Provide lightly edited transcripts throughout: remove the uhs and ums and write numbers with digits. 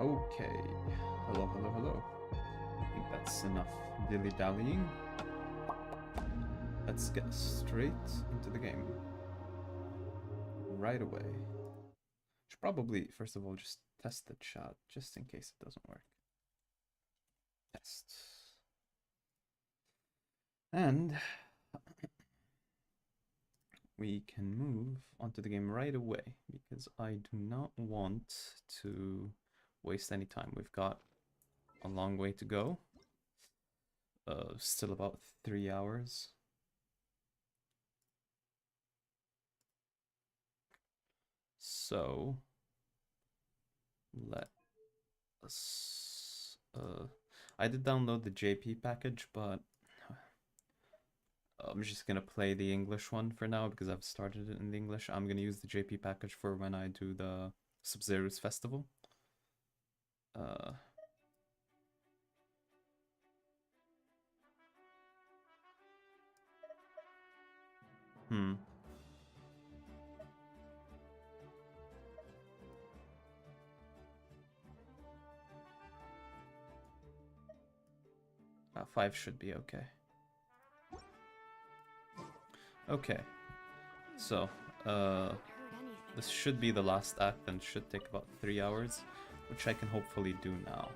Okay. Hello, hello, hello. I think that's enough dilly-dallying. Let's get straight into the game. Right away. Should probably, first of all, just test the chat, just in case it doesn't work. Test. And we can move onto the game right away, because I do not want to waste any time. We've got a long way to go. Still about 3 hours. So let us I did download the JP package, but I'm just gonna play the English one for now because I've started it in the English. I'm gonna use the JP package for when I do the Sub-Zero's festival. Hmm. 5 should be okay. Okay. So, this should be the last act and should take about 3 hours, which I can hopefully do now.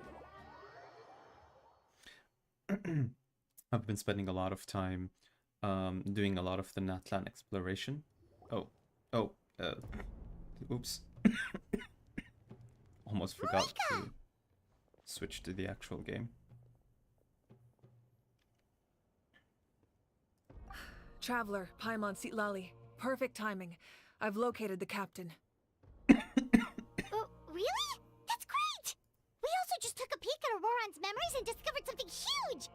I've been spending a lot of time doing a lot of the Natlan exploration. Oops. Almost forgot to switch to the actual game. Traveler, Paimon Sitlali. Perfect timing. I've located the captain. Oh, really? That's great! We also just took a peek at Auroron's memories and discovered something huge!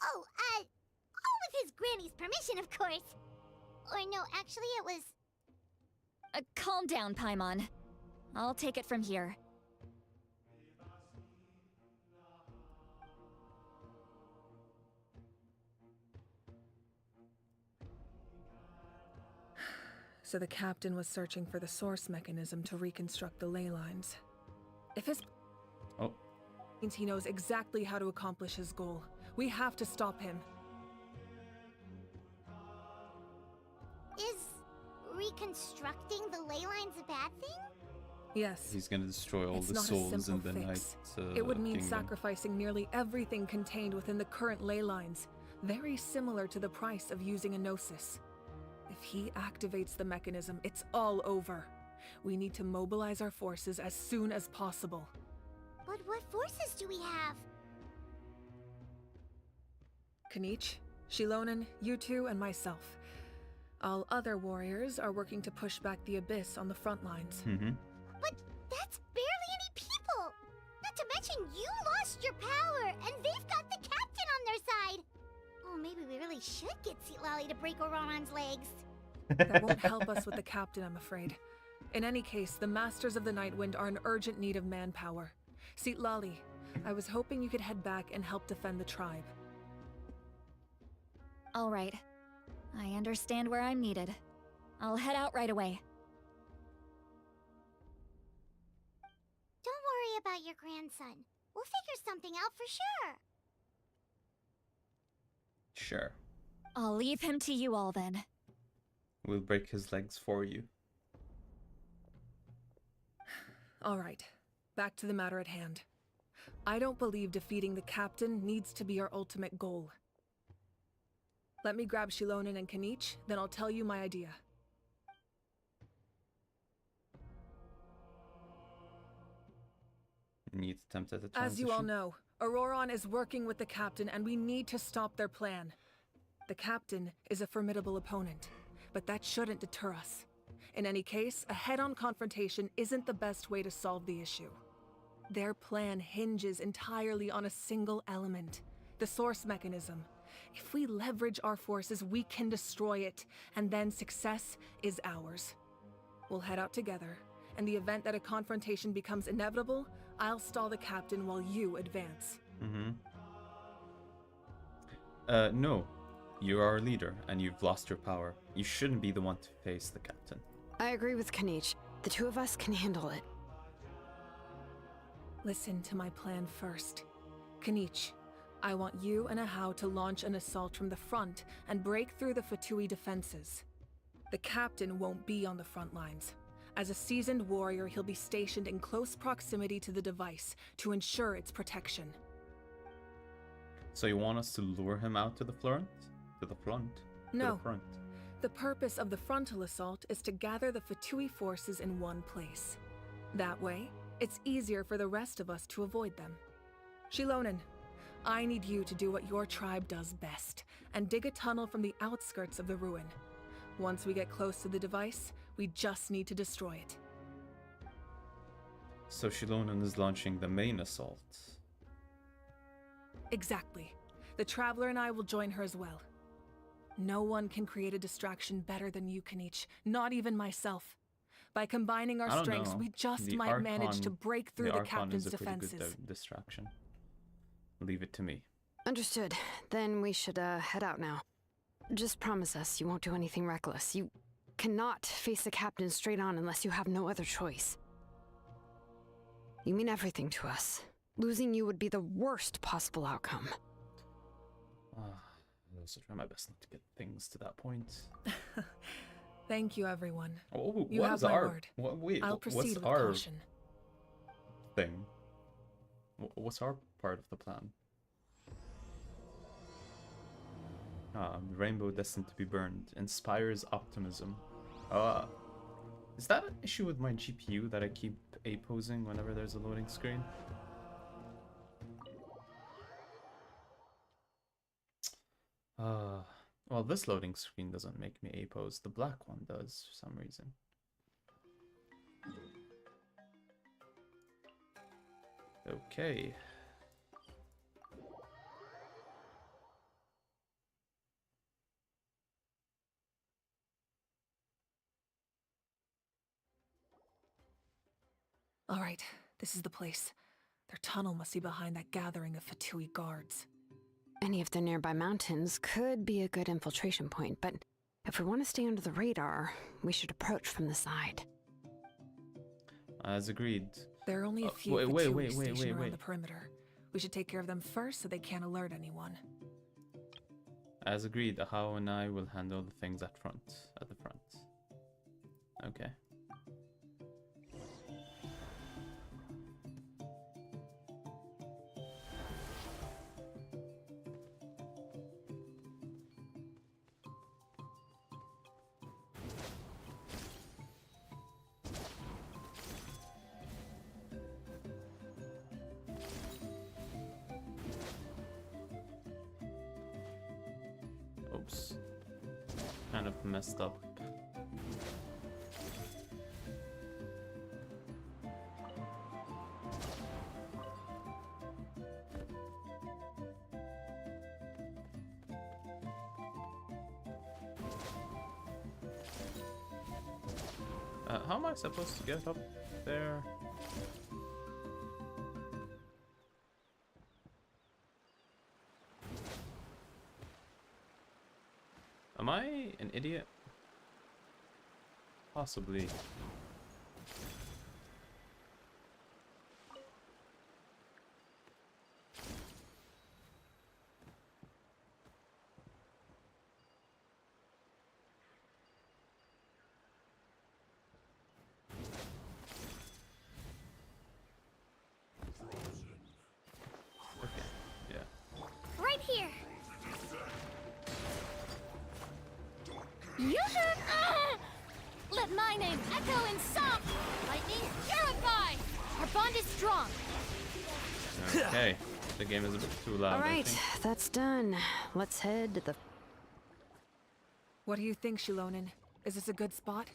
Oh, all with his granny's permission, of course. Or no, actually it was... Calm down, Paimon. I'll take it from here. So the captain was searching for the source mechanism to reconstruct the ley lines. If his... Oh. Means he knows exactly how to accomplish his goal. We have to stop him. Is reconstructing the ley lines a bad thing? Yes. He's gonna destroy all It's the not a souls in simple the fix. night. It would mean kingdom. sacrificing nearly everything contained within the current ley lines. Very similar to the price of using a gnosis. If he activates the mechanism, it's all over. We need to mobilize our forces as soon as possible. But what forces do we have? Kanich, Shilonen, you two, and myself. All other warriors are working to push back the Abyss on the front lines. But that's barely any people! Not to mention you lost your power, and they've got the captain on their side! Oh, maybe we really should get Sitlali to break Auroron's legs. That won't help us with the captain, I'm afraid. In any case, the Masters of the Nightwind are in urgent need of manpower. Sitlali, I was hoping you could head back and help defend the tribe. All right. I understand where I'm needed. I'll head out right away. Don't worry about your grandson. We'll figure something out for sure. Sure. I'll leave him to you all then. We'll break his legs for you. All right, back to the matter at hand. I don't believe defeating the captain needs to be our ultimate goal. Let me grab Shilonen and Kanich, then I'll tell you my idea. Need to attempt at the transition. As you all know, Auroron is working with the captain and we need to stop their plan. The captain is a formidable opponent, but that shouldn't deter us. In any case, a head-on confrontation isn't the best way to solve the issue. Their plan hinges entirely on a single element, the source mechanism. If we leverage our forces, we can destroy it, and then success is ours. We'll head out together. In the event that a confrontation becomes inevitable, I'll stall the captain while you advance. No. You're our leader, and you've lost your power. You shouldn't be the one to face the captain. I agree with Kanich. The two of us can handle it. Listen to my plan first. Kanichi, I want you and Ahau to launch an assault from the front and break through the Fatui defenses. The captain won't be on the front lines. As a seasoned warrior, he'll be stationed in close proximity to the device to ensure its protection. So you want us to lure him out to the front? To the front? No. To the front. The purpose of the frontal assault is to gather the Fatui forces in one place. That way, it's easier for the rest of us to avoid them. Shilonen, I need you to do what your tribe does best, and dig a tunnel from the outskirts of the ruin. Once we get close to the device, we just need to destroy it. So Shilonen is launching the main assault. Exactly. The Traveler and I will join her as well. No one can create a distraction better than you, Kanichi, not even myself. By combining our strengths, we just might manage to break through the captain's defenses. Is a pretty good distraction. Leave it to me. Understood. Then we should head out now. Just promise us you won't do anything reckless. You cannot face the captain straight on unless you have no other choice. You mean everything to us. Losing you would be the worst possible outcome. I'll also try my best not to get things to that point. Thank you, everyone. Oh, You have my word. Wait, I'll proceed with caution. Thing? What's our part of the plan? Rainbow destined to be burned. Inspires optimism. Is that an issue with my GPU that I keep A-posing whenever there's a loading screen? Well, this loading screen doesn't make me A-pose. The black one does, for some reason. Okay. All right, this is the place. Their tunnel must be behind that gathering of Fatui guards. Any of the nearby mountains could be a good infiltration point, but if we want to stay under the radar, we should approach from the side. As agreed. There are only a few Fatui stationed around the perimeter. We should take care of them first so they can't alert anyone. As agreed, Ahau and I will handle the things at the front. Okay. Oops. Kind of messed up. How am I supposed to get up there? Am I an idiot? Possibly. Okay, yeah. Right here. Let my name echo in song! Lightning, purify! Our bond is strong! Okay, the game is a bit too loud. All right, that's done. Let's head to the... What do you think, Shilonen? Is this a good spot?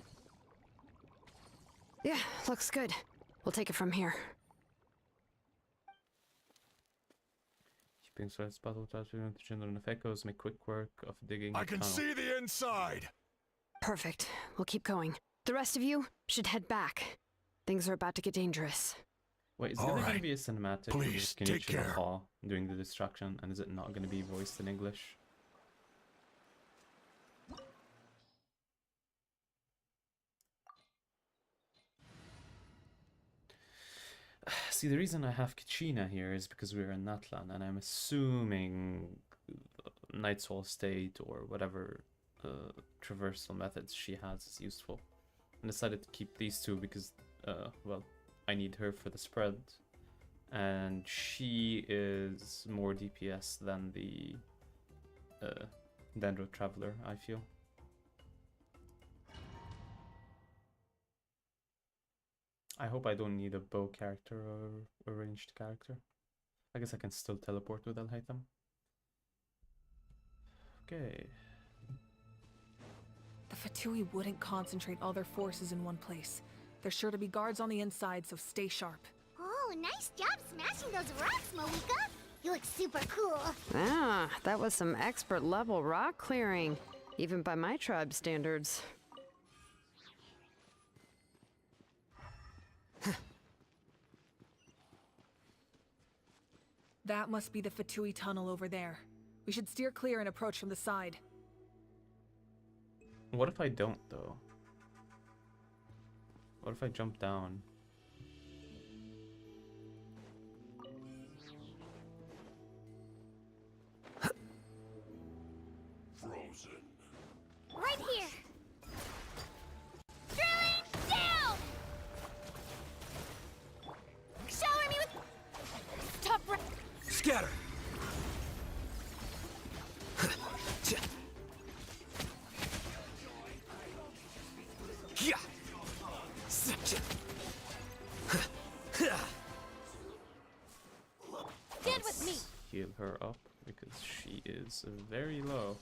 Yeah, looks good. We'll take it from here. Keeping side spot without to children of echoes, make quick work of digging. I can see the inside! Perfect. We'll keep going. The rest of you should head back. Things are about to get dangerous. Wait, is there going to be a cinematic Please, of take Kenichi and care. Paul doing the destruction, and is it not going to be voiced in English? See, the reason I have Kachina here is because we're in Natlan, and I'm assuming Night Soul State or whatever traversal methods she has is useful. I decided to keep these two because, well, I need her for the spread, and she is more DPS than the Dendro Traveler, I feel. I hope I don't need a bow character or a ranged character. I guess I can still teleport with Alhaitham. Okay. The Fatui wouldn't concentrate all their forces in one place. There's sure to be guards on the inside, so stay sharp. Oh, nice job smashing those rocks, Moika. You look super cool. Ah, that was some expert level rock clearing, even by my tribe standards. That must be the Fatui tunnel over there. We should steer clear and approach from the side. What if I don't, though? What if I jump down? Frozen. Right here. Drilling down! Shower me with... Stop! Scatter! Stand with me! Heal her up because she is very low.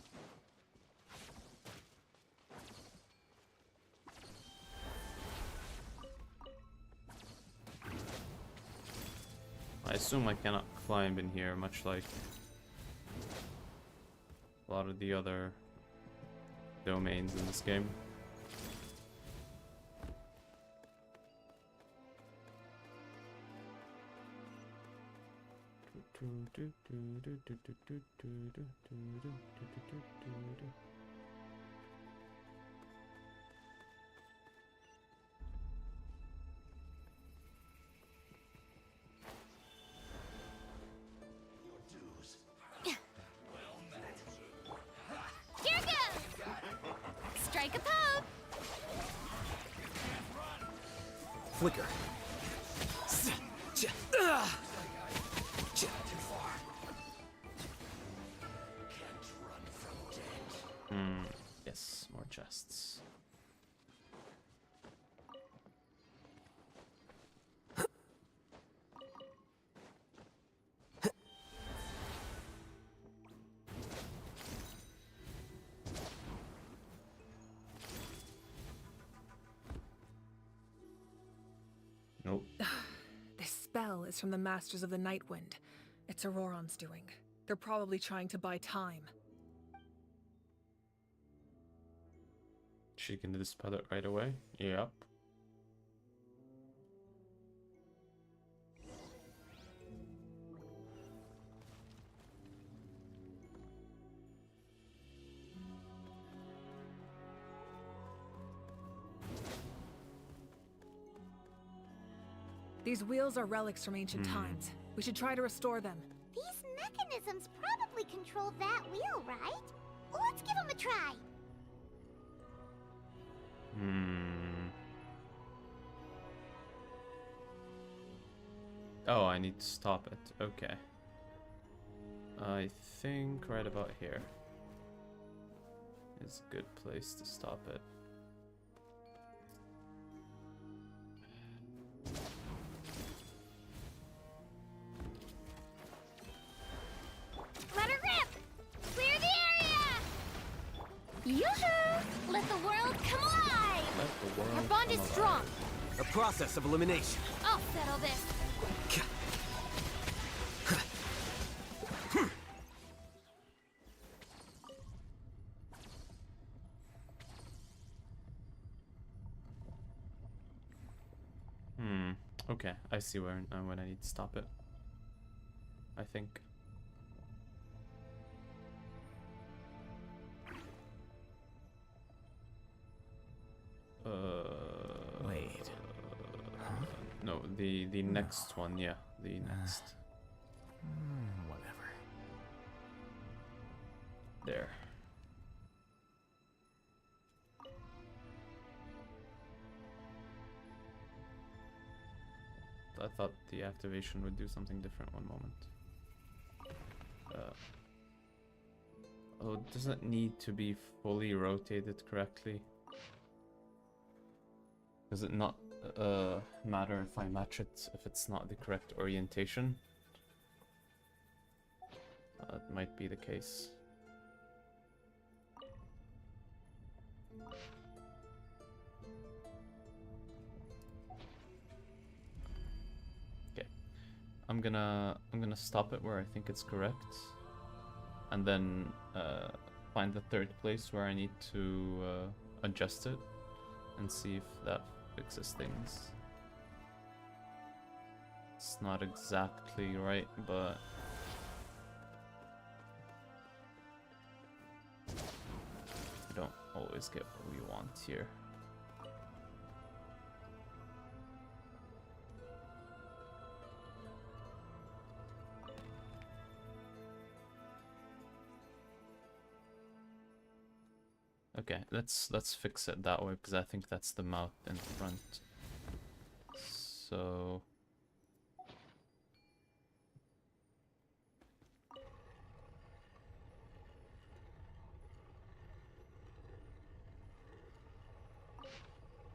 I assume I cannot climb in here, much like a lot of the other domains in this game. Here goes! Strike a pose! Flicker. Yes, more chests. Nope. This spell is from the Masters of the Nightwind. It's Auroron's doing. They're probably trying to buy time. She can dispel it right away. Yep. These wheels are relics from ancient times. We should try to restore them. These mechanisms probably control that wheel, right? Let's give them a try. Oh, I need to stop it. Okay. I think right about here is a good place to stop it. Let her rip! Clear the area! Yoo-hoo! Let the world come alive! Let the world Our bond come is alive. strong! A process of elimination. I'll settle this! Okay, I see where when I need to stop it. I think. Wait. No, the next one, yeah, the next. Whatever. There. I thought the activation would do something different one moment. Oh, does it need to be fully rotated correctly? Does it not matter if I match it if it's not the correct orientation? It might be the case. Okay, I'm gonna stop it where I think it's correct, and then find the third place where I need to adjust it, and see if that fixes things. It's not exactly right, but we don't always get what we want here. Okay, let's fix it that way because I think that's the mouth in front. So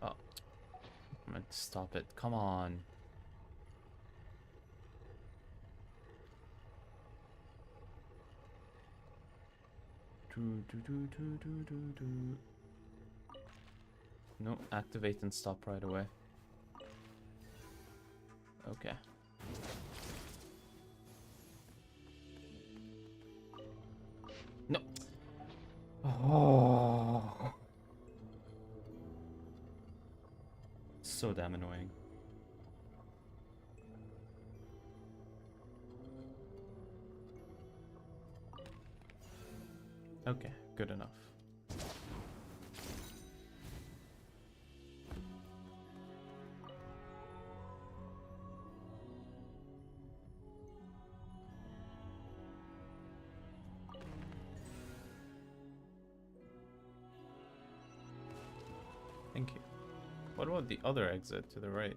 oh, I'm gonna stop it. Come on. No, activate and stop right away. Okay. No. Oh. So damn annoying. Okay, good enough. Thank you. What about the other exit to the right?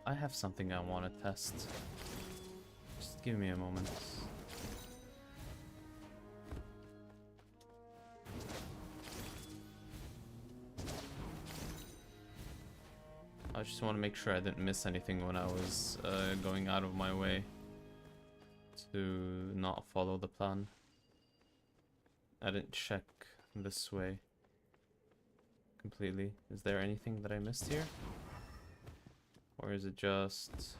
I have something I want to test. Just give me a moment. I just want to make sure I didn't miss anything when I was going out of my way to not follow the plan. I didn't check this way completely. Is there anything that I missed here? Or is it just...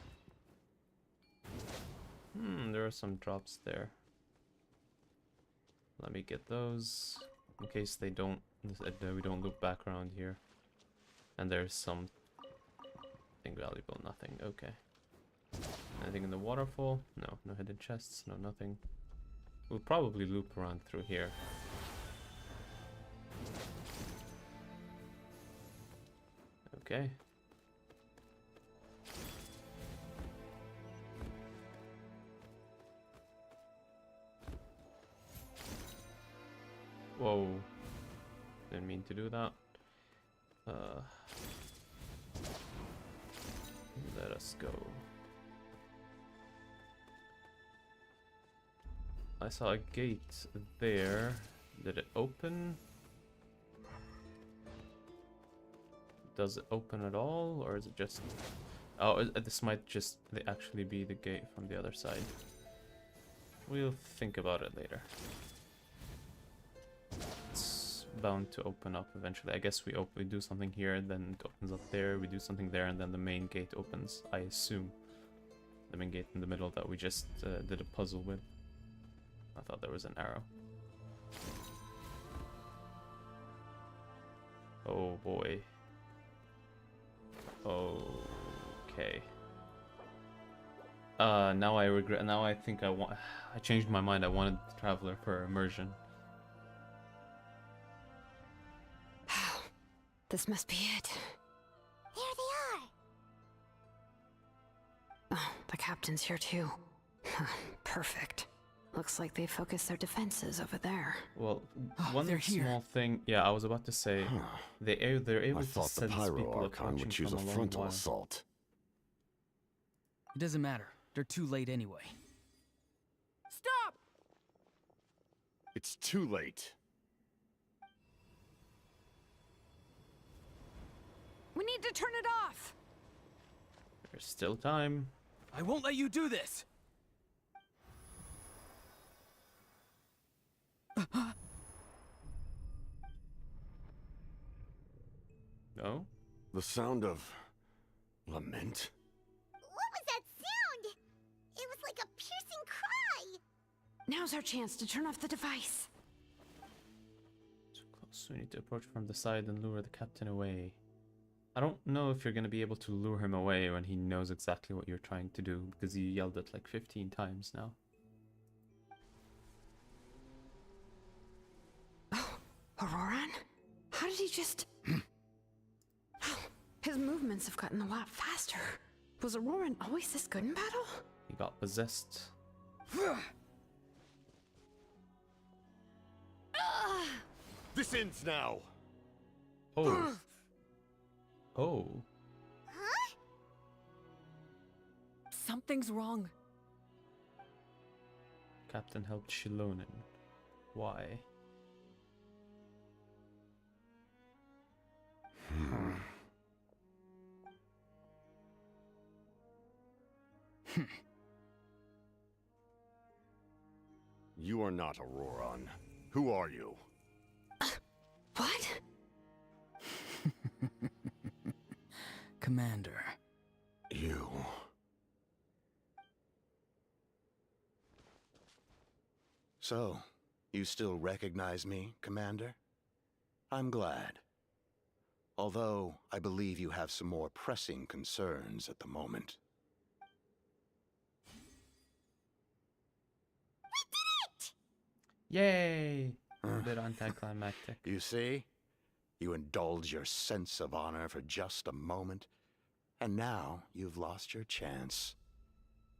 there are some drops there. Let me get those in case they don't, we don't loop back around here. And there's something valuable, nothing, okay. Anything in the waterfall? No, no hidden chests, no nothing. We'll probably loop around through here. Okay. Whoa. Didn't mean to do that. Let us go. I saw a gate there. Did it open? Does it open at all, or is it just... Oh, this might just actually be the gate from the other side. We'll think about it later. It's bound to open up eventually. I guess we do something here, then it opens up there. We do something there, and then the main gate opens. I assume the main gate in the middle that we just did a puzzle with. I thought there was an arrow. Oh boy. Okay. Now I regret. Now I think I changed my mind. I wanted the Traveler for immersion. This must be it. There they are. Oh, the captain's here too. Perfect. Looks like they focused their defenses over there. Well, Oh, one they're here. small thing. Yeah, I was about to say they're able I to thought the sense Pyro people Archon approaching would choose from a a long frontal while. assault. It doesn't matter. They're too late anyway. Stop! It's too late. We need to turn it off! There's still time. I won't let you do this! No? The sound of lament? What was that sound? It was like a piercing cry. Now's our chance to turn off the device. Too close. We need to approach from the side and lure the captain away. I don't know if you're gonna be able to lure him away when he knows exactly what you're trying to do, because you yelled it like 15 times now. Oh, Auroran? How did he just... His movements have gotten a lot faster. Was Auroran always this good in battle? He got possessed. This ends now! Oh. Oh. Huh? Something's wrong. Captain helped Shilonen. Why? You are not Auroran. Who are you? What? Commander. You. So, you still recognize me, Commander? I'm glad. Although, I believe you have some more pressing concerns at the moment. Yay! A bit anticlimactic. You see? You indulge your sense of honor for just a moment, and now you've lost your chance.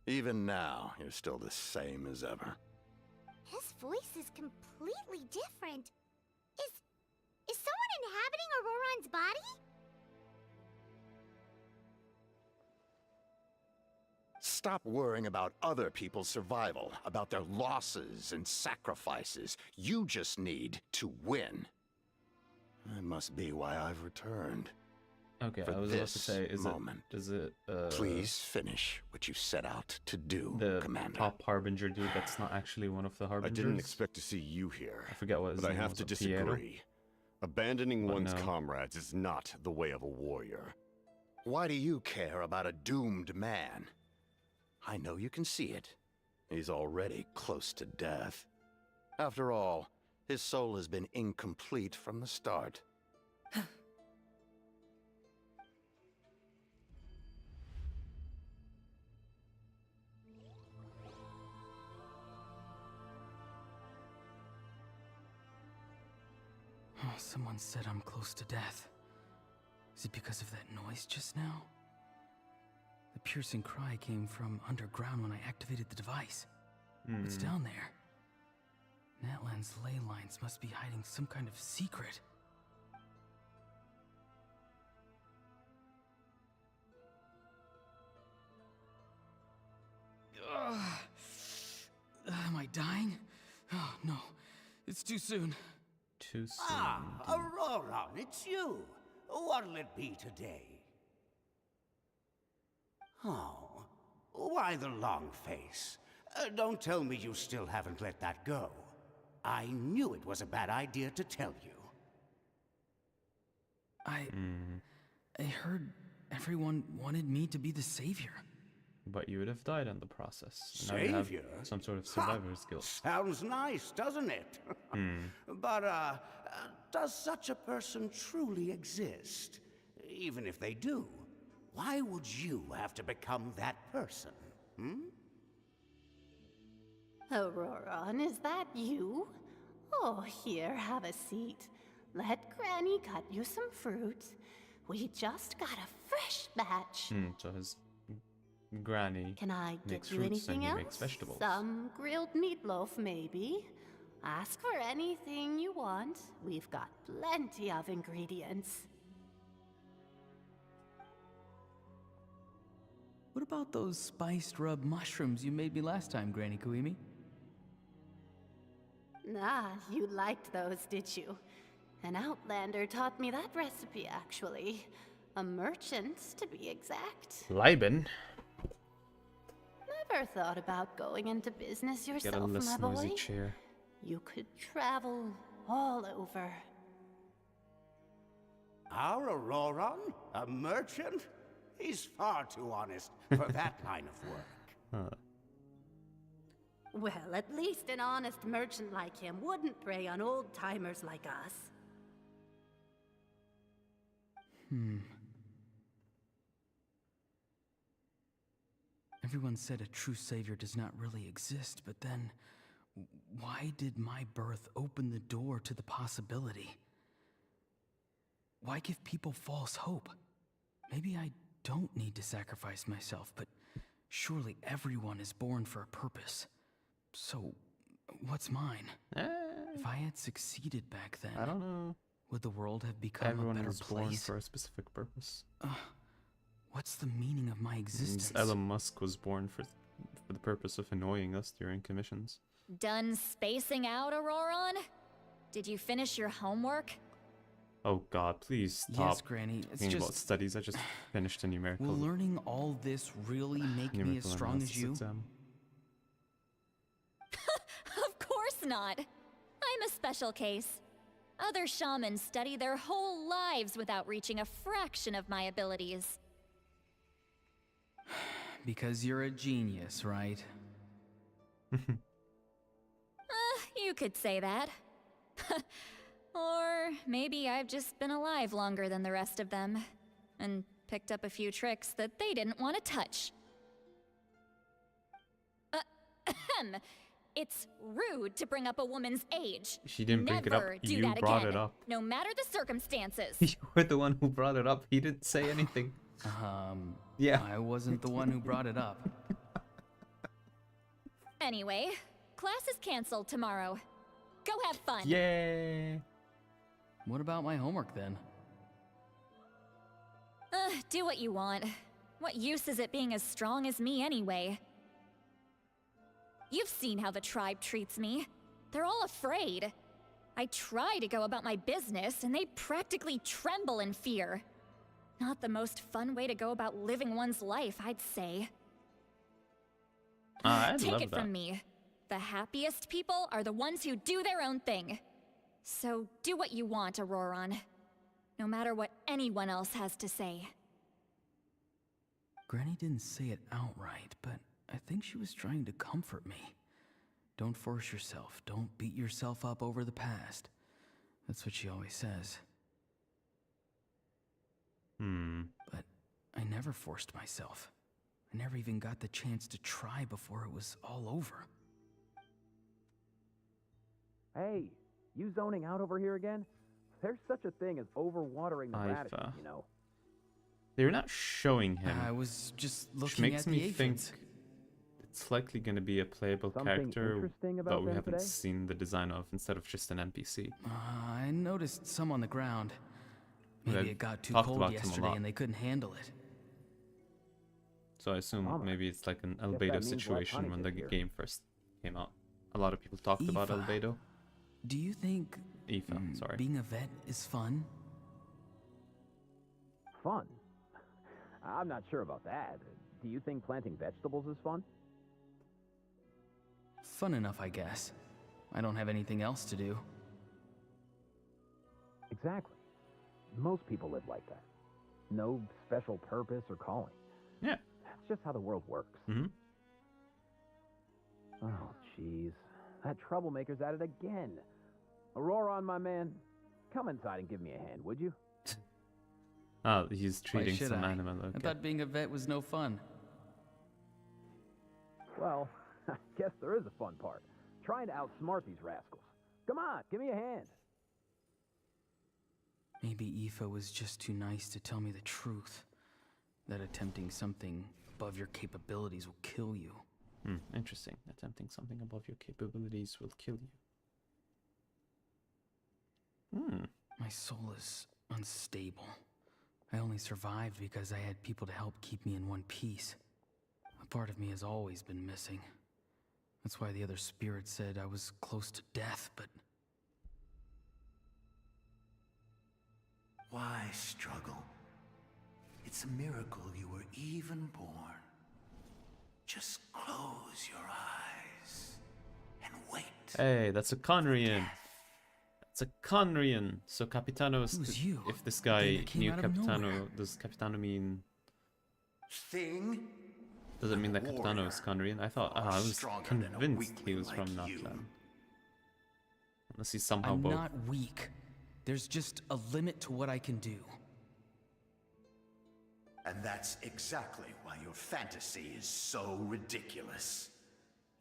Even now, you're still the same as ever. His voice is completely different. Is someone inhabiting Auroran's body? Stop worrying about other people's survival, about their losses and sacrifices. You just need to win. That must be why I've returned. Okay, For I was about to this say, moment. Does it Please finish what you set out to do, the Commander. top harbinger dude that's not actually one of the I harbingers? didn't expect to see you here. I forget what his But I name have was, to Piero? disagree. Abandoning But one's no. comrades is not the way of a warrior. Why do you care about a doomed man? I know you can see it. He's already close to death. After all, his soul has been incomplete from the start. Oh, someone said I'm close to death. Is it because of that noise just now? The piercing cry came from underground when I activated the device. What's down there? Natlan's ley lines must be hiding some kind of secret. Am I dying? Oh, no. It's too soon. Too soon. Ah, indeed. Auroran, it's you. What'll it be today? Oh, why the long face? Don't tell me you still haven't let that go. I knew it was a bad idea to tell you. I heard everyone wanted me to be the savior. But you would have died in the process. Now you have Savior? some sort of Ha! survivor's guilt. Sounds nice, doesn't it? But, does such a person truly exist? Even if they do, why would you have to become that person? Auroran, is that you? Oh, here, have a seat. Let Granny cut you some fruit. We just got a fresh batch. So his granny Can I makes get you fruits and anything he else? makes vegetables. Some grilled meatloaf, maybe. Ask for anything you want. We've got plenty of ingredients. What about those spiced rub mushrooms you made me last time, Granny Kuimi? Ah, you liked those, did you? An outlander taught me that recipe, actually. A merchant, to be exact. Liben. Never thought about going into business Get a yourself, less my noisy boy? chair. You could travel all over. Our Auroron? A merchant? He's far too honest for that line of work. Well, at least an honest merchant like him wouldn't prey on old-timers like us. Everyone said a true savior does not really exist, but then why did my birth open the door to the possibility? Why give people false hope? Maybe I don't need to sacrifice myself, but surely everyone is born for a purpose. So, what's mine? If I had succeeded back then, I don't know. Would the world have become Everyone a better was born place? for a specific purpose. What's the meaning of my existence? Elon Musk was born for the purpose of annoying us during commissions. Done spacing out, Auroron? Did you finish your homework? Oh god, please stop Yes, Granny. It's talking about just studies. I just finished a numerical. will learning all this really make me as numerical strong as analysis you? exam. Of course not. I'm a special case. Other shamans study their whole lives without reaching a fraction of my abilities. Because you're a genius, right? You could say that. Or maybe I've just been alive longer than the rest of them, and picked up a few tricks that they didn't want to touch. It's rude to bring up a woman's age. She didn't bring it up. Never do You that brought again, it up. no matter the circumstances. You were the one who brought it up. He didn't say anything. Yeah. I wasn't the one who brought it up. Anyway, class is canceled tomorrow. Go have fun. Yay! What about my homework then? Do what you want. What use is it being as strong as me anyway? You've seen how the tribe treats me. They're all afraid. I try to go about my business, and they practically tremble in fear. Not the most fun way to go about living one's life, I'd say. I'd Take love it that. from me. The happiest people are the ones who do their own thing. So do what you want, Auroron. No matter what anyone else has to say. Granny didn't say it outright, but I think she was trying to comfort me. Don't force yourself. Don't beat yourself up over the past. That's what she always says. But I never forced myself. I never even got the chance to try before it was all over. Hey, you zoning out over here again? There's such a thing as overwatering the radishes, you know. They're not showing him. I was just which looking makes at me the think aphids. it's likely going to be a playable Something character interesting about that we them haven't today? seen the design of instead of just an NPC. I noticed some on the ground. We've Maybe it got too talked cold about them a yesterday lot. and they couldn't handle it. So I assume Bummer. maybe it's like an Guess that albedo means less situation honey when the this year. game first came out. A lot of people talked about Eva. albedo. Do you think Sorry. being a vet is fun? Fun? I'm not sure about that. Do you think planting vegetables is fun? Fun enough, I guess. I don't have anything else to do. Exactly. Most people live like that. No special purpose or calling. Yeah. That's just how the world works. Mm-hmm. Oh, jeez. That troublemaker's at it again. Auroron, my man, come inside and give me a hand, would you? Oh, he's Why treating should some I? animal. I Okay. thought being a vet was no fun. Well, I guess there is a fun part. Trying to outsmart these rascals. Come on, give me a hand. Maybe Aoife was just too nice to tell me the truth. That attempting something above your capabilities will kill you. Interesting. Attempting something above your capabilities will kill you. My soul is unstable. I only survived because I had people to help keep me in one piece. A part of me has always been missing. That's why the other spirits said I was close to death, but... Why struggle? It's a miracle you were even born. Just close your eyes and wait. Hey, that's a Conrian. That's a Conrian. So Capitano's... Who's you? If this guy came knew out of Capitano, nowhere. does Capitano mean... Thing? Does it mean that I'm a Capitano is Conrian? I thought... I was stronger than a convinced he weakling was from like you. Natlan. Unless he's somehow I'm both. not weak. There's just a limit to what I can do. And that's exactly why your fantasy is so ridiculous.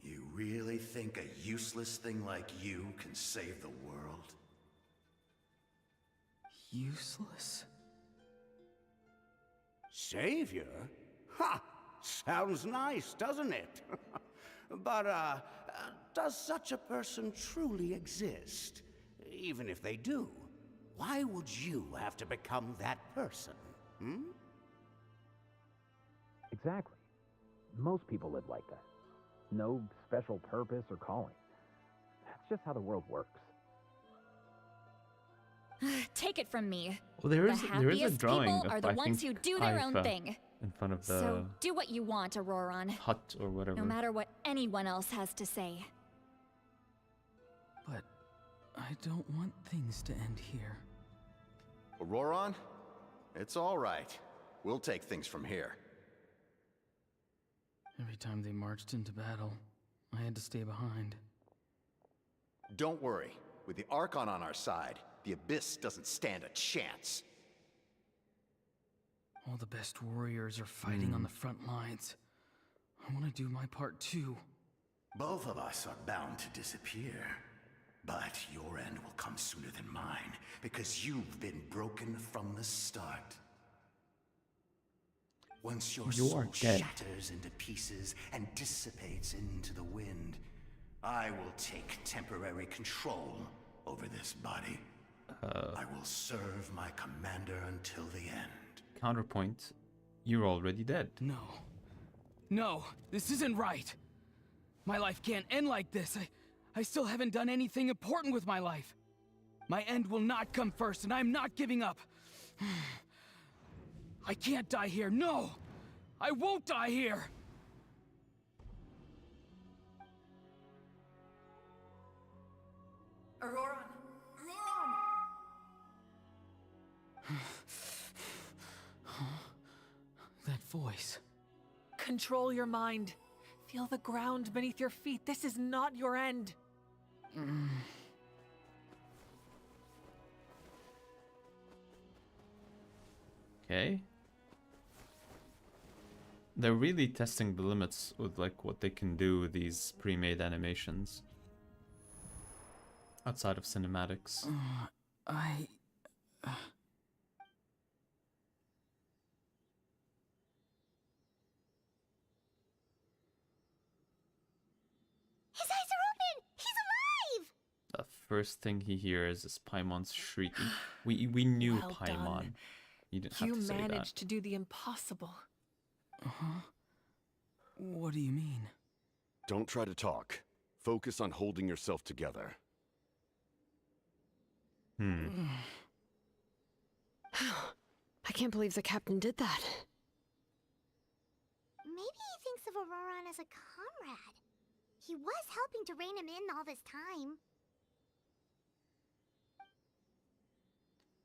You really think a useless thing like you can save the world? Useless? Savior? Ha! Sounds nice, doesn't it? But, does such a person truly exist? Even if they do, why would you have to become that person? Exactly. Most people live like that. No special purpose or calling. That's just how the world works. Take it from me. Well, there is a happiest drawing people of, are the I ones think, who do their own Aoife thing. in front of the So do what you want, Auroron. hut or whatever. No matter what anyone else has to say. But I don't want things to end here. Auroron? It's all right. We'll take things from here. Every time they marched into battle, I had to stay behind. Don't worry. With the Archon on our side, the Abyss doesn't stand a chance. All the best warriors are fighting on the front lines. I want to do my part too. Both of us are bound to disappear. But your end will come sooner than mine, because you've been broken from the start. Once your soul shatters into pieces and dissipates into the wind, I will take temporary control over this body. I will serve my commander until the end. Counterpoint, you're already dead. No. No, this isn't right. My life can't end like this. I still haven't done anything important with my life. My end will not come first, and I'm not giving up. I can't die here. No! I won't die here! Auroron! That voice. Control your mind. Feel the ground beneath your feet. This is not your end. Okay. They're really testing the limits with like what they can do with these pre-made animations. Outside of cinematics. His eyes are open! He's alive! The first thing he hears is Paimon's shrieking. We knew Well Paimon. done. You didn't have You to say that. managed to do the impossible. What do you mean? Don't try to talk. Focus on holding yourself together. I can't believe the captain did that. Maybe he thinks of Auroron as a comrade. He was helping to rein him in all this time.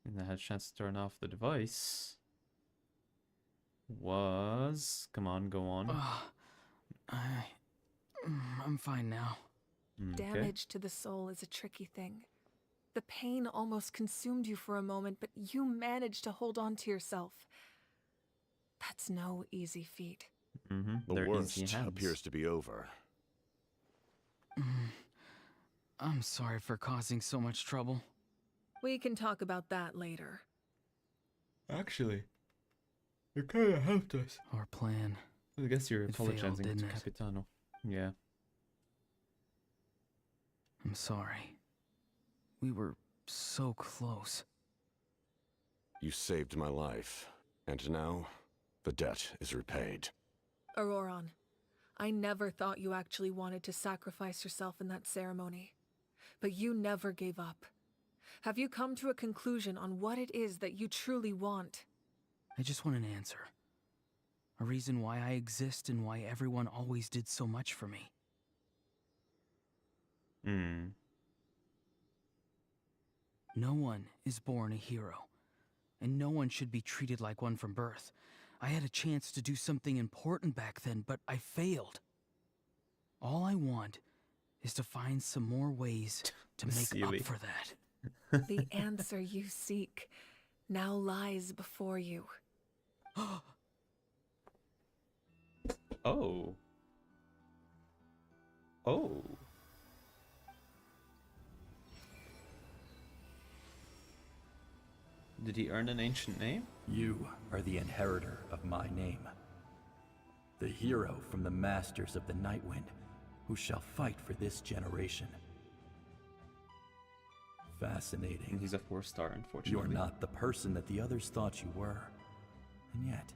And I had a chance to turn off the device. Was... Come on, go on. I'm fine now. Okay. Damage to the soul is a tricky thing. The pain almost consumed you for a moment, but you managed to hold on to yourself. That's no easy feat. The They're worst easy hands. appears to be over. I'm sorry for causing so much trouble. We can talk about that later. Actually, you kind of helped us. Our plan. I guess you're It failed, apologizing to didn't it? Capitano. Yeah. I'm sorry. We were so close. You saved my life, and now the debt is repaid. Auroron, I never thought you actually wanted to sacrifice yourself in that ceremony. But you never gave up. Have you come to a conclusion on what it is that you truly want? I just want an answer. A reason why I exist and why everyone always did so much for me. No one is born a hero, and no one should be treated like one from birth. I had a chance to do something important back then, but I failed. All I want is to find some more ways to make up for that. The answer you seek now lies before you. Oh. Oh. Did he earn an ancient name? You are the inheritor of my name. The hero from the masters of the Nightwind, who shall fight for this generation. Fascinating. He's a 4-star, unfortunately. You're not the person that the others thought you were. And yet,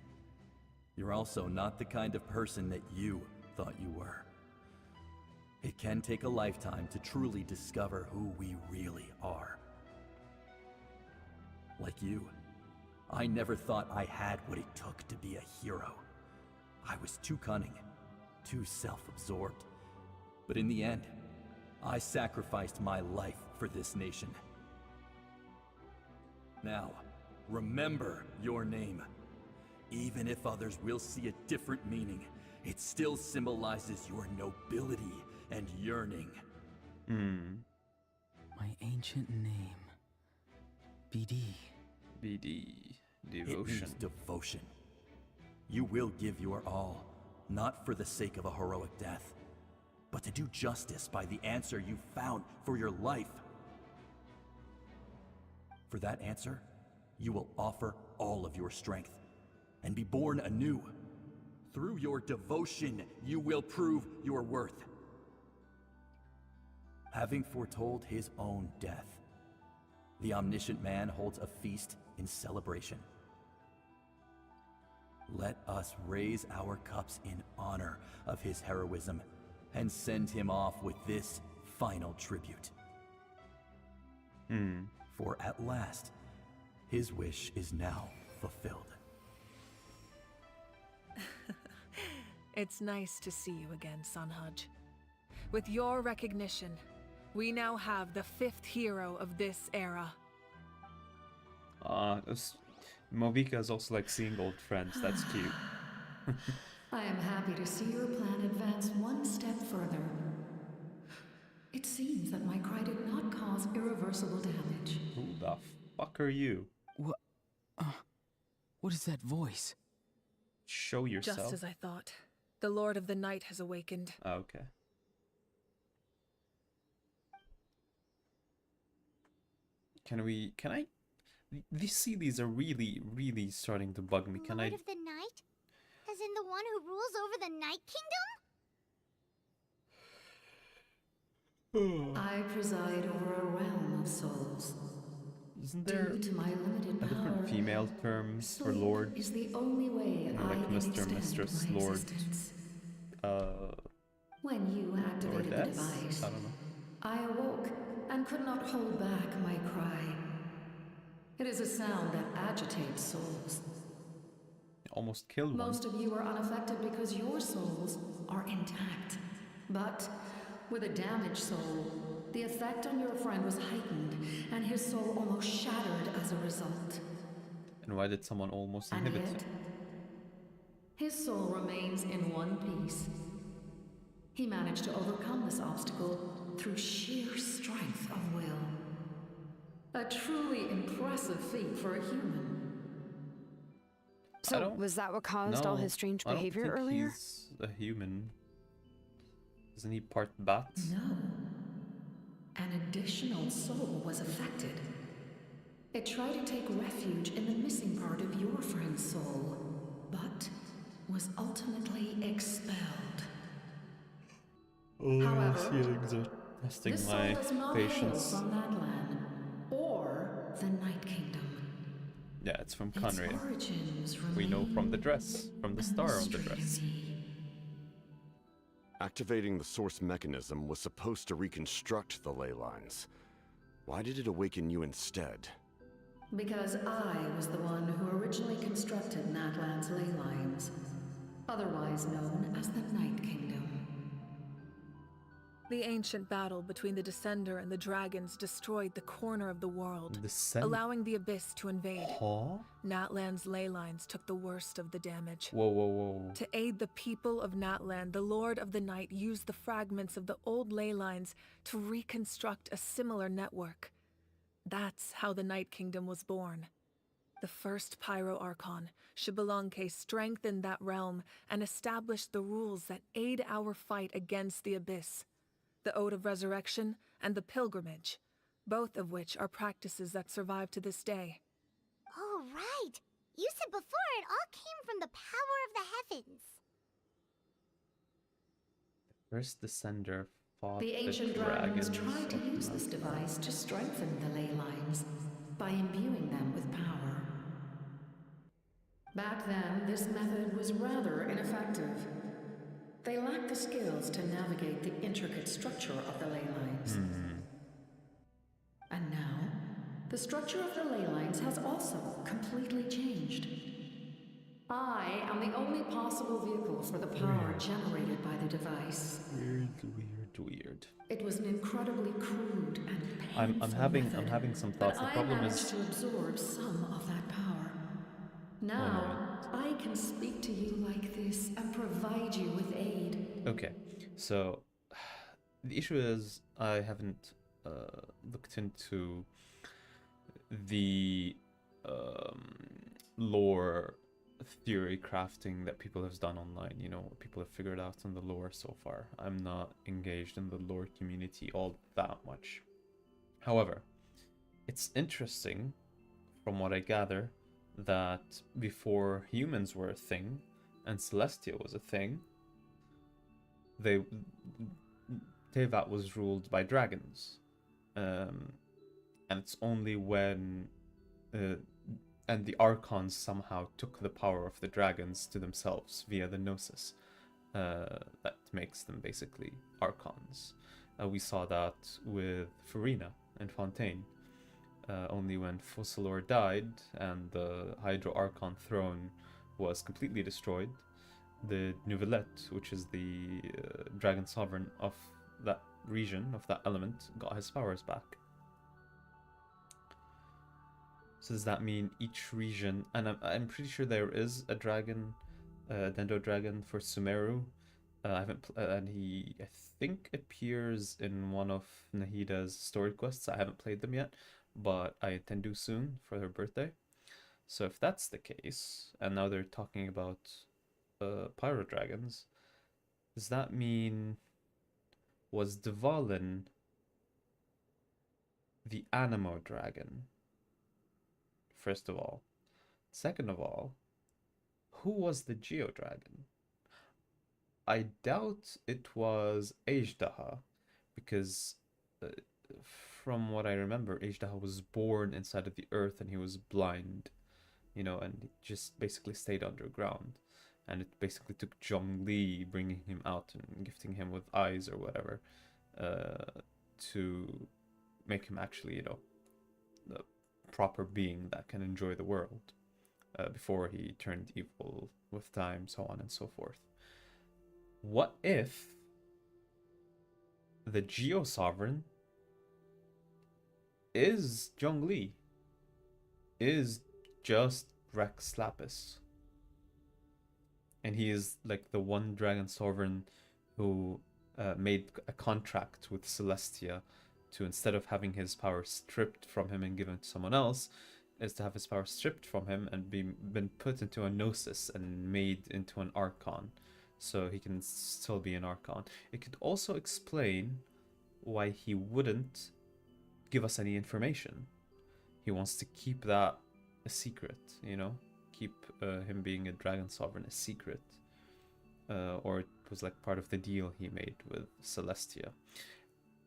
you're also not the kind of person that you thought you were. It can take a lifetime to truly discover who we really are. Like you, I never thought I had what it took to be a hero. I was too cunning, too self-absorbed. But in the end, I sacrificed my life for this nation. Now, remember your name. Even if others will see a different meaning, it still symbolizes your nobility and yearning. My ancient name. BD. BD. It Devotion. means devotion. You will give your all, not for the sake of a heroic death, but to do justice by the answer you found for your life. For that answer, you will offer all of your strength and be born anew. Through your devotion, you will prove your worth. Having foretold his own death, the omniscient man holds a feast in celebration. Let us raise our cups in honor of his heroism and send him off with this final tribute. For at last, his wish is now fulfilled. It's nice to see you again, Sunhudge. With your recognition, we now have the 5th hero of this era. Movika is also like seeing old friends. That's cute. I am happy to see your plan advance one step further. It seems that my cry did not cause irreversible damage. Who the fuck are you? What is that voice? Show yourself. Just as I thought. The Lord of the Night has awakened. Oh, okay. Can I? These are really, really starting to bug me. Can Lord of the Night? As in the one who rules over the Night Kingdom? I preside over a realm of souls. Isn't there Due to my limited power, different female terms for lord? is the only way I Like can Mr., extend Mistress, my Lord, existence. Lordess? When you activated the device, I don't know. I awoke and could not hold back my cry. It is a sound that agitates souls. Almost killed one. Most of you are unaffected because your souls are intact. But with a damaged soul, the effect on your friend was heightened, and his soul almost shattered as a result. And why did someone almost And inhibit yet, him? his soul remains in one piece. He managed to overcome this obstacle through sheer strength of will. A truly impressive feat for a human. So, was that what caused all his strange behavior I don't think earlier? He's a human. Isn't he part bat? No. An additional soul was affected. It tried to take refuge in the missing part of your friend's soul, but was ultimately expelled. However, feelings are testing this soul my does not patience. hail from Natlan or the Night Kingdom. Yeah, it's from Its Conria. origins We know from the remain dress, from the a star on the mystery to dress. me. Activating the source mechanism was supposed to reconstruct the ley lines. Why did it awaken you instead? Because I was the one who originally constructed Natlan's ley lines, otherwise known as the Night Kingdom. The ancient battle between the Descender and the dragons destroyed the corner of the world, allowing the Abyss to invade. Huh? Natlan's ley lines took the worst of the damage. Whoa, whoa, whoa. To aid the people of Natlan, the Lord of the Night used the fragments of the old ley lines to reconstruct a similar network. That's how the Night Kingdom was born. The first Pyro Archon, Xbalanque, strengthened that realm and established the rules that aid our fight against the Abyss. The Ode of Resurrection and the Pilgrimage, both of which are practices that survive to this day. Oh, right. You said before it all came from the power of the heavens. First Descender fought The ancient dragons tried to use this device to strengthen the ley lines by imbuing them with power. Back then, this method was rather ineffective. They lacked the skills to navigate the intricate structure of the ley lines. And now, the structure of the ley lines has also completely changed. I am the only possible vehicle for the power generated by the device. Weird. It was an incredibly crude and painful I'm having some thoughts. The problem is to absorb some of that power. Now, I can speak to you like this and provide you with aid. okay. So the issue is I haven't looked into the lore theory crafting that people have done online. You know, what people have figured out on the lore so far. I'm not engaged in the lore community all that much. However, it's interesting from what I gather that before humans were a thing and Celestia was a thing, Tevat was ruled by dragons. And it's only when and the Archons somehow took the power of the dragons to themselves via the Gnosis that makes them basically Archons. We saw that with Farina and Fontaine. Only when Focalor died and the Hydro Archon throne was completely destroyed, the Nouvelette, which is the dragon sovereign of that region, of that element, got his powers back. So does that mean each region, and I'm pretty sure there is a dragon, Dendo dragon for Sumeru. I haven't, and he I think appears in one of Nahida's story quests. I haven't played them yet, but I intend to soon for her birthday. So if that's the case, and now they're talking about pyro dragons, does that mean was Dvalin the Anemo dragon? First of all. Second of all, who was the Geo dragon? I doubt it was Ajdaha, because from what I remember, Ajdaha was born inside of the earth and he was blind, you know, and he just basically stayed underground. And it basically took Zhongli bringing him out and gifting him with eyes or whatever to make him actually, you know, the proper being that can enjoy the world before he turned evil with time, so on and so forth. What if the Geo Sovereign is Zhongli? Is just Rex Lapis? And he is like the one dragon sovereign who made a contract with Celestia to, instead of having his power stripped from him and given to someone else, is to have his power stripped from him and been put into a Gnosis and made into an Archon, so he can still be an Archon. It could also explain why he wouldn't give us any information. he wants to keep that a secret, you know? Keep him being a dragon sovereign a secret. Or it was like part of the deal he made with Celestia.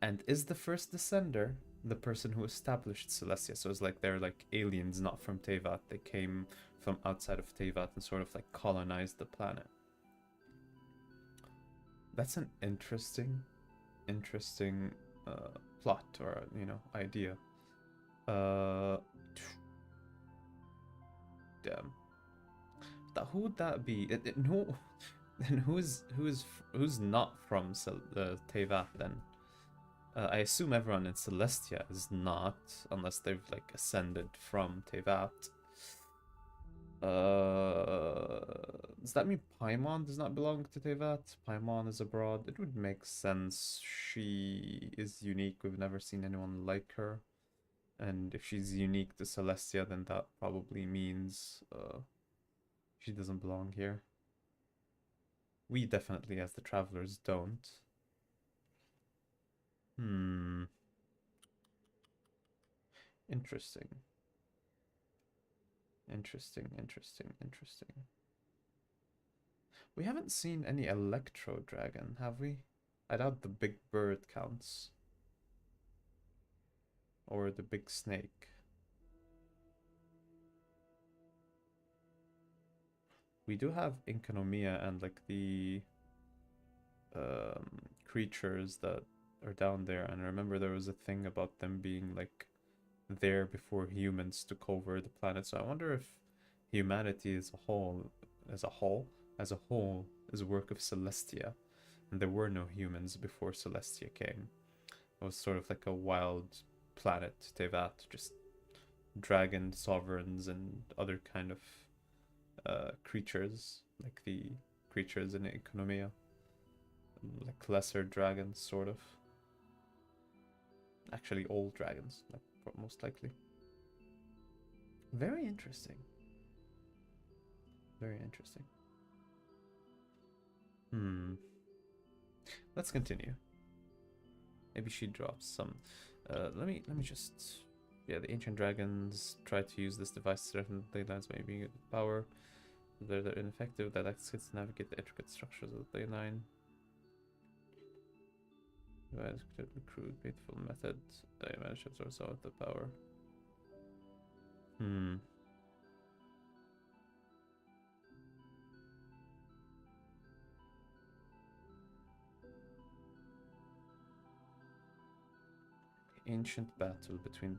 And is the first descender the person who established Celestia? So it's like they're like aliens not from Teyvat. They came from outside of Teyvat and sort of like colonized the planet. That's an interesting plot or, you know, idea. Damn. Who would that be? No. Then who's not from Teyvat then? I assume everyone in Celestia is not, unless they've like ascended from Teyvat. Does that mean Paimon does not belong to Teyvat? Paimon is abroad. It would make sense. She is unique. We've never seen anyone like her. And if she's unique to Celestia, then that probably means she doesn't belong here. We definitely, as the travelers, don't. Interesting. Interesting. We haven't seen any Electro Dragon, have we? I doubt the big bird counts. Or the big snake. We do have Inkonomia and like the creatures that are down there, and I remember there was a thing about them being like there before humans took over the planet. So I wonder if humanity as a whole is a work of Celestia, and there were no humans before Celestia came. It was sort of like a wild planet, Teyvat, just dragon sovereigns and other kind of creatures, like the creatures in Economia, like lesser dragons, sort of. Actually, old dragons, like most likely. Very interesting. Very interesting. Let's continue. Maybe she drops some. Let me just. Yeah, the ancient dragons try to use this device to threaten the ley lines by being power. They're ineffective. That acts to navigate the intricate structures of the ley line. Crude, faithful method. I managed to absorb some of the power. Ancient battle between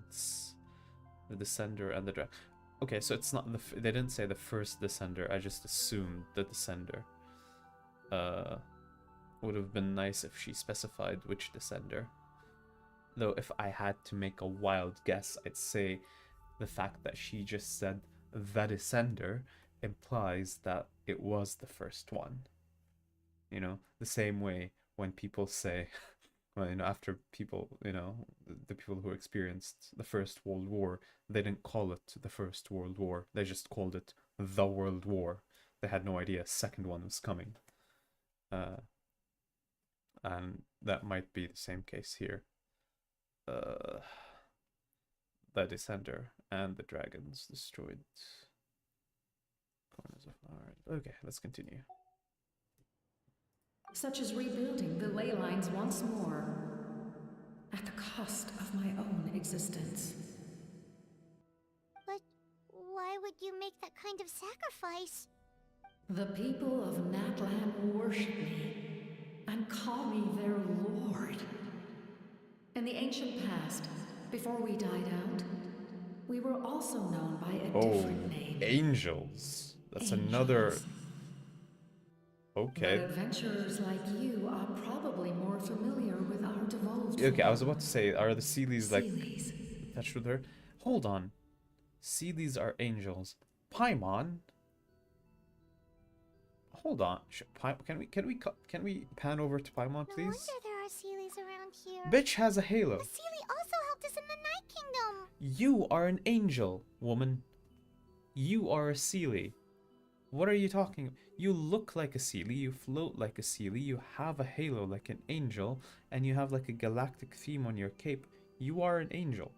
the Descender and the Dragon. Okay, so it's not they didn't say the first Descender. I just assumed the Descender. Would have been nice if she specified which Descender. Though if I had to make a wild guess, I'd say the fact that she just said the Descender implies that it was the first one. You know, the same way when people say, well, you know, after people, you know, the people who experienced the First World War, they didn't call it the First World War. They just called it the World War. They had no idea a second one was coming. And that might be the same case here. The Descender and the dragons destroyed corners of our... Okay, let's continue. Such as rebuilding the ley lines once more, at the cost of my own existence. But why would you make that kind of sacrifice? The people of Natlan worship me and call me their lord. In the ancient past, before we died out, we were also known by a different name. Angels. That's Angels. Another... Okay. But adventurers like you are probably more familiar with our devolved Okay, I form. was about to say, are the Sealies like Sealies. attached with her? Hold on. Sealies are angels. Paimon? Hold on. Can we pan over to Paimon, please? No wonder there are Sealies around here. Bitch has a halo. The Sealy also helped us in the Night Kingdom. You are an angel, woman. You are a Sealy. What are you talking? You look like a Sealy, you float like a Sealy, you have a halo like an angel, and you have like a galactic theme on your cape. You are an angel.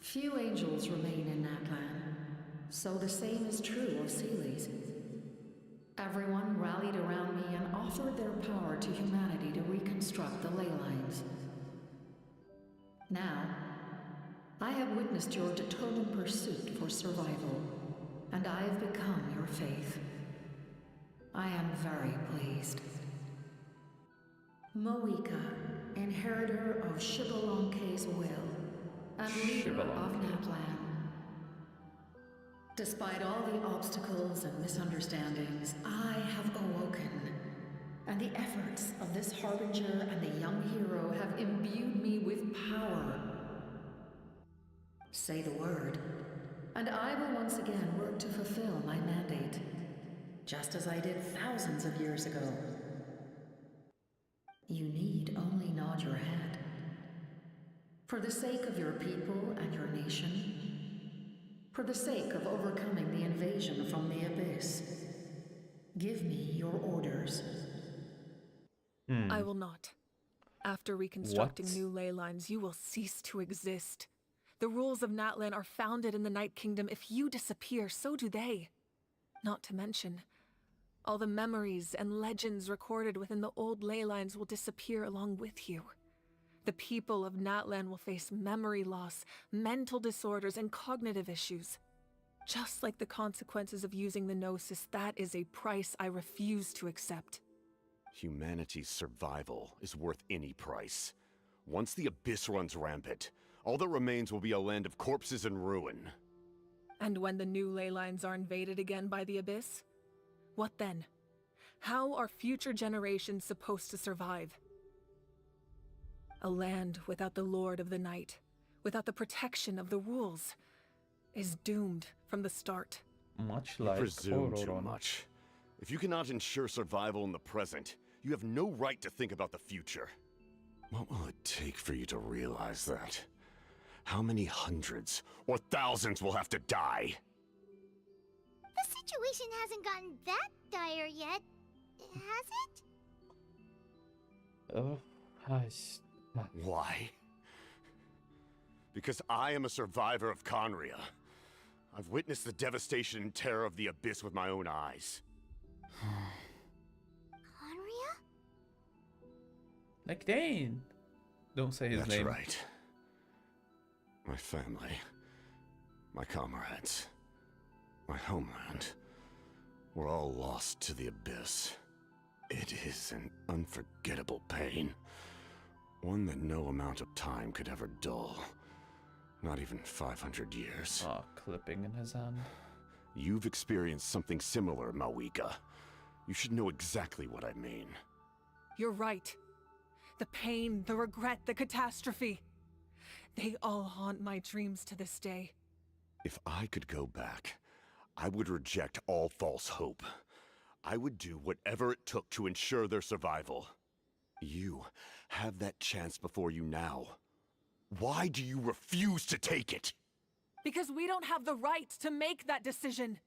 Few angels remain in Natlan, so the same is true of Seelis. Everyone rallied around me and offered their power to humanity to reconstruct the ley lines. Now, I have witnessed your determined pursuit for survival, and I have become your faith. I am very pleased. Moika, inheritor of Shibalonke's will, and leader of Natlan. Despite all the obstacles and misunderstandings, I have awoken, and the efforts of this Harbinger and the young hero have imbued me with power. Say the word, and I will once again work to fulfill my mandate, just as I did thousands of years ago. You need only nod your head. For the sake of your people and your nation, for the sake of overcoming the invasion from the Abyss, give me your orders. I will not. After reconstructing new ley lines, you will cease to exist. The rules of Natlan are founded in the Night Kingdom. If you disappear, so do they. Not to mention, all the memories and legends recorded within the old ley lines will disappear along with you. The people of Natlan will face memory loss, mental disorders, and cognitive issues. Just like the consequences of using the Gnosis, that is a price I refuse to accept. Humanity's survival is worth any price. Once the Abyss runs rampant, all that remains will be a land of corpses and ruin. And when the new ley lines are invaded again by the Abyss? What then? How are future generations supposed to survive? A land without the Lord of the Night, without the protection of the rules, is doomed from the start. Much You like presume too Auroron. much. If you cannot ensure survival in the present, you have no right to think about the future. What will it take for you to realize that? How many hundreds or thousands will have to die? The situation hasn't gotten that dire yet, has it? Oh, Why? Because I am a survivor of Conria. I've witnessed the devastation and terror of the Abyss with my own eyes. Conria? Like Dane. Don't say his That's name. right. My family, my comrades, my homeland, were all lost to the Abyss. It is an unforgettable pain. One that no amount of time could ever dull. Not even 500 years. Ah, clipping in his hand. You've experienced something similar, Mawika. You should know exactly what I mean. You're right. The pain, the regret, the catastrophe. They all haunt my dreams to this day. If I could go back, I would reject all false hope. I would do whatever it took to ensure their survival. You have that chance before you now. Why do you refuse to take it? Because we don't have the right to make that decision.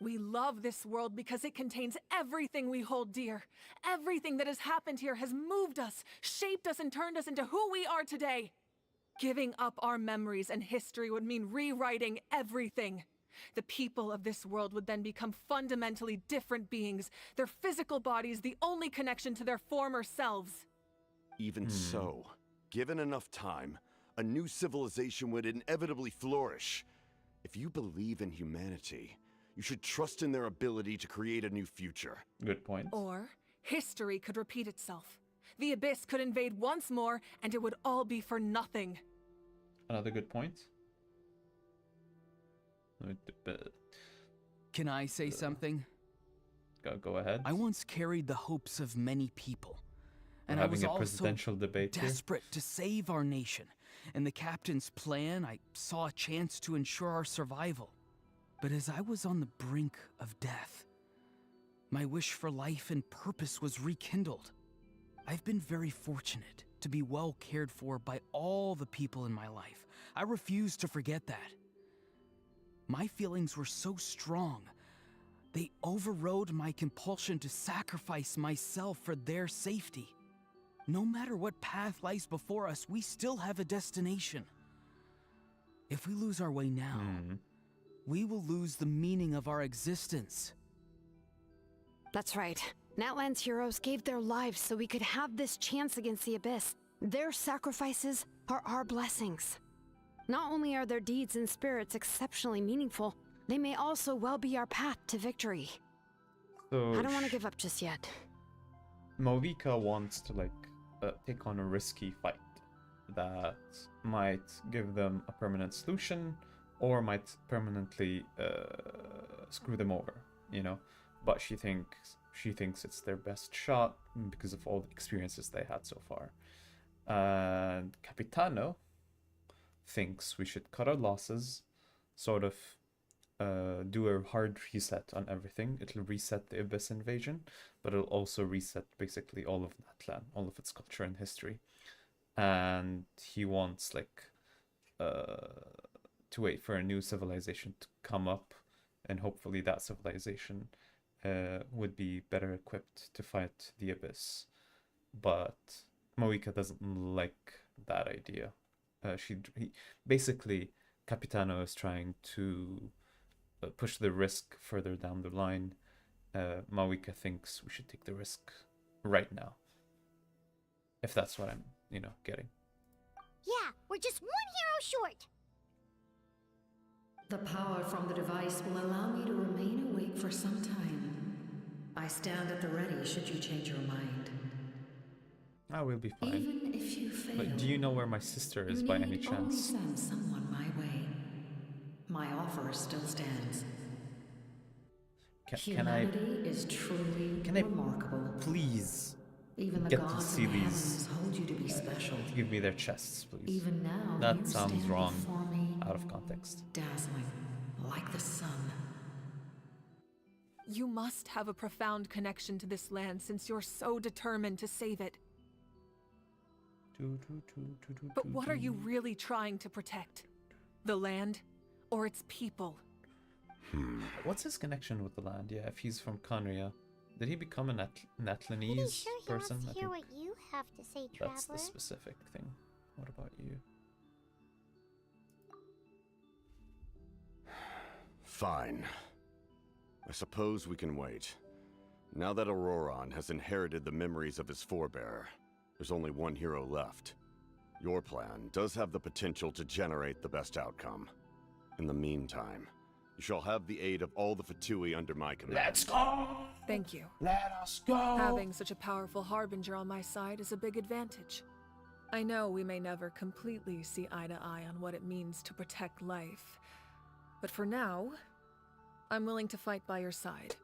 We love this world because it contains everything we hold dear. Everything that has happened here has moved us, shaped us, and turned us into who we are today. Giving up our memories and history would mean rewriting everything. The people of this world would then become fundamentally different beings, their physical bodies the only connection to their former selves. Even so, given enough time, a new civilization would inevitably flourish. If you believe in humanity, you should trust in their ability to create a new future. Good point. Or history could repeat itself. The Abyss could invade once more, and it would all be for nothing. Another good point. Can I say something? Go ahead. I once carried the hopes of many people. And We're I was having a also presidential debate here. desperate to save our nation. In the captain's plan, I saw a chance to ensure our survival. But as I was on the brink of death, my wish for life and purpose was rekindled. I've been very fortunate to be well cared for by all the people in my life. I refuse to forget that. My feelings were so strong, they overrode my compulsion to sacrifice myself for their safety. No matter what path lies before us, we still have a destination. If we lose our way now, we will lose the meaning of our existence. That's right. Natlan's heroes gave their lives so we could have this chance against the Abyss. Their sacrifices are our blessings. Not only are their deeds and spirits exceptionally meaningful, they may also well be our path to victory. So I don't want to give up just yet. Moika wants to take on a risky fight that might give them a permanent solution or might permanently screw them over, you know. But she thinks it's their best shot because of all the experiences they had so far. And Capitano thinks we should cut our losses, sort of do a hard reset on everything. It'll reset the Abyss invasion, but it'll also reset basically all of Natlan, all of its culture and history. And he wants to wait for a new civilization to come up, and hopefully that civilization would be better equipped to fight the Abyss. But Moika doesn't like that idea. Basically, Capitano is trying to push the risk further down the line. Moika thinks we should take the risk right now. If that's what I'm, getting. Yeah, we're just one hero short. The power from the device will allow me to remain awake for some time. I stand at the ready should you change your mind. I will be fine. Even if you fail, but do you know where my sister is by any chance? Only send someone my way. My offer still stands. Humanity is truly remarkable. Please even the get to gods see in the these? heavens hold you to be special. Give me their chests, please. Even now, that you sounds stand wrong, before me, out of context. dazzling, like the sun. You must have a profound connection to this land since you're so determined to save it. But what are you really trying to protect? The land or its people? What's his connection with the land? Yeah, if he's from Conria, did he become a Natlanese person? Wants to hear what you have to say, Traveler. That's the specific thing. What about you? Fine. I suppose we can wait. Now that Auroron has inherited the memories of his forebear, there's only one hero left. Your plan does have the potential to generate the best outcome. In the meantime, you shall have the aid of all the Fatui under my command. Let's go! Thank you. Let us go! Having such a powerful harbinger on my side is a big advantage. I know we may never completely see eye to eye on what it means to protect life, but for now, I'm willing to fight by your side.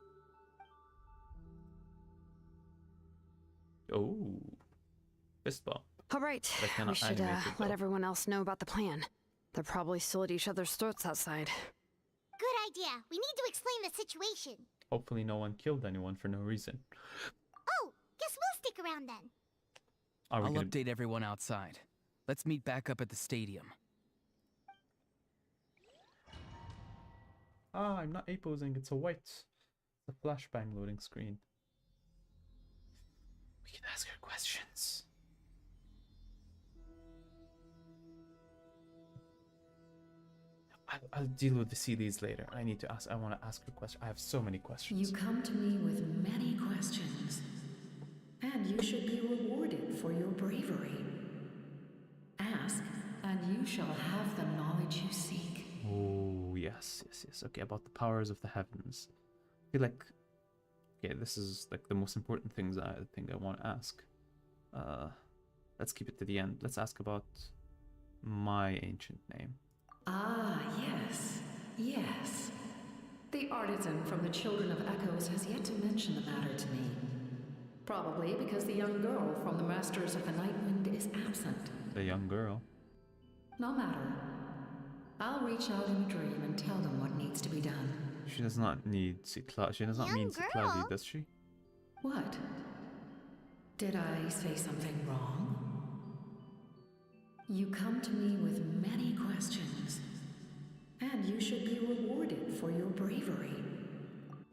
Oh. Fist bump. All right, we should let everyone else know about the plan. They're probably still at each other's throats outside. Good idea. We need to explain the situation. Hopefully no one killed anyone for no reason. Oh, guess we'll stick around then. I'll update everyone outside. Let's meet back up at the stadium. Ah, I'm not A-posing, it's it's a flashbang loading screen. We can ask her questions. I'll deal with the CDs later. I want to ask her questions. I have so many questions. You come to me with many questions, and you should be rewarded for your bravery. Ask, and you shall have the knowledge you seek. Oh, yes. Okay, about the powers of the heavens. I feel like, okay, this is like the most important things I think I want to ask. Let's keep it to the end. Let's ask about my ancient name. Ah, yes. The artisan from the Children of Echoes has yet to mention the matter to me. Probably because the young girl from the Masters of the Nightwind is absent. The young girl? No matter. I'll reach out in a dream and tell them what needs to be done. She does not need Cicladi. She does not mean Cicladi, does she? What? Did I say something wrong? You come to me with many questions, and you should be rewarded for your bravery.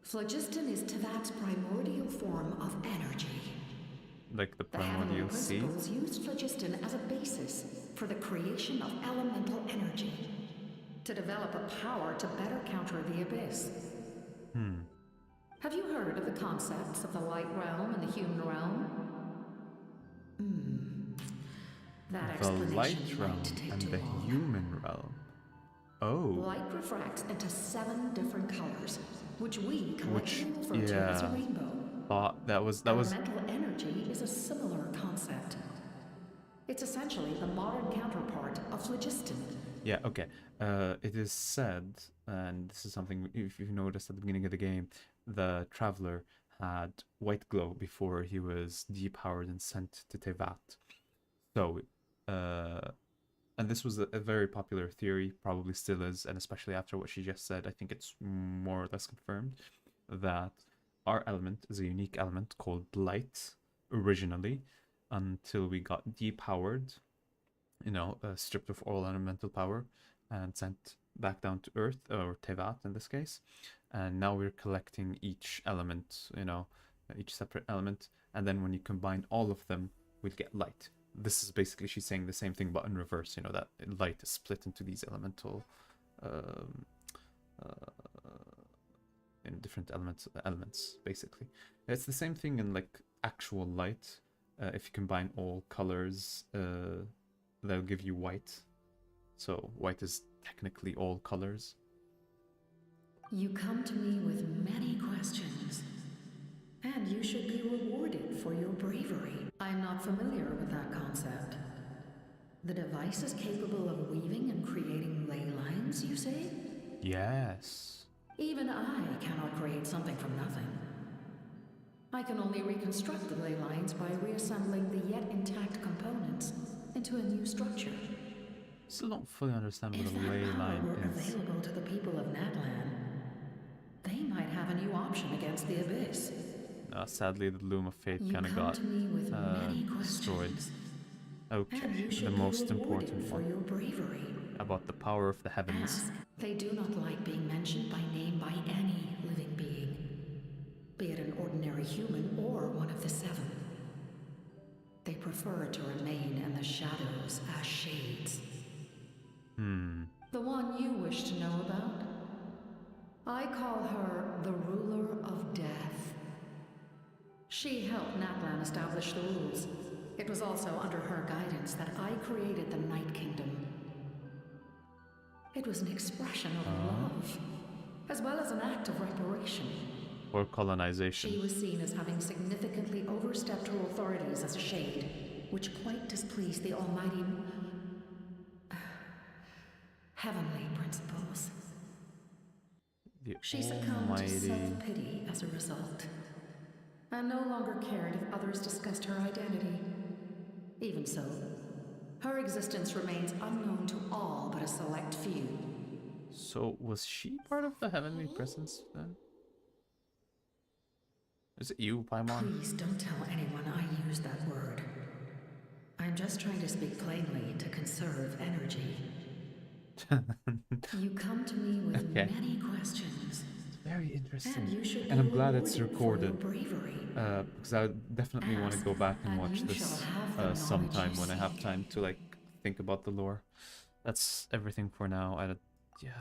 Phlogiston is Teyvat's primordial form of energy. Like the The heavenly primordial sea? principles used phlogiston as a basis for the creation of elemental energy. to develop a power to better counter the Abyss. Have you heard of the concepts of the Light Realm and the Human Realm? That The explanation light realm might take and too the long. human realm. Oh. Light refracts into 7 different colors, which we Which, collectively refer to as a yeah. rainbow. That was Elemental energy is a similar concept. It's essentially the modern counterpart of phlogiston. Yeah, okay. It is said, and this is something if you noticed at the beginning of the game, the Traveler had white glow before he was depowered and sent to Tevat. So, and this was a very popular theory, probably still is, and especially after what she just said, I think it's more or less confirmed that our element is a unique element called light originally, until we got depowered, you know, stripped of all elemental power and sent back down to Earth, or Tevat in this case. And now we're collecting each element, you know, each separate element, and then when you combine all of them, we'll get light. This is basically, she's saying the same thing but in reverse, you know, that light is split into these elemental in different elements basically. It's the same thing in like actual light. If you combine all colors, they'll give you white. So white is technically all colors. You come to me with many questions, and you should be rewarded for your bravery. I'm not familiar with that concept. The device is capable of weaving and creating ley lines, you say? Yes. Even I cannot create something from nothing. I can only reconstruct the ley lines by reassembling the yet intact components into a new structure. Still don't fully understand what If a that ley power line were is. available to the people of Natlan, they might have a new option against the Abyss. Sadly, the Loom of Fate You kind of come got to me with many destroyed. questions, Okay, and you the should most be rewarded important for one. your bravery. About the power of the heavens. Ask. They do not like being mentioned by name by any living being, be it an ordinary human or one of the 7. They prefer to remain in the shadows as shades. The one you wish to know about? I call her the Ruler of Death. She helped Natlan establish the rules. It was also under her guidance that I created the Night Kingdom. It was an expression of love, as well as an act of reparation. Or colonization. She was seen as having significantly overstepped her authorities as a shade, which quite displeased the almighty heavenly principles. She succumbed to self-pity as a result, and no longer cared if others discussed her identity. Even so, her existence remains unknown to all but a select few. So, was she part of the heavenly presence then? Is it you, Paimon? Please don't tell anyone I used that word. I'm just trying to speak plainly to conserve energy. You come to me with many questions. Very interesting. And you should And I'm be glad it's rewarded for your recorded. bravery. Because I definitely want to go back and watch you this shall have the knowledge sometime you when I have seek. time to like think about the lore. That's everything for now. Yeah.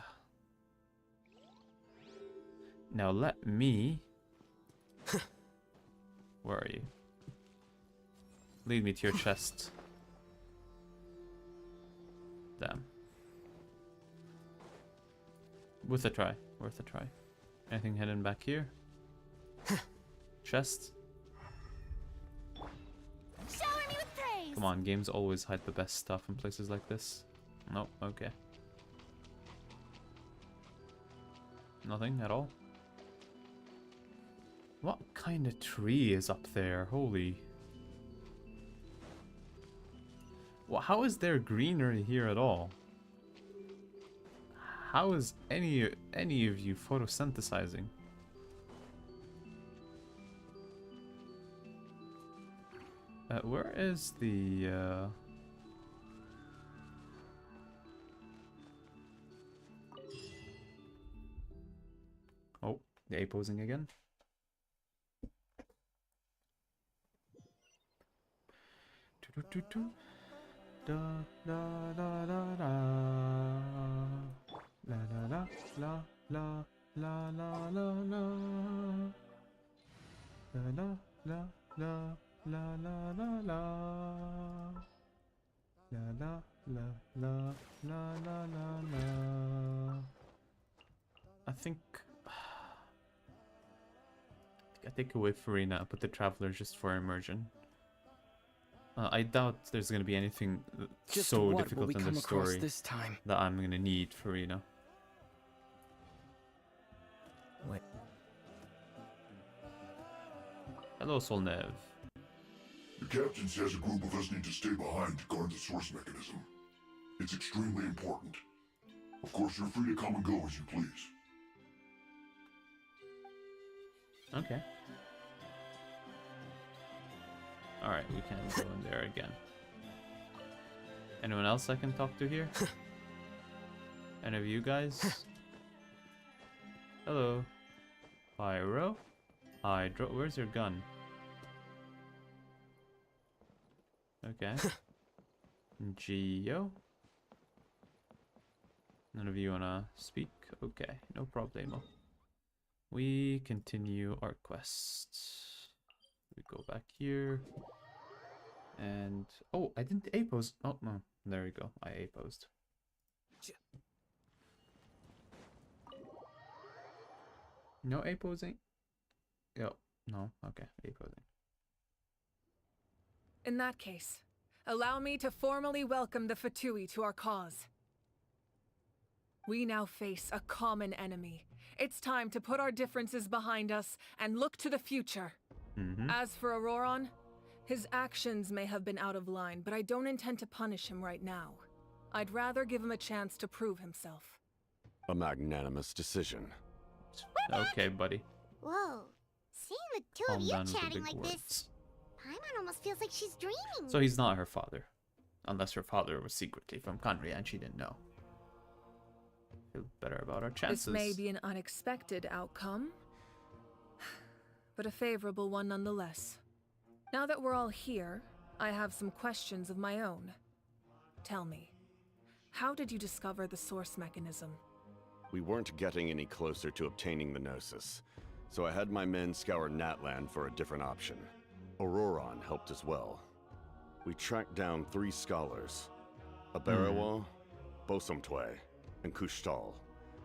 Now let me. Where are you? Lead me to your chest. Damn. Worth a try. Worth a try. Anything hidden back here? Chest? Shower me with praise! Come on, games always hide the best stuff in places like this. Nope, okay. Nothing at all? What kind of tree is up there? Holy. Well, how is there greenery here at all? How is any of you photosynthesizing? Where is the Oh, the A posing again. Da, da, da, da, da. La la la la la la la la la. La la la la la la la. La la la la la la la la. I think I take away Farina and put the Traveler just for immersion. I doubt there's gonna be anything Just so what will difficult we in come the across story this time? that I'm gonna need Farina. Wait. Hello, Solnev. The captain says a group of us need to stay behind to guard the source mechanism. It's extremely important. Of course, you're free to come and go as you please. Okay. Alright, we can go in there again. Anyone else I can talk to here? Any of you guys? Hello. Pyro? Hydro? Where's your gun? Okay. Geo? None of you wanna speak? Okay, no problemo. We continue our quest. We go back here. And oh, I didn't A-pose. Oh no, there we go. I A-posed. No A-posing? Yo, no, okay, A-posing. In that case, allow me to formally welcome the Fatui to our cause. We now face a common enemy. It's time to put our differences behind us and look to the future. As for Auroron, his actions may have been out of line, but I don't intend to punish him right now. I'd rather give him a chance to prove himself. A magnanimous decision. Okay, buddy. Whoa. Seeing the two Calm of you down with the chatting big like words. this, Paimon almost feels like she's dreaming. So he's not her father. Unless her father was secretly from Kandria and she didn't know. Feel better about our chances. This may be an unexpected outcome, but a favorable one nonetheless. Now that we're all here, I have some questions of my own. Tell me, how did you discover the source mechanism? We weren't getting any closer to obtaining the Gnosis, so I had my men scour Natlan for a different option. Auroron helped as well. We tracked down 3 scholars, Abarawa, Bosomtwe, and Kushtal,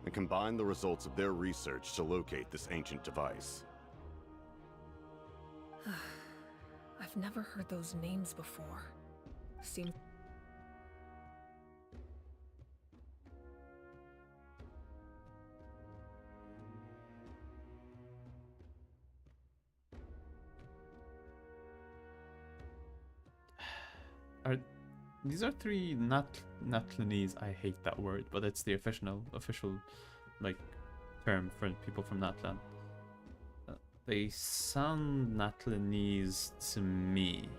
and combined the results of their research to locate this ancient device. I've never heard those names before. Seems... These are 3 Natlanese. I hate that word, but it's the official like term for people from Natlan. They sound Natlanese to me.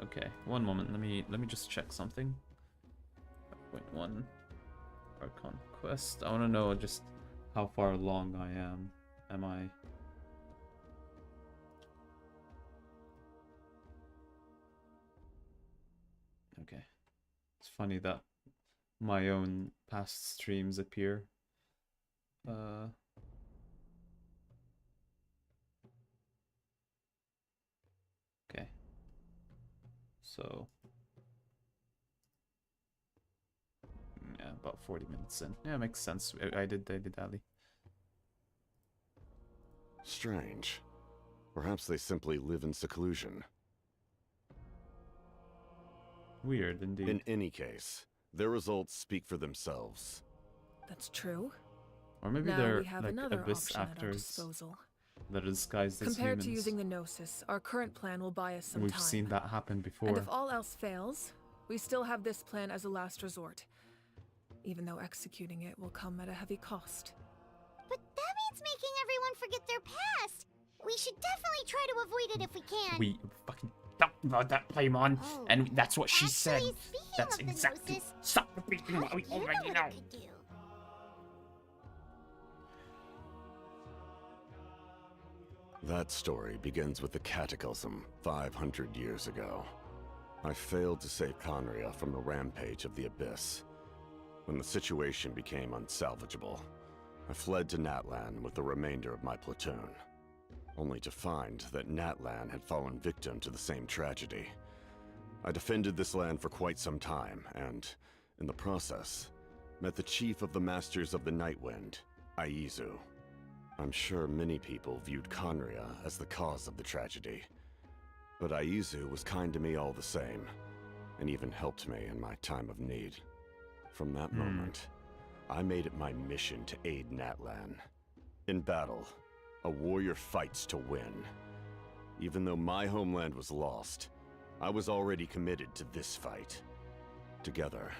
Okay, one moment. Let me just check something. 5.1 Archon quest. I want to know just how far along I am. Am I? Okay. It's funny that my own past streams appear. Okay. So yeah, about 40 minutes in. Yeah, makes sense. I did Ali. Strange. Perhaps they simply live in seclusion. Weird indeed. In any case, their results speak for themselves. That's true. Or maybe now they're we have like another abyss option at our actors disposal. that are disguised as Compared humans. to using the Gnosis, our current plan will buy us some We've time. seen that happen before. And if all else fails, we still have this plan as a last resort. Even though executing it will come at a heavy cost. But that means making everyone forget their past. We should definitely try to avoid it if we can. We fucking talked about that, Paimon, and that's what she said. Actually, That's speaking of the exactly. Gnosis, Stop repeating what we you know already what know. it could do. That story begins with the Cataclysm 500 years ago. I failed to save Conria from the rampage of the Abyss. When the situation became unsalvageable, I fled to Natlan with the remainder of my platoon, only to find that Natlan had fallen victim to the same tragedy. I defended this land for quite some time, and, in the process, met the chief of the Masters of the Nightwind, Aizu. I'm sure many people viewed Conria as the cause of the tragedy, but Aizu was kind to me all the same, and even helped me in my time of need. From that moment, I made it my mission to aid Natlan. In battle, a warrior fights to win. Even though my homeland was lost, I was already committed to this fight. Together,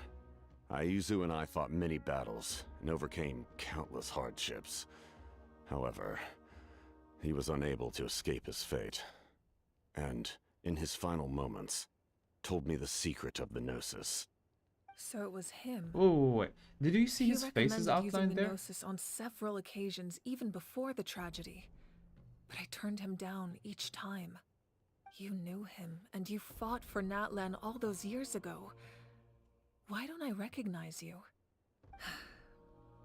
Aizu and I fought many battles and overcame countless hardships. However, he was unable to escape his fate, and, in his final moments, told me the secret of the Gnosis. So it was him. Oh, wait. Did you see He his faces recommended using outlined the there? Gnosis on several occasions, even before the tragedy. But I turned him down each time. You knew him, and you fought for Natlan all those years ago. Why don't I recognize you?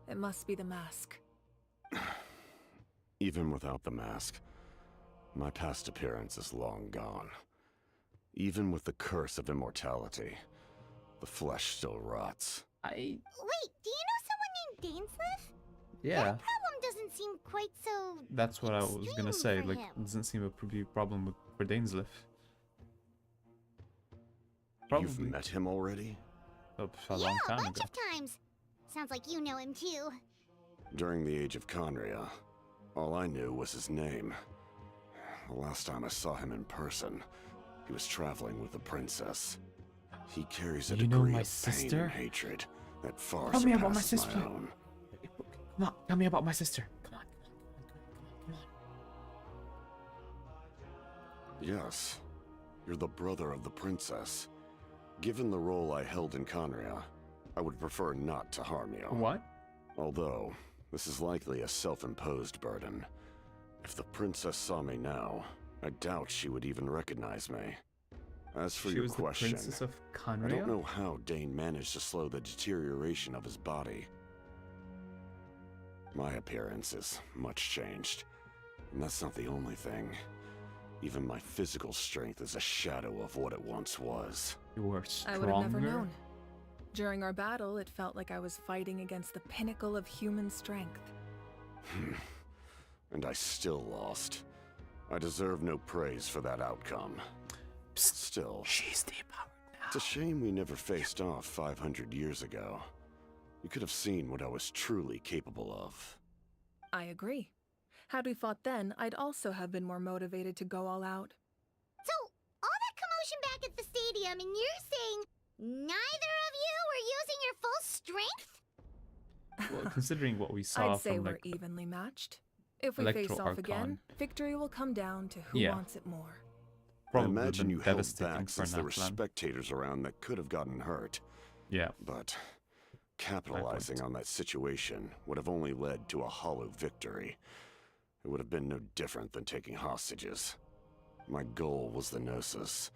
It must be the mask. Even without the mask, my past appearance is long gone. Even with the curse of immortality, the flesh still rots. Wait, do you know someone named Dainsleif? Yeah. That problem doesn't seem quite so... That's what I was gonna say. for Like, him. it doesn't seem a big problem for Dainsleif. You've met him already? Oh, a long Yeah, a time bunch ago. of times. Sounds like you know him too. During the Age of Conria, all I knew was his name. The last time I saw him in person, he was traveling with the princess. He carries a You know degree my of sister? pain and hatred that far Tell me about my surpasses sister. my own. Come on, tell me about my sister. Come on. Yes, you're the brother of the princess. Given the role I held in Conria, I would prefer not to harm you. What? Although, this is likely a self-imposed burden. If the princess saw me now, I doubt she would even recognize me. As for She your was question, the princess of I don't Conria? know how Dane managed to slow the deterioration of his body. My appearance is much changed, and that's not the only thing. Even my physical strength is a shadow of what it once was. You were I stronger? would have never known. During our battle, it felt like I was fighting against the pinnacle of human strength. And I still lost. I deserve no praise for that outcome. Still, she's the power now. It's a shame we never faced off 500 years ago. You could have seen what I was truly capable of. I agree. Had we fought then, I'd also have been more motivated to go all out. So, all that commotion back at the stadium, and you're saying neither of you were using your full strength? Well, considering what we saw I'd say from we're like evenly matched. If we Electro face off Archon. again, victory will come down to who Yeah. wants it more. Probably I imagine been you held devastating back for since there were Natlan. spectators around that could have gotten hurt. Yeah. But capitalizing on that situation would have only led to a hollow victory. It would have been no different than taking hostages. My goal was the Gnosis,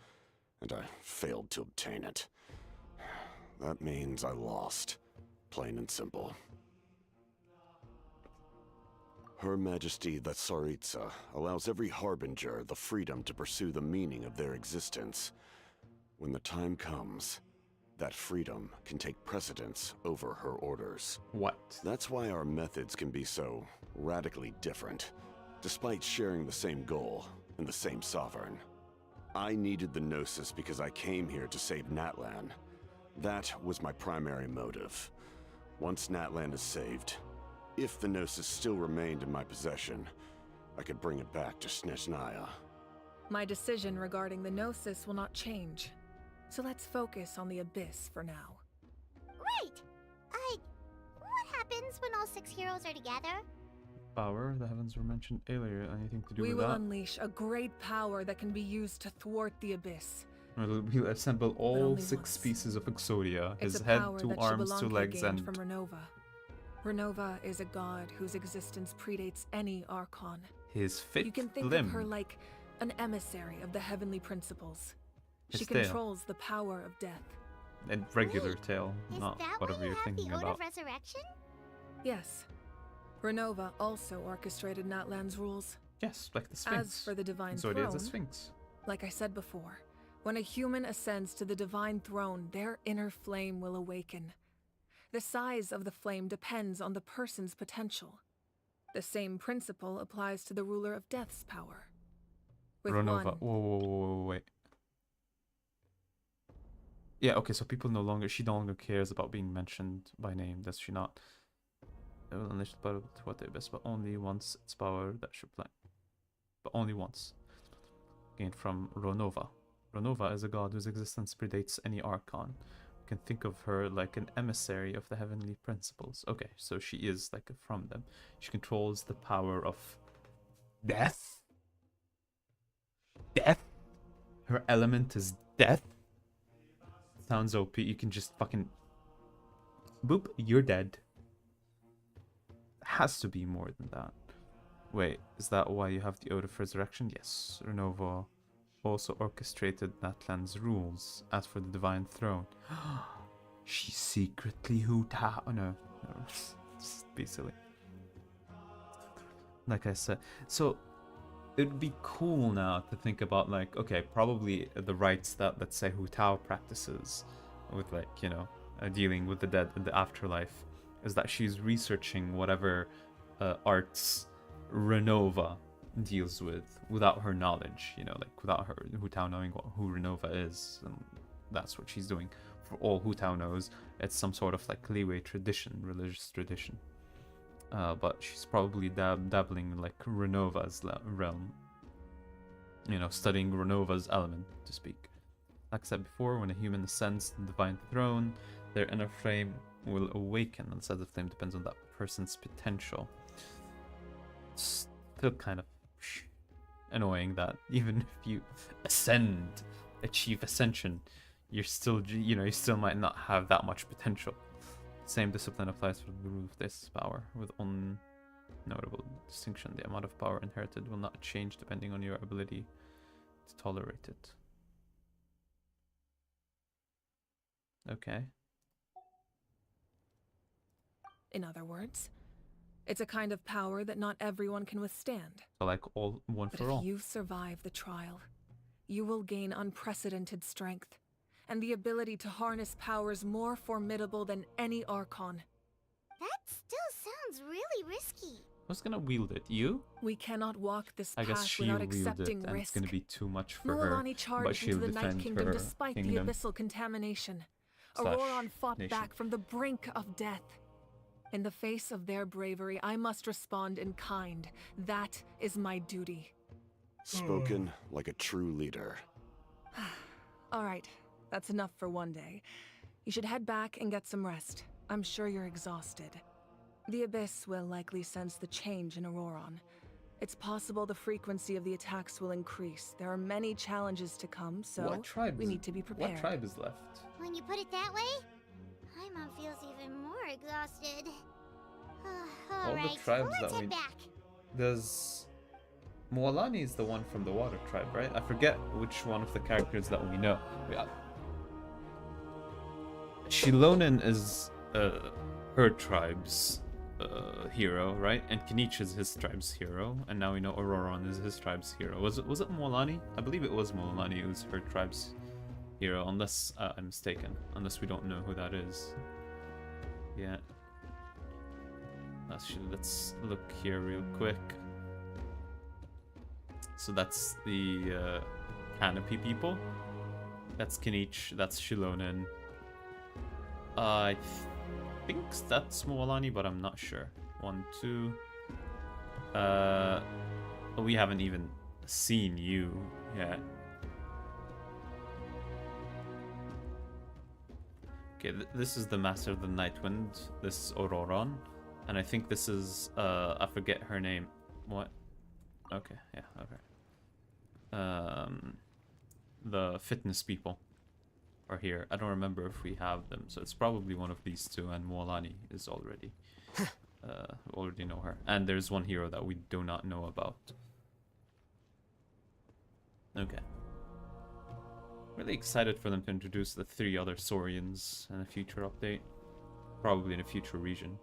and I failed to obtain it. That means I lost, plain and simple. Her Majesty the Tsaritsa allows every Harbinger the freedom to pursue the meaning of their existence. When the time comes, that freedom can take precedence over her orders. What? That's why our methods can be so radically different, despite sharing the same goal and the same sovereign. I needed the Gnosis because I came here to save Natlan. That was my primary motive. Once Natlan is saved, if the Gnosis still remained in my possession, I could bring it back to Snezhnaya. My decision regarding the Gnosis will not change. So let's focus on the Abyss for now. Right! What happens when all 6 heroes are together? Power, the heavens were mentioned earlier. Anything to do We with will that? unleash a great power that can be used to thwart the Abyss. We'll assemble all only 6 once. pieces of Exodia. It's His a head, power 2 that arms, 2 Xbalanque legs, gained and... from Renova. Renova is a god whose existence predates any Archon. his You fifth can think limb. of her like an emissary of the heavenly principles. She His tail. controls the power of death. A regular tail, Is not that whatever why you you're have thinking the Ode about. of Resurrection? Yes. Renova also orchestrated Natlan's rules. Yes, like the Sphinx. As for the Divine Zodia is Throne, a Sphinx. like I said before, when a human ascends to the Divine Throne, their inner flame will awaken. The size of the flame depends on the person's potential. The same principle applies to the ruler of Death's power. With Renova. one, Whoa, wait. Yeah, okay, so she no longer cares about being mentioned by name, does she not? It will unleash the power to what they best, but only once its power that should play. But only once. Gained from Renova. Renova is a god whose existence predates any Archon. You can think of her like an emissary of the heavenly principles. Okay, so she is like from them. She controls the power of death. Death? Her element is death? Sounds OP. You can just fucking... Boop, you're dead. Has to be more than that. Wait, is that why you have the Ode of Resurrection? Yes. Renova also orchestrated Natlan's rules. As for the Divine Throne, she secretly Hu-Tao. Oh, no, just be silly. Like I said, so it'd be cool now to think about, like, okay, probably the rites that, let's say, Hu-Tao practices with, like, you know, dealing with the dead in the afterlife, is that she's researching whatever arts Renova deals with without her knowledge, you know, like without her Hu-Tao knowing who Renova is, and that's what she's doing. For all Hu-Tao knows, it's some sort of like Liyue tradition, religious tradition. But she's probably dabbling in like Renova's realm, you know, studying Renova's element, to speak. Like I said before, when a human ascends to the Divine Throne, their inner flame will awaken, and the size of the flame depends on that person's potential. Still kind of annoying that even if you achieve ascension, you're still, you know, you still might not have that much potential. Same discipline applies for the rule of this power, with one notable distinction: the amount of power inherited will not change depending on your ability to tolerate it. Okay. in other words. It's a kind of power that not everyone can withstand. So like all one But for all. if you survive the trial, you will gain unprecedented strength, and the ability to harness powers more formidable than any Archon. That still sounds really risky. Who's gonna wield it? You? We cannot walk this I guess path she without wield it, accepting and risk. it's gonna be too much for her. Mualani But charged she'll into the Night defend Kingdom her despite kingdom. the abyssal contamination. Slash Auroron fought nation. back from the brink of death. In the face of their bravery, I must respond in kind. That is my duty. Spoken like a true leader. All right, that's enough for one day. You should head back and get some rest. I'm sure you're exhausted. The Abyss will likely sense the change in Auroron. It's possible the frequency of the attacks will increase. There are many challenges to come, so we need to be prepared. What tribe is left? When you put it that way, Paimon feels even more exhausted. All Alright, the tribes let's that head back. Does Mualani is the one from the water tribe, right? I forget which one of the characters that we know. Shilonen is her tribe's hero, right? And Kinich is his tribe's hero, and now we know Auroron is his tribe's hero. Was it Mualani? I believe it was Mualani who's her tribe's hero, unless I'm mistaken. Unless we don't know who that is. Yeah. Let's look here real quick. So that's the Canopy people. That's Kinich, that's Shilonen. I think that's Mualani, but I'm not sure. 1, 2. We haven't even seen you yet. Okay, this is the Master of the Nightwind. This is Auroron. And I think this is, I forget her name. What? Okay, yeah, okay. The fitness people are here. I don't remember if we have them, so it's probably one of these two, and Mualani is already, already know her. And there's one hero that we do not know about. Okay. Really excited for them to introduce the 3 other Saurians in a future update. Probably in a future region.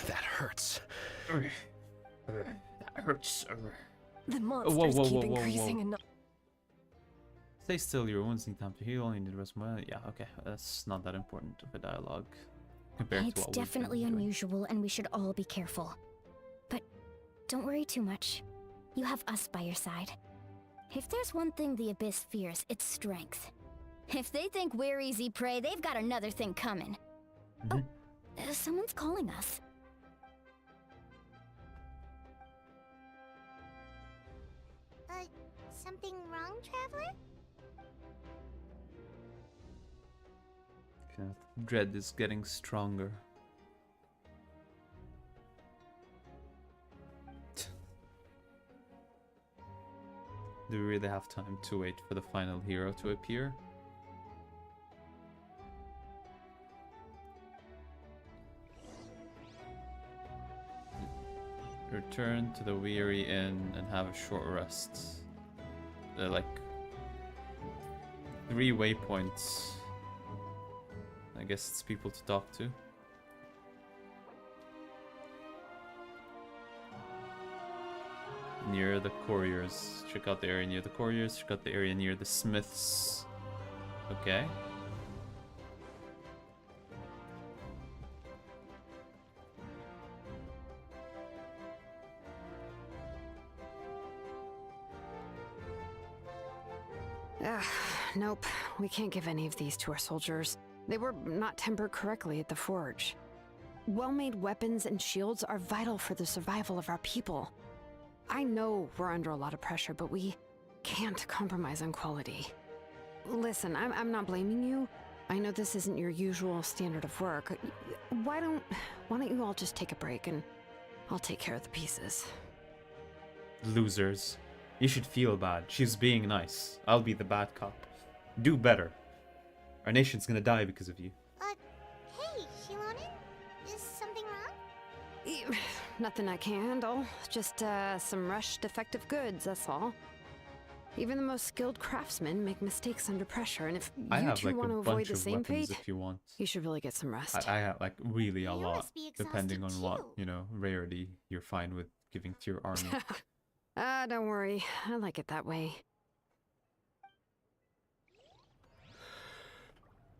That hurts. That hurts. The monsters keep increasing whoa. Stay still, your wounds need time to heal, you need to rest more. Yeah, okay, that's not that important of a dialogue compared to It's what we've been definitely doing. unusual, and we should all be careful. But don't worry too much. You have us by your side. If there's one thing the Abyss fears, it's strength. If they think we're easy prey, they've got another thing coming. Oh, someone's calling us. Something wrong, Traveler? Dread is getting stronger. Do we really have time to wait for the final hero to appear? Return to the Weary Inn and have a short rest. They're like 3 waypoints. I guess it's people to talk to. Near the couriers. Check out the area near the couriers. Check out the area near the smiths. Okay. Nope, we can't give any of these to our soldiers. They were not tempered correctly at the forge. Well-made weapons and shields are vital for the survival of our people. I know we're under a lot of pressure, but we can't compromise on quality. Listen, I'm not blaming you. I know this isn't your usual standard of work. Why don't you all just take a break and I'll take care of the pieces. Losers. You should feel bad. She's being nice. I'll be the bad cop. Do better. Our nation's gonna die because of you. Hey, Shilonen? Is something wrong? Nothing I can handle. Just some rushed defective goods, that's all. Even the most skilled craftsmen make mistakes under pressure, and if you two want to avoid the same fate, if you want, you should really get some rest. I have like really a lot, depending on too. what, rarity you're fine with giving to your army. Don't worry. I like it that way.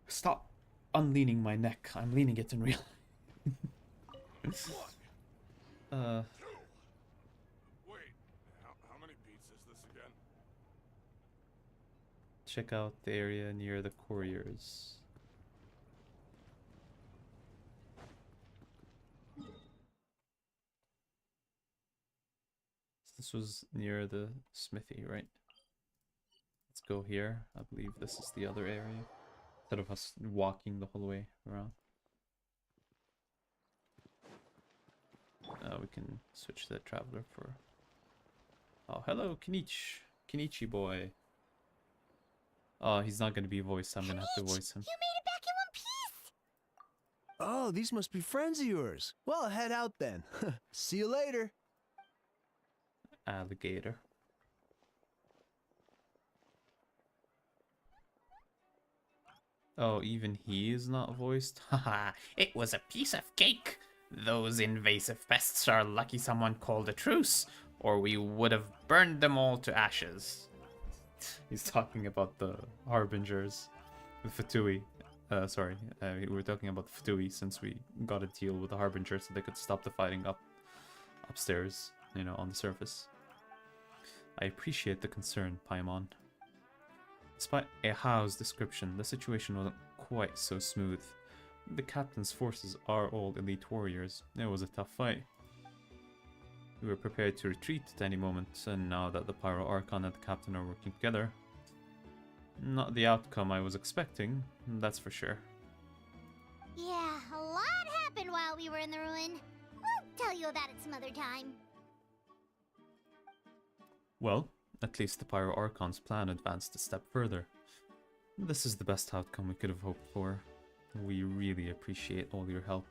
Stop unleaning my neck. I'm leaning it in real. Wait, how many beats is this again? Check out the area near the couriers. This was near the smithy, right? Let's go here. I believe this is the other area. Instead of us walking the whole way around. We can switch the traveler for... Oh, hello, Kenichi boy. Oh, he's not gonna be voiced. I'm gonna have to voice him. You made it back in one piece! Oh, these must be friends of yours. Well, head out then. See you later. Alligator. Oh, even he is not voiced? Haha, it was a piece of cake. Those invasive pests are lucky someone called a truce, or we would have burned them all to ashes. He's talking about the Harbingers, the Fatui. We were talking about the Fatui since we got a deal with the Harbinger so they could stop the fighting upstairs, on the surface. I appreciate the concern, Paimon. Despite Ehao's description, the situation wasn't quite so smooth. The captain's forces are all elite warriors. It was a tough fight. We were prepared to retreat at any moment, and now that the Pyro Archon and the captain are working together, not the outcome I was expecting, that's for sure. Yeah, a lot happened while we were in the ruin. We'll tell you about it some other time. Well, At least the Pyro Archon's plan advanced a step further. This is the best outcome we could have hoped for. We really appreciate all your help.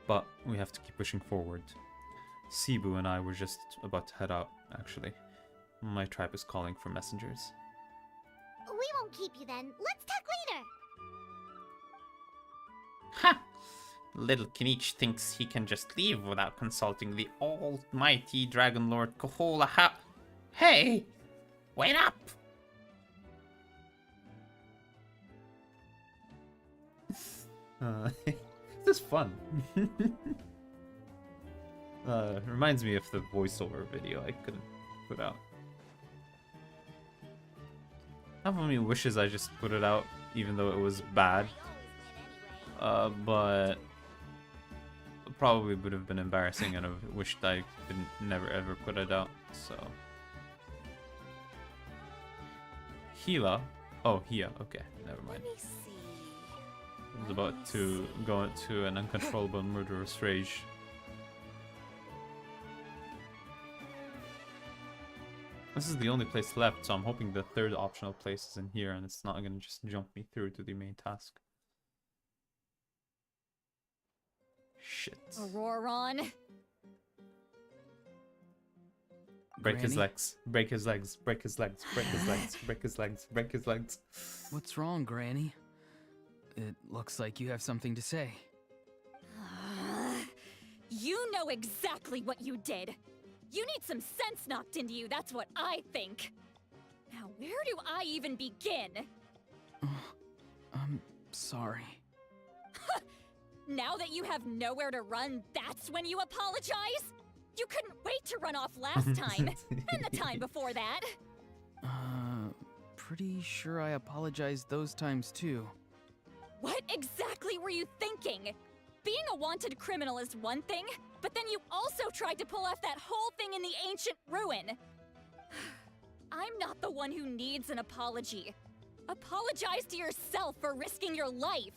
But we have to keep pushing forward. Cebu and I were just about to head out, actually. My tribe is calling for messengers. We won't keep you then. Let's talk later. Ha! Little Kinich thinks he can just leave without consulting the almighty Dragon Lord Kohola Ha. Hey! Wait up! This is fun. Reminds me of the voiceover video I couldn't put out. Half of me wishes I just put it out, even though it was bad. But it probably would have been embarrassing, and I wished I could never ever put it out. So, Hila. Oh, Hia. Okay, never mind. I was about to go into an uncontrollable murderous rage. This is the only place left, so I'm hoping the third optional place is in here and it's not going to just jump me through to the main task. Shit. Auroron. Break his Granny? legs. Break his legs. Break his legs. Break his legs. Break his legs. Break his legs. What's wrong, Granny? It looks like you have something to say. You know exactly what you did. You need some sense knocked into you, that's what I think. Now, where do I even begin? I'm sorry. Now that you have nowhere to run, that's when you apologize? You couldn't wait to run off last time, and the time before that. Pretty sure I apologized those times too. What exactly were you thinking? Being a wanted criminal is one thing, but then you also tried to pull off that whole thing in the ancient ruin. I'm not the one who needs an apology. Apologize to yourself for risking your life.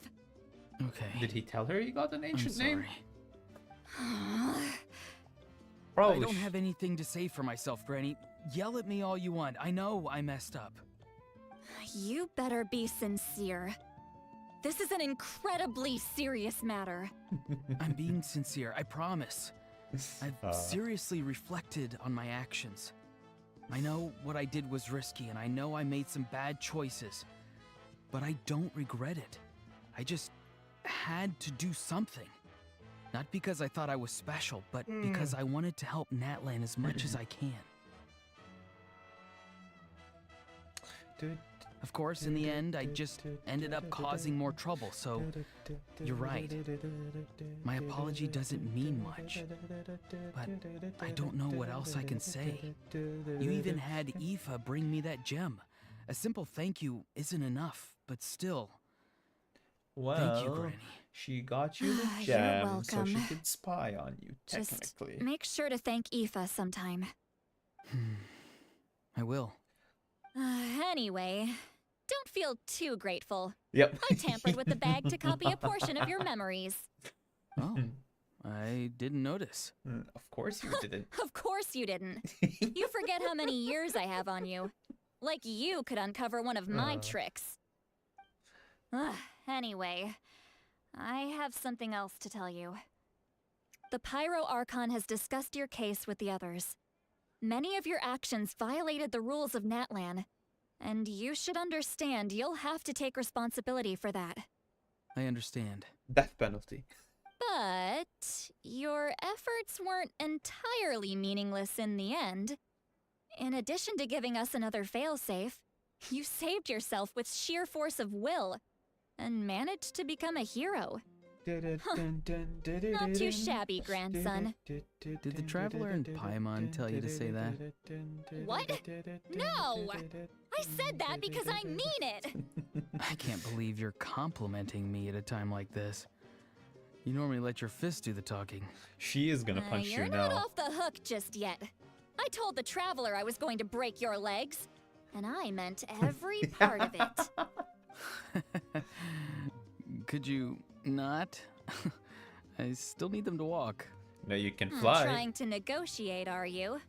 Okay. Did he tell her he got an ancient name? I don't have anything to say for myself, Granny. Yell at me all you want. I know I messed up. You better be sincere. This is an incredibly serious matter. I'm being sincere, I promise. I've seriously reflected on my actions. I know what I did was risky, and I know I made some bad choices. But I don't regret it. I just had to do something. Not because I thought I was special, but because I wanted to help Natlan as much as I can. Of course, in the end, I just ended up causing more trouble, so you're right. My apology doesn't mean much, but I don't know what else I can say. You even had Aoife bring me that gem. A simple thank you isn't enough, but still. Well, thank you, Granny. She got you the You're gem so welcome. she could spy on you, Just technically. make sure to thank Aoife sometime. I will. Anyway, don't feel too grateful. Yep. I tampered with the bag to copy a portion of your memories. Oh, I didn't notice. Of course you didn't. Of course you didn't. You forget how many years I have on you. Like you could uncover one of my tricks. Anyway, I have something else to tell you. The Pyro Archon has discussed your case with the others. Many of your actions violated the rules of Natlan, and you should understand you'll have to take responsibility for that. I understand. Death penalty. But your efforts weren't entirely meaningless in the end. In addition to giving us another failsafe, you saved yourself with sheer force of will and managed to become a hero. Not too shabby, grandson. Did the Traveler in Paimon tell you to say that? What? No! I said that because I mean it! I can't believe you're complimenting me at a time like this. You normally let your fist do the talking. She is gonna punch You're you not now. off the hook just yet. I told the Traveler I was going to break your legs, and I meant every part of it. Could you not? I still need them to walk. No, you can fly. Trying to negotiate, are you?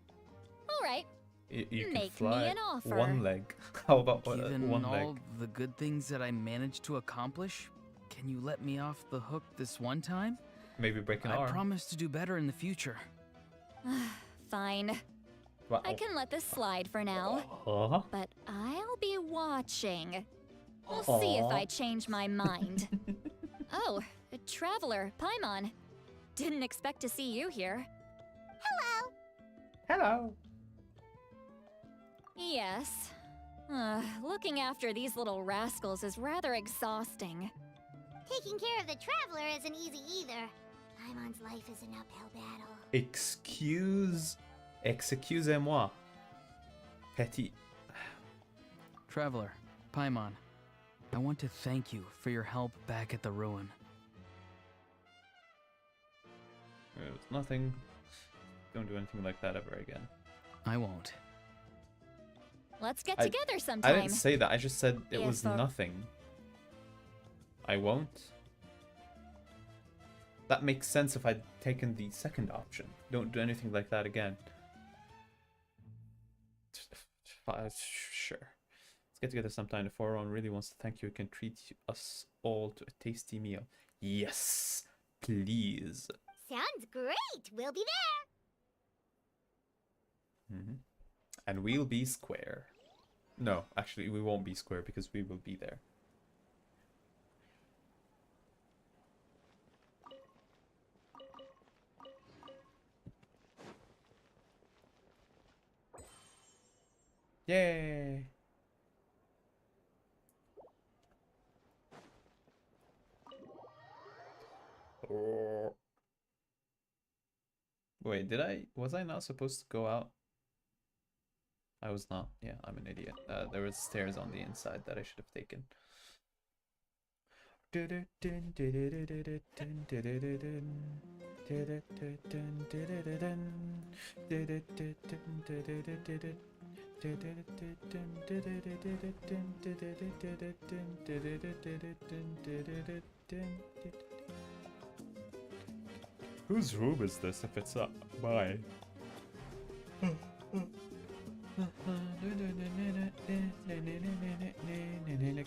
All right. You can Make me fly an offer. one leg. How about Given one all leg? the good things that I managed to accomplish, can you let me off the hook this one time? Maybe break an I arm. promise to do better in the future. Fine. Wow. I can let this slide for now. Uh-huh. But I'll be watching. We'll see if I change my mind. Oh, a traveler, Paimon. Didn't expect to see you here. Hello. Hello. Yes. Looking after these little rascals is rather exhausting. Taking care of the traveler isn't easy either. Paimon's life is an uphill battle. Excusez-moi. Petit. Traveler, Paimon, I want to thank you for your help back at the ruin. It was nothing. Don't do anything like that ever again. I won't. Let's get together sometime. I didn't say that. I just said it Yes, was sir. nothing. I won't. That makes sense if I'd taken the second option. Don't do anything like that again. Sure. Let's get together sometime. If Auron really wants to thank you, he can treat us all to a tasty meal. Yes, please. Sounds great. We'll be there. And we'll be square. No, actually, we won't be square because we will be there. Yay! Oh. Wait, was I not supposed to go out? I was not. Yeah, I'm an idiot. There was stairs on the inside that I should have taken. Whose room is this if it's not mine?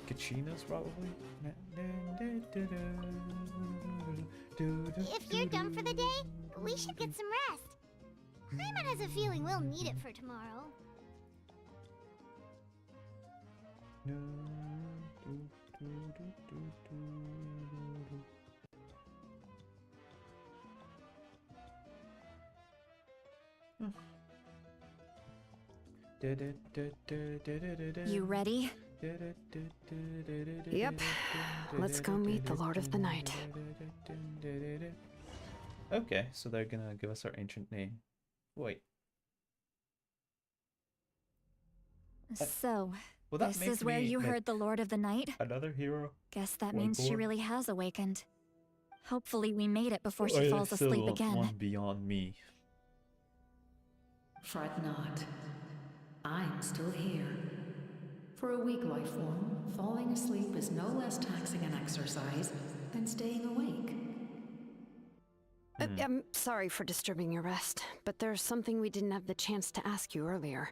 Kachina's probably. If you're done for the day, we should get some rest. Paimon has a feeling we'll need it for tomorrow. You ready? Yep. Let's go meet the Lord of the Night. Okay, so they're gonna give us our ancient name. Wait. So, Well, that this makes is where me, you like, heard the Lord of the Night? Another hero? Guess that One means she born? really has awakened. Hopefully we made it before she I falls still asleep want again. one beyond me. Fret not. I'm still here. For a weak life form, falling asleep is no less taxing an exercise than staying awake. I'm sorry for disturbing your rest, but there's something we didn't have the chance to ask you earlier.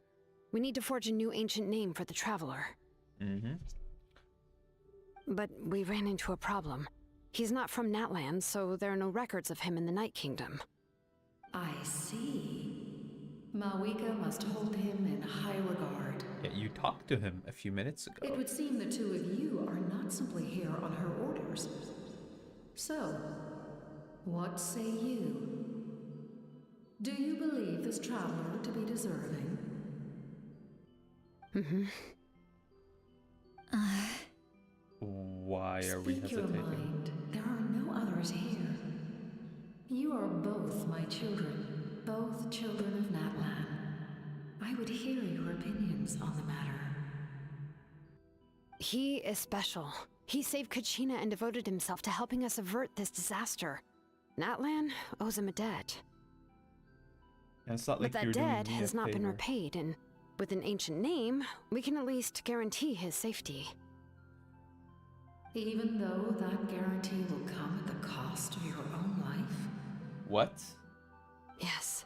We need to forge a new ancient name for the Traveler. But we ran into a problem. He's not from Natland, so there are no records of him in the Night Kingdom. I see. Mawika must hold him in high regard. Yeah, you talked to him a few minutes ago. It would seem the two of you are not simply here on her orders. So, what say you? Do you believe this traveler to be deserving? Why are we Speak your hesitating? mind. There are no others here. You are both my children, both children of Natlan. I would hear your opinions on the matter. He is special. He saved Kachina and devoted himself to helping us avert this disaster. Natlan owes him a debt. And it's not But like you're that doing debt me has a not been favor. repaid, and with an ancient name, we can at least guarantee his safety. Even though that guarantee will come at the cost of your own life? What? Yes.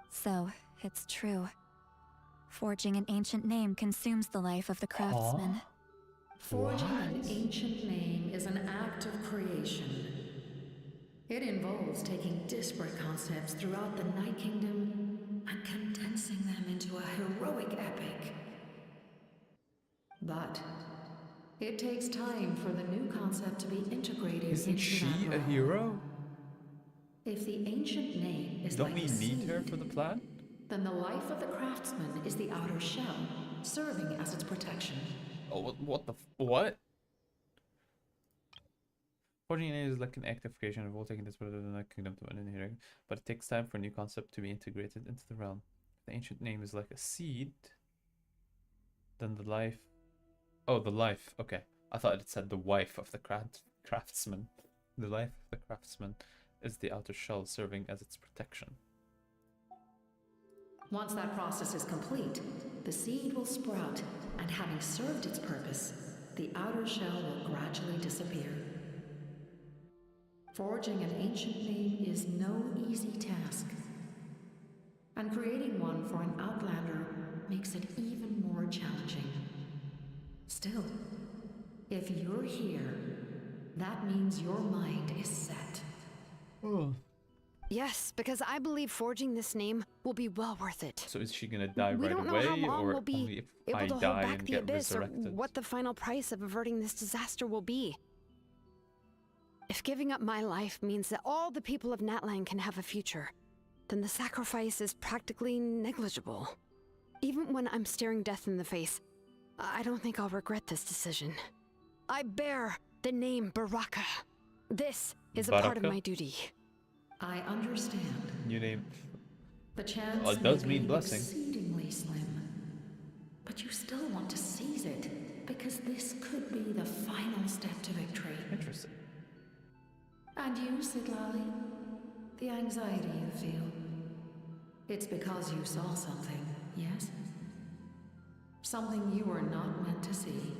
So, It's true. Forging an ancient name consumes the life of the craftsman. Forging an ancient name is an act of creation. It involves taking disparate concepts throughout the Night Kingdom and condensing them into a heroic epic. But it takes time for the new concept to be integrated Isn't into she that a realm. hero? If the ancient name is Don't like we a need her seed, for the plan? then the life of the craftsman is the outer shell, serving as its protection. Oh, what? Forging an is like an active creation of all taking this within the Night Kingdom to an inherit, but it takes time for a new concept to be integrated into the realm. The ancient name is like a seed. Then the life. Oh, the life. Okay, I thought it said the wife of the craftsman. The life of the craftsman is the outer shell, serving as its protection. Once that process is complete, the seed will sprout, and having served its purpose, the outer shell will gradually disappear. Forging an ancient name is no easy task, and creating one for an outlander makes it even more challenging. Still, if you're here, that means your mind is set. Oh. Yes, because I believe forging this name will be well worth it. So is she gonna die We right don't know away, how long or we'll be only if able I to hold die back and the get abyss, or resurrected? what the final price of averting this disaster will be. If giving up my life means that all the people of Natlan can have a future, then the sacrifice is practically negligible. Even when I'm staring death in the face, I don't think I'll regret this decision. I bear the name Baraka. This is a part of Baraka? my duty. I understand. New name. The chance Well, it may does mean be blessing. exceedingly slim, but you still want to seize it because this could be the final step to victory. Interesting. And you, Sidlali, the anxiety you feel, it's because you saw something, yes? Something you were not meant to see.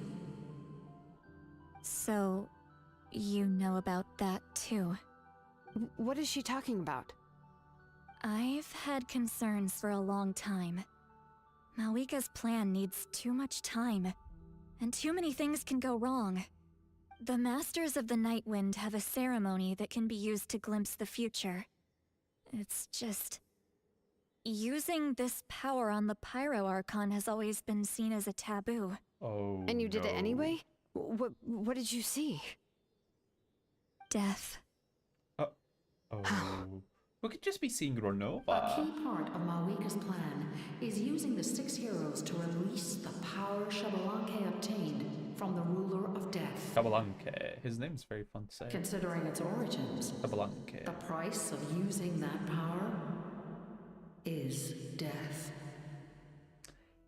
So, you know about that too. What is she talking about? I've had concerns for a long time. Malika's plan needs too much time, and too many things can go wrong. The Masters of the Night Wind have a ceremony that can be used to glimpse the future. It's just... using this power on the Pyro Archon has always been seen as a taboo. Oh, And you did it anyway? What did you see? Death. Oh. We could just be seeing A Ronova. key part of Malika's plan is using the 6 heroes to release the power Shabalanke obtained from the ruler of death. Shabalanke. His name's very fun to say. Considering its origins, Shabalanke. the price of using that power is death.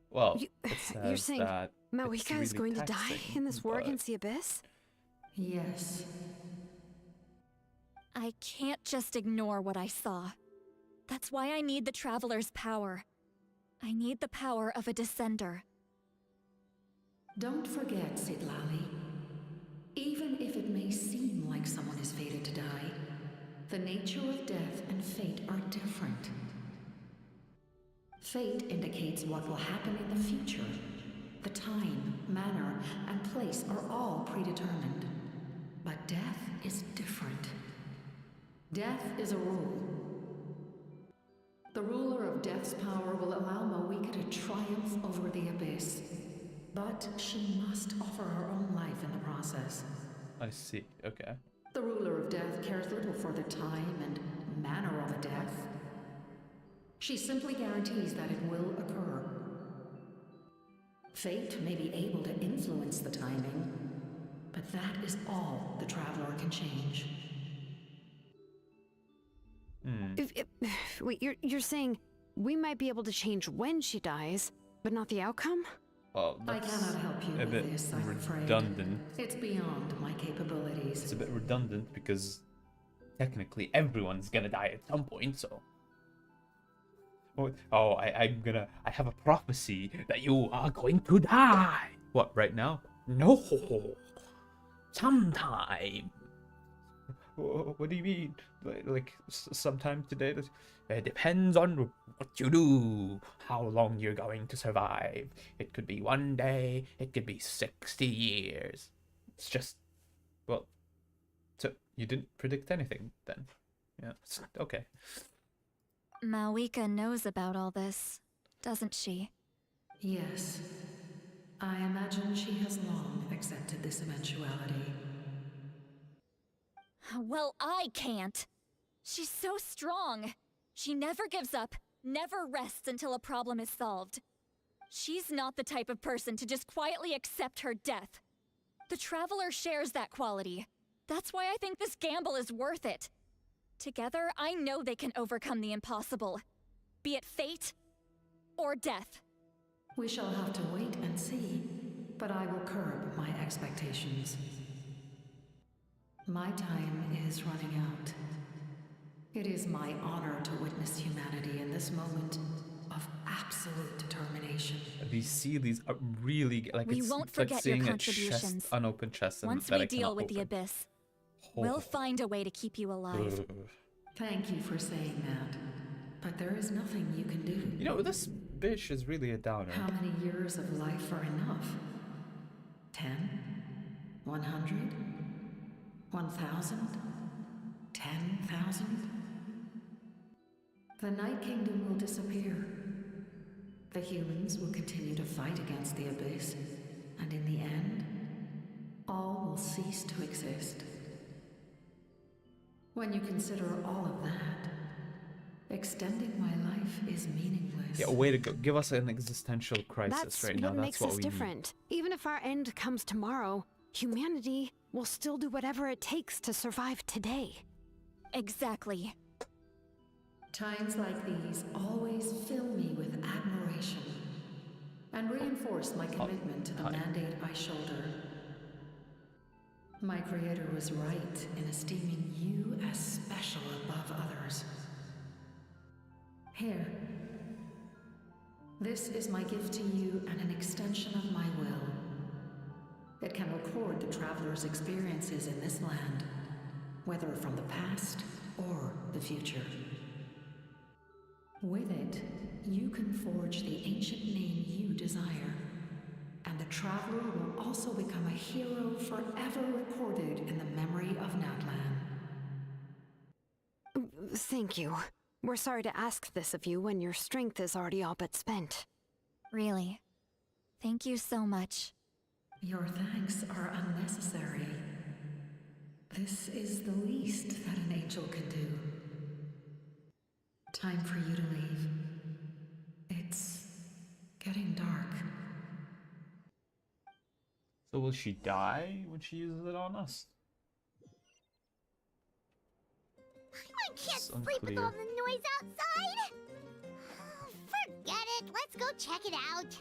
Well, You're saying Malika is going to die in this war against the Abyss? Yes. I can't just ignore what I saw. That's why I need the Traveler's power. I need the power of a Descender. Don't forget, Sidlali. Even if it may seem like someone is fated to die, the nature of death and fate are different. Fate indicates what will happen in the future. The time, manner, and place are all predetermined. But death is different. Death is a rule. The ruler of Death's power will allow Malika to triumph over the Abyss. But she must offer her own life in the process. I see, okay. The ruler of death cares little for the time and manner of a death. She simply guarantees that it will occur. Fate may be able to influence the timing, but that is all the Traveler can change. Wait, you're saying we might be able to change when she dies, but not the outcome? Well, I cannot help you a with bit this, I'm afraid. redundant. It's beyond my capabilities. It's a bit redundant because technically everyone's gonna die at some point, so... I have a prophecy that you are going to die! What, right now? No! Sometime! What do you mean? Like sometime today? It depends on what you do, how long you're going to survive. It could be 1 day, it could be 60 years. It's just, well, so you didn't predict anything then. Yeah, okay. Malwika knows about all this, doesn't she? Yes. I imagine she has long accepted this eventuality. Well, I can't. She's so strong. She never gives up, never rests until a problem is solved. She's not the type of person to just quietly accept her death. The Traveler shares that quality. That's why I think this gamble is worth it. Together, I know they can overcome the impossible. Be it fate or death. We shall have to wait and see, but I will curb my expectations. My time is running out. It is my honor to witness humanity in this moment of absolute determination. These sealies are really like We it's won't like forget your seeing a contributions. chest, unopened chest, and Once that we I deal cannot with the open. abyss, we'll find a way to keep you alive. Thank you for saying that, but there is nothing you can do. You know, this bitch is really a downer. How many years of life are enough? 10? 100? 1,000? 10,000? The Night Kingdom will disappear. The humans will continue to fight against the Abyss, and in the end, all will cease to exist. When you consider all of that, extending my life is meaningless. Yeah, way to go. Give us an existential crisis That's right now. what That's makes what us we different. Even if our end comes tomorrow, humanity will still do whatever it takes to survive today. Exactly. Times like these always fill me with admiration and reinforce my commitment to the mandate I shoulder. My creator was right in esteeming you as special above others. Here. This is my gift to you and an extension of my will. It can record the traveler's experiences in this land, whether from the past or the future. With it, you can forge the ancient name you desire, and the Traveler will also become a hero forever recorded in the memory of Natlan. Thank you. We're sorry to ask this of you when your strength is already all but spent. Really. Thank you so much. Your thanks are unnecessary. This is the least that an angel can do. Time for you to leave. It's getting dark. So will she die when she uses it on us? I can't sleep with all the noise outside. Forget it. Let's go check it out.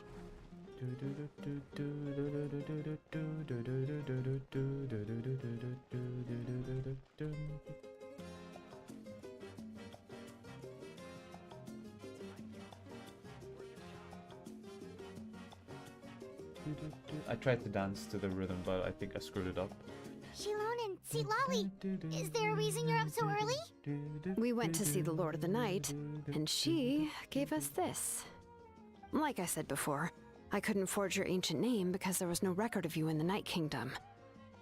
I tried to dance to the rhythm, but I think I screwed it up. Shilon and Lolly, is there a reason you're up so early? We went to see the Lord of the Night, and she gave us this. Like I said before, I couldn't forge your ancient name because there was no record of you in the Night Kingdom.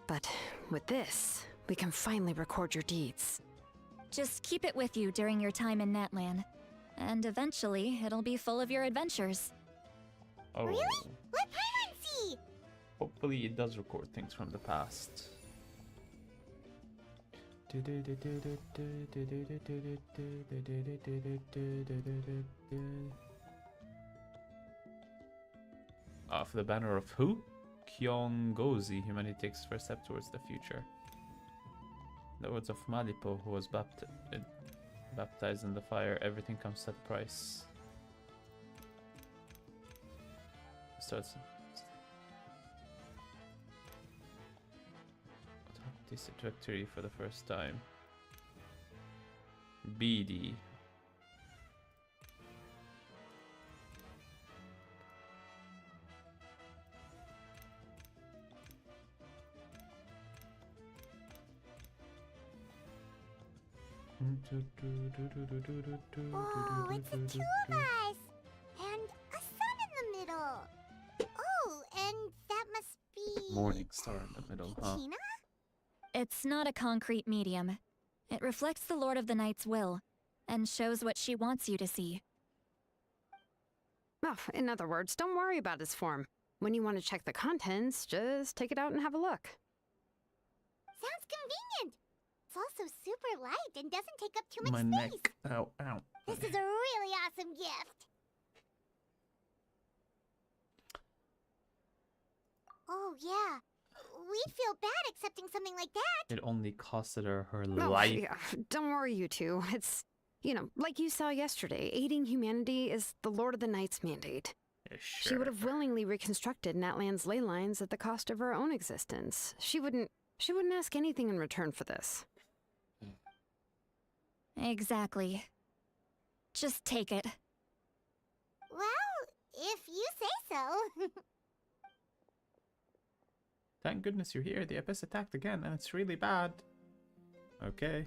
But with this, we can finally record your deeds. Just keep it with you during your time in Natlan. And eventually, it'll be full of your adventures. Oh. Really? Let Paimon see! Hopefully it does record things from the past. For the banner of who? Kyongozi, humanity takes first step towards the future. The words of Malipo, who was baptized in the fire, everything comes at price. Starts. Tasted victory for the first time. BD. Oh, it's the two of us! And a sun in the middle! Oh, and that must be... Morning star in the middle, huh? Tina? It's not a concrete medium. It reflects the Lord of the Night's will, and shows what she wants you to see. Oh, in other words, don't worry about his form. When you want to check the contents, just take it out and have a look. Sounds convenient! It's also super light and doesn't take up too much My space. neck. Ow, ow. This is a really awesome gift. Oh, yeah. We'd feel bad accepting something like that. It only costed her Oh, life. yeah. Don't worry, you two. It's, you know, like you saw yesterday, aiding humanity is the Lord of the Night's mandate. Yeah, She would have willingly reconstructed Natlan's ley lines at the cost of her own existence. She wouldn't ask anything in return for this. Exactly. Just take it. Well, if you say so. Thank goodness you're here. The Abyss attacked again, and it's really bad. Okay.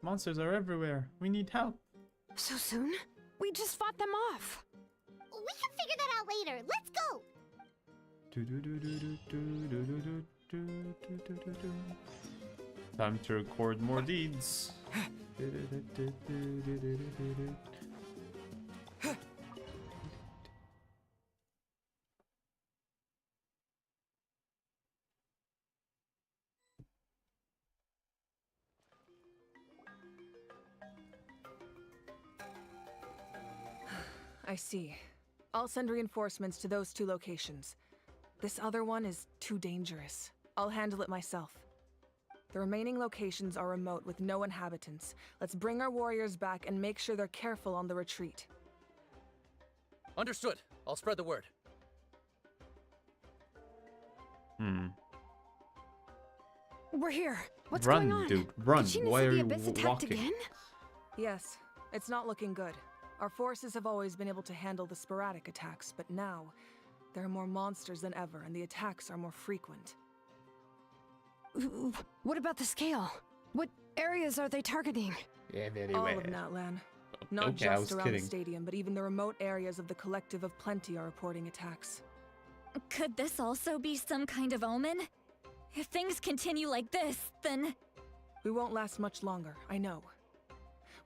Monsters are everywhere. We need help. So soon? We just fought them off. We can figure that out later. Let's go. Time to record more deeds. I see. I'll send reinforcements to those 2 locations. This other one is too dangerous. I'll handle it myself. The remaining locations are remote with no inhabitants. Let's bring our warriors back and make sure they're careful on the retreat. Understood. I'll spread the word. We're here. What's Run, going on? dude, run. Did Why are the you Abyss attacked walking? again? Yes, it's not looking good. Our forces have always been able to handle the sporadic attacks, but now there are more monsters than ever, and the attacks are more frequent. What about the scale? What areas are they targeting? Yeah, very All well. of Natlan. Not Okay, I was just around kidding. the stadium, but even the remote areas of the Collective of Plenty are reporting attacks. Could this also be some kind of omen? If things continue like this, then... We won't last much longer, I know.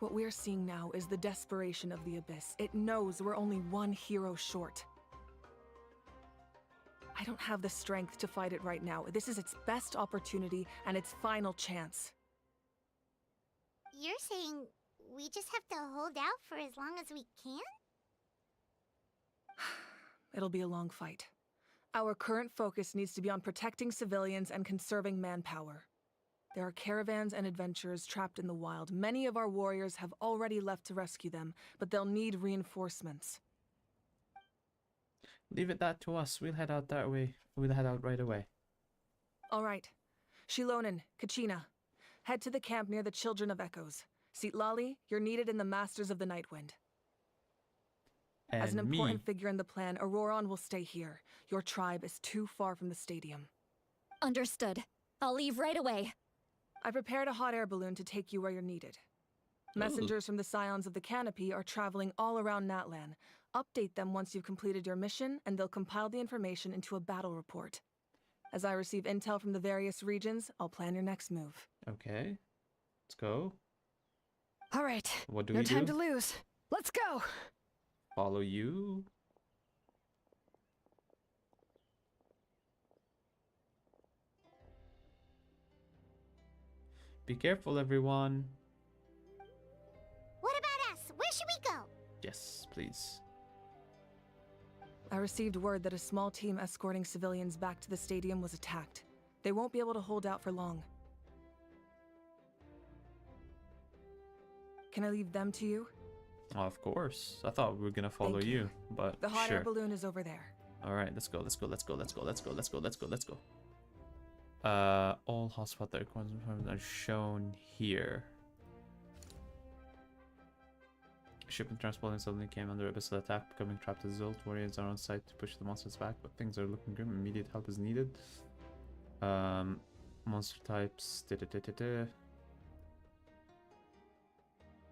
What we're seeing now is the desperation of the Abyss. It knows we're only one hero short. I don't have the strength to fight it right now. This is its best opportunity and its final chance. You're saying we just have to hold out for as long as we can? It'll be a long fight. Our current focus needs to be on protecting civilians and conserving manpower. There are caravans and adventurers trapped in the wild. Many of our warriors have already left to rescue them, but they'll need reinforcements. Leave it that to us. We'll head out that way. We'll head out right away. All right. Shilonen, Kachina, head to the camp near the Children of Echoes. Sitlali, you're needed in the Masters of the Nightwind. And As an important me. figure in the plan, Auroron will stay here. Your tribe is too far from the stadium. Understood. I'll leave right away. I prepared a hot air balloon to take you where you're needed. Messengers from the Scions of the Canopy are traveling all around Natlan. Update them once you've completed your mission, and they'll compile the information into a battle report. As I receive intel from the various regions, I'll plan your next move. Okay. Let's go. All right. What do no we time do? to lose. Let's go. Follow you. Be careful, everyone. What about us? Where should we go? Yes, please. I received word that a small team escorting civilians back to the stadium was attacked. They won't be able to hold out for long. Can I leave them to you? Of course. I thought we were gonna follow Thank you. you, but The hot sure. air balloon is over there. All right, let's go. Let's go. Let's go. Let's go. Let's go. Let's go. Let's go. Let's go. All hotspot that are shown here. Shipment transporting suddenly came under abyssal attack, becoming trapped as Zult. Warriors are on site to push the monsters back, but things are looking grim. Immediate help is needed. Monster types.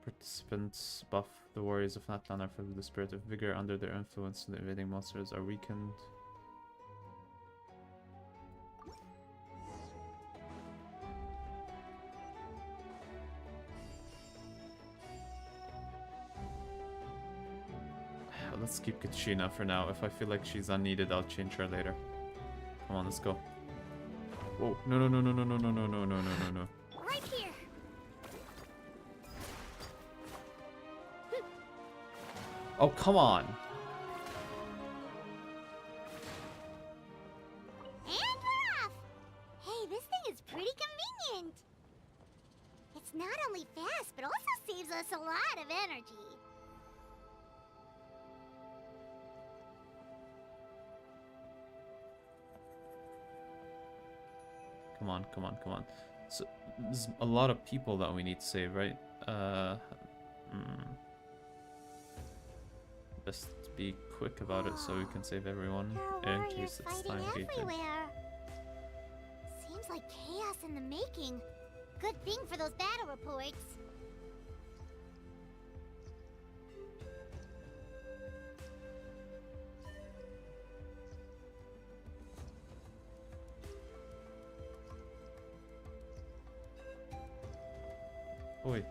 participants buff. The warriors of Natlan are filled with the spirit of vigor. Under their influence, the invading monsters are weakened. Let's keep Katrina for now. If I feel like she's unneeded, I'll change her later. Come on, let's go. Whoa, no, no, no, no, no, no, no, no, no, no, no, no. Right here. Oh, come on. And we're off. Hey, this thing is pretty convenient. It's not only fast, but also saves us a lot of energy. Come on, come on, come on. So, there's a lot of people that we need to save, right? Best be quick about it so we can save everyone in case it's time gated. Everywhere. Seems like chaos in the making. Good thing for those battle reports. Oi.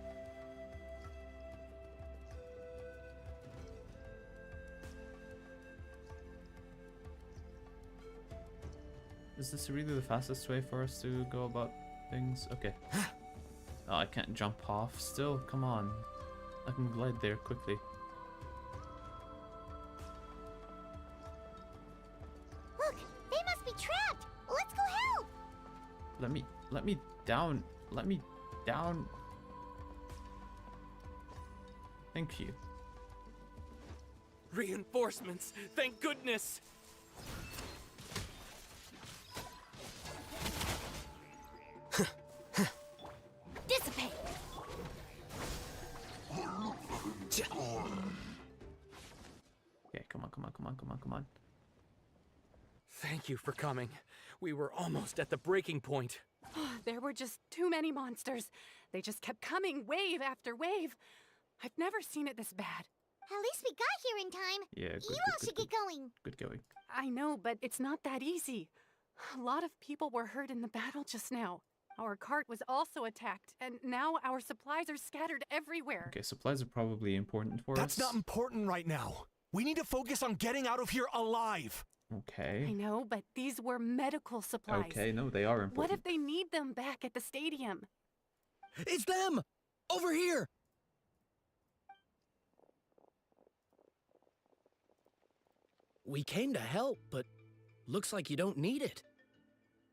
Is this really the fastest way for us to go about things? Okay. Oh, I can't jump off still? Come on. I can glide there quickly. Look, they must be trapped. Let's go help. Let me down. Let me down. Thank you. Reinforcements! Thank goodness! Dissipate. Okay, come on, come on, come on, come on, come on. Thank you for coming. We were almost at the breaking point. There were just too many monsters. They just kept coming, wave after wave. I've never seen it this bad. At least we got here in time. Yeah, good, You all should get going. Good going. I know, but it's not that easy. A lot of people were hurt in the battle just now. Our cart was also attacked, and now our supplies are scattered everywhere. Okay, supplies are probably important for us. That's not important right now. We need to focus on getting out of here alive. Okay. I know, but these were medical supplies. Okay, no, they are important. What if they need them back at the stadium? It's them! Over here! We came to help, but looks like you don't need it.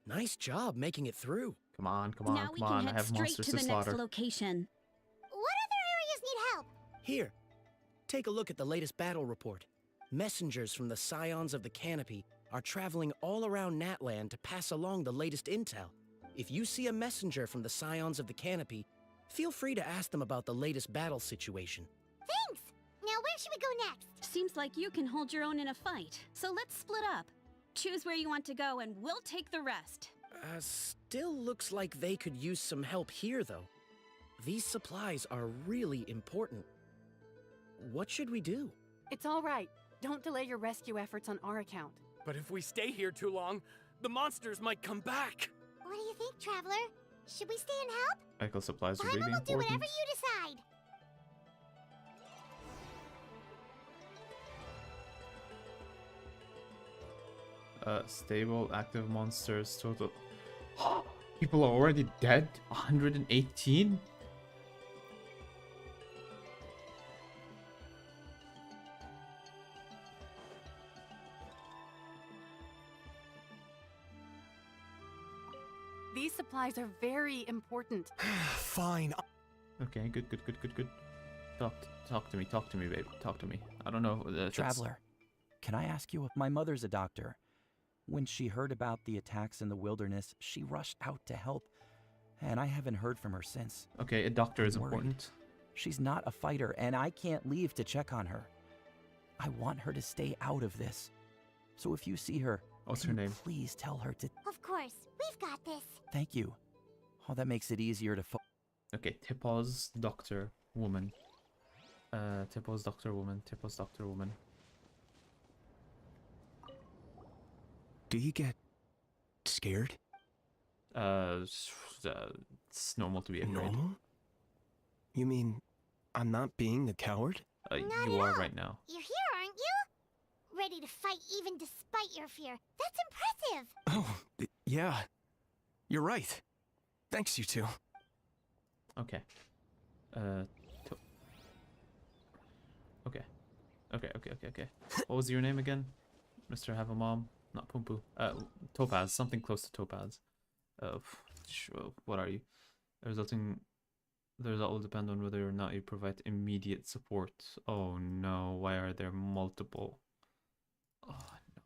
Nice job making it through. Come on, come on, Now come we can on. I head have straight monsters to to the next slaughter. location. What other areas need help? Here, take a look at the latest battle report. Messengers from the Scions of the Canopy are traveling all around Natland to pass along the latest intel. If you see a messenger from the Scions of the Canopy, feel free to ask them about the latest battle situation. Thanks. Now where should we go next? Seems like you can hold your own in a fight, so let's split up. Choose where you want to go and we'll take the rest. Still looks like they could use some help here, though. These supplies are really important. What should we do? It's all right. Don't delay your rescue efforts on our account. But if we stay here too long, the monsters might come back. What do you think, Traveler? Should we stay and help? Medical supplies are Paimon really will do important. whatever you decide. Stable, active monsters, total. People are already dead? 118? These supplies are very important. Fine. Okay, good, good, good, good, good. Talk to me, babe. Talk to me. I don't know. Traveler, can I ask you if my mother's a doctor? When she heard about the attacks in the wilderness, she rushed out to help, and I haven't heard from her since. Okay, a doctor is I'm worried. important. She's not a fighter, and I can't leave to check on her. I want her to stay out of this. So if you see her, what's can her you name? please tell her to... Of course, we've got this. Thank you. Oh, that makes it easier to Okay, Tipos, doctor. woman. Tippo's doctor woman. Tippo's doctor woman. Do you get scared? It's normal to be afraid. Normal? You mean I'm not being a coward? You are right now. You're here, aren't you? Ready to fight even despite your fear. That's impressive. Oh, yeah. You're right. Thanks, you two. Okay. Okay. What was your name again? Mr. Have a Mom? Not Pumpu. Topaz. Something close to Topaz. Sure. What are you? The result will depend on whether or not you provide immediate support. Oh no, why are there multiple? Oh no.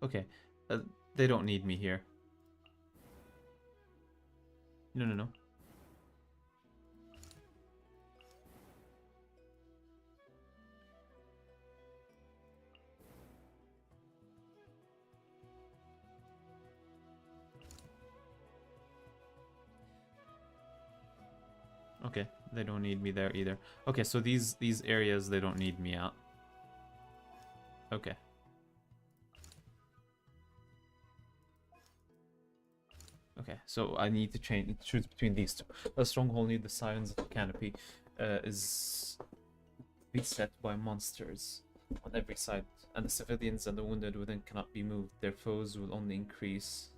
Okay, they don't need me here. No. Okay, they don't need me there either. Okay, so these areas they don't need me at. Okay. Okay, so I need to choose between these two. A stronghold near the Scions of the Canopy is beset by monsters on every side, and the civilians and the wounded within cannot be moved. Their foes will only increase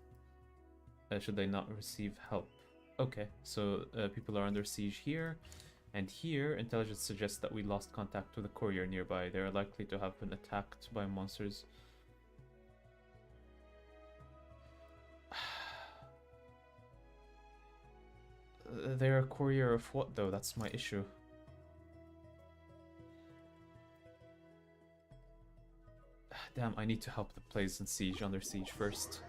should they not receive help. Okay, so people are under siege here, and here intelligence suggests that we lost contact with a courier nearby. They are likely to have been attacked by monsters. They're a courier of what, though? That's my issue. Damn, I need to help the place in siege, under siege first.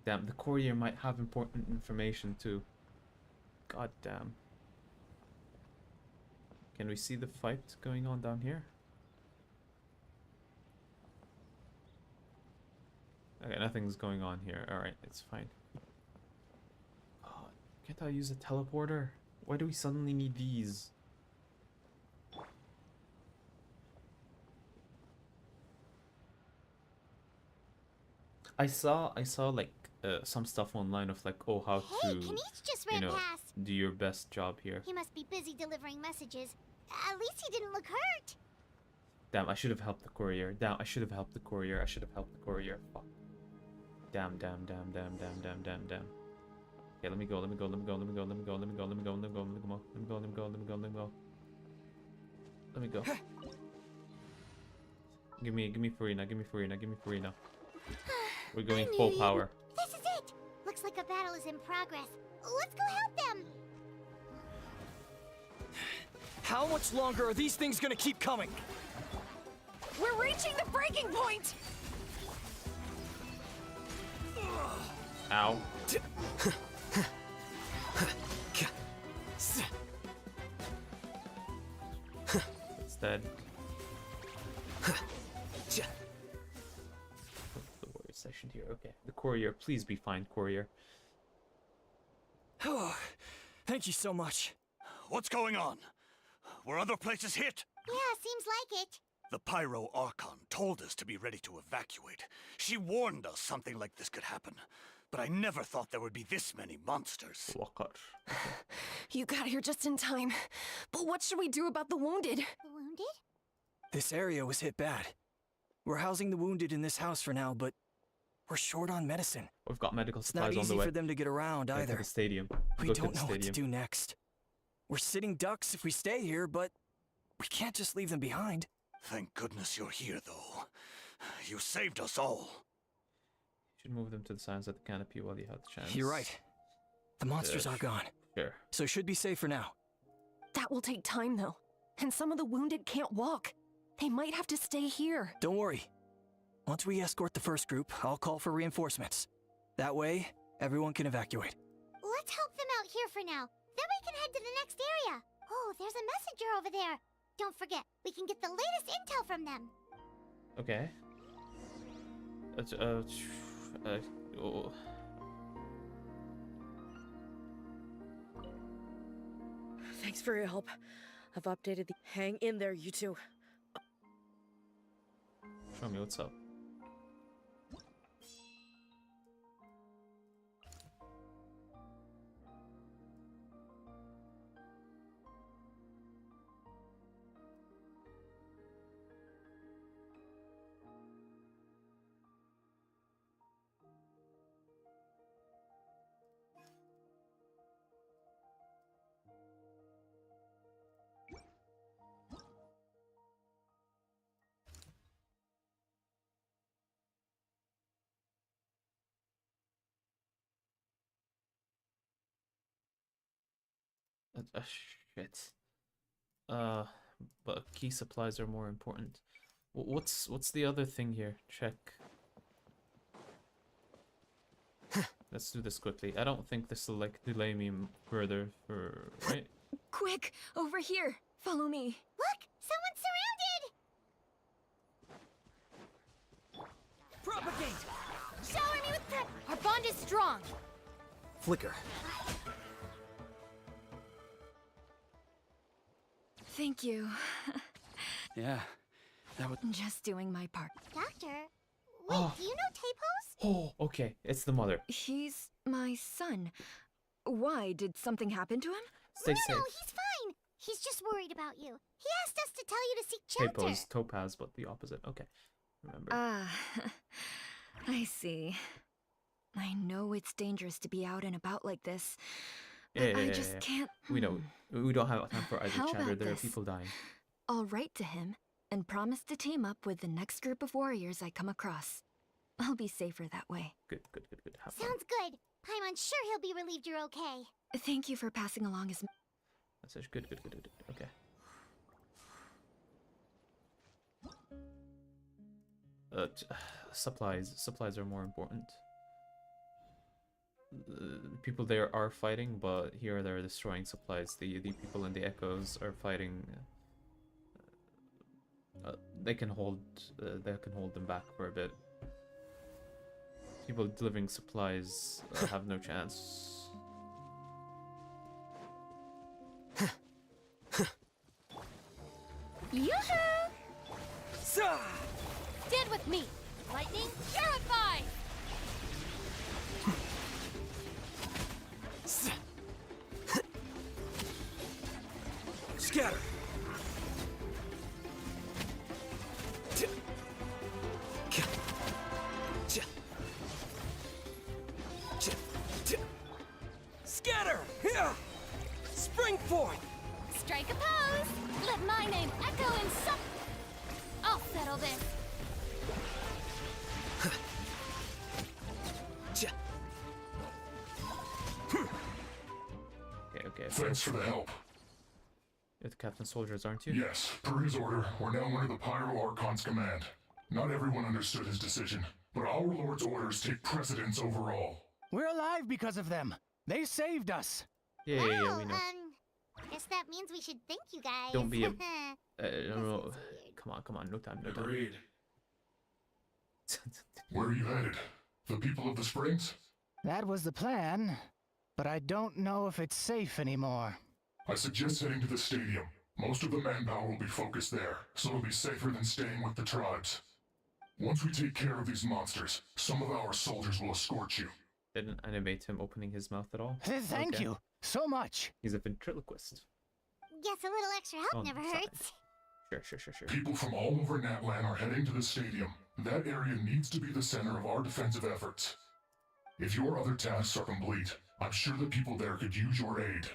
Damn, the courier might have important information too. God damn. Can we see the fight going on down here? Okay, nothing's going on here. Alright, it's fine. Oh, can't I use a teleporter? Why do we suddenly need these? I saw like some stuff online of like, oh, how to, Kanish just you ran know, past. do your best job here. He must be busy delivering messages. At least he didn't look hurt. Damn, I should have helped the courier. Damn, I should have helped the courier. I should have helped the courier. Fuck. Damn. Okay, let me go. Give me Farina. We're going full power. This is it. Looks like a battle is in progress. Let's go help them. How much longer are these things gonna keep coming? We're reaching the breaking point! Ow. It's dead. The warrior session here. Okay. The courier, please be fine, courier. Oh, thank you so much. What's going on? Were other places hit? Yeah, seems like it. The Pyro Archon told us to be ready to evacuate. She warned us something like this could happen. But I never thought there would be this many monsters. You got here just in time. But what should we do about the wounded? The wounded? This area was hit bad. We're housing the wounded in this house for now, but we're short on medicine. We've got medical supplies on the way. It's not easy for them to get around either. To the stadium. We don't know what to do next. We're sitting ducks if we stay here, but we can't just leave them behind. Thank goodness you're here, though. You saved us all. You should move them to the sides of the canopy while you have the chance. You're right. The monsters are gone. Sure. So should be safe for now. That will take time, though. And some of the wounded can't walk. They might have to stay here. Don't worry. Once we escort the first group, I'll call for reinforcements. That way, everyone can evacuate. Let's help them out here for now. Then we can head to the next area. Oh, there's a messenger over there. Don't forget, we can get the latest intel from them. Okay. Oh. Thanks for your help. I've updated the... Hang in there, you two. Show me what's up. Shit. But key supplies are more important. What's the other thing here? Check. Let's do this quickly. I don't think this will like delay me further for right. Quick, over here. Follow me. Look, someone's surrounded. Propagate! Shower me with prep. Our bond is strong. Flicker. Thank you. Yeah, that would... Just doing my part. Doctor, wait, do you know Tapos? Oh, okay. It's the mother. He's my son. Why? Did something happen to him? Stay safe. No, he's fine. He's just worried about you. He asked us to tell you to seek shelter. Tapos, topaz, but the opposite. Okay. Remember. Ah, I see. I know it's dangerous to be out and about like this. Yeah, I just can't... We know. We don't have time for idle How chatter. about There are this? people dying. I'll write to him and promise to team up with the next group of warriors I come across. I'll be safer that way. Good. Have fun. Sounds good. I'm sure he'll be relieved you're okay. Thank you for passing along his... Message. Good. Okay. Supplies are more important. People there are fighting, but here they're destroying supplies. The people in the echoes are fighting. They can hold them back for a bit. People delivering supplies have no chance. Yoo-hoo! Stand with me. Lightning, purify! Scatter! Scatter! Spring forth! Strike a pose! Let my name echo in some... I'll settle this. Okay. Thanks for the help. You're the captain soldiers, aren't you? Yes, per his order, we're now under the Pyro Archon's command. Not everyone understood his decision, but our Lord's orders take precedence over all. We're alive because of them. They saved us. Yeah, we know. Guess that means we should thank you guys. Don't be a... no. Come on, no time. Agreed. Where are you headed? The people of the Springs? That was the plan, but I don't know if it's safe anymore. I suggest heading to the stadium. Most of the manpower will be focused there, so it'll be safer than staying with the tribes. Once we take care of these monsters, some of our soldiers will escort you. Didn't animate him opening his mouth at all. Thank you so much. He's a ventriloquist. Guess a little extra help On never the side. hurts. Sure. People from all over Natlan are heading to the stadium. That area needs to be the center of our defensive efforts. If your other tasks are complete, I'm sure the people there could use your aid.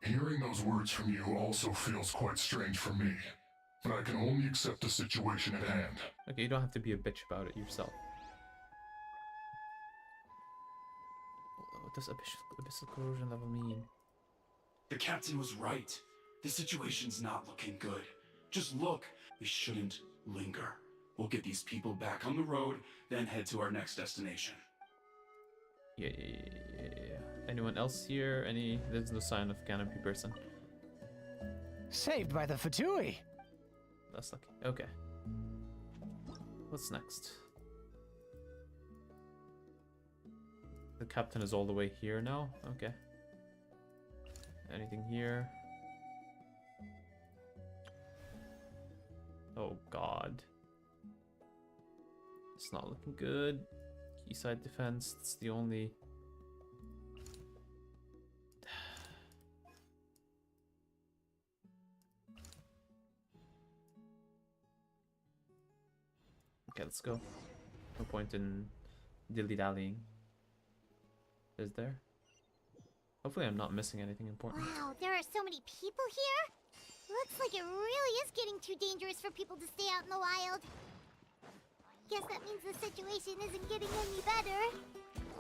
Hearing those words from you also feels quite strange for me, but I can only accept the situation at hand. Okay, you don't have to be a bitch about it yourself. What does abyssal corrosion level mean? The captain was right. The situation's not looking good. Just look. We shouldn't linger. We'll get these people back on the road, then head to our next destination. Yeah. Anyone else here? There's no sign of canopy person. Saved by the Fatui. That's lucky. Okay. What's next? The captain is all the way here now? Okay. Anything here? Oh god. It's not looking good. Quayside defense, it's the only... Okay, let's go. No point in dilly-dallying. Is there? Hopefully I'm not missing anything important. Wow, there are so many people here? Looks like it really is getting too dangerous for people to stay out in the wild. Guess that means the situation isn't getting any better.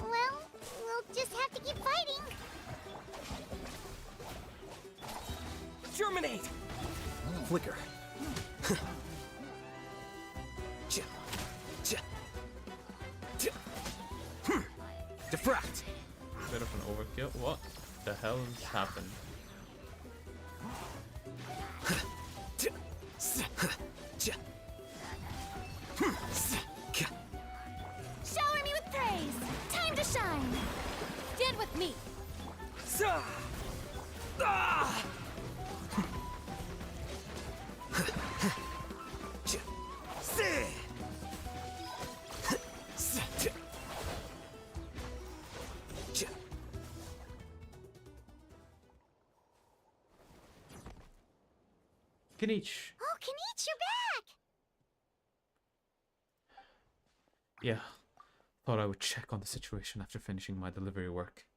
Well, we'll just have to keep fighting. Germinate! Flicker. Diffract! Bit of an overkill. What the hell has happened? Shower me with praise! Time to shine! Stand with me! Kinich! Oh, Kinich, you're back! Yeah. Thought I would check on the situation after finishing my delivery work.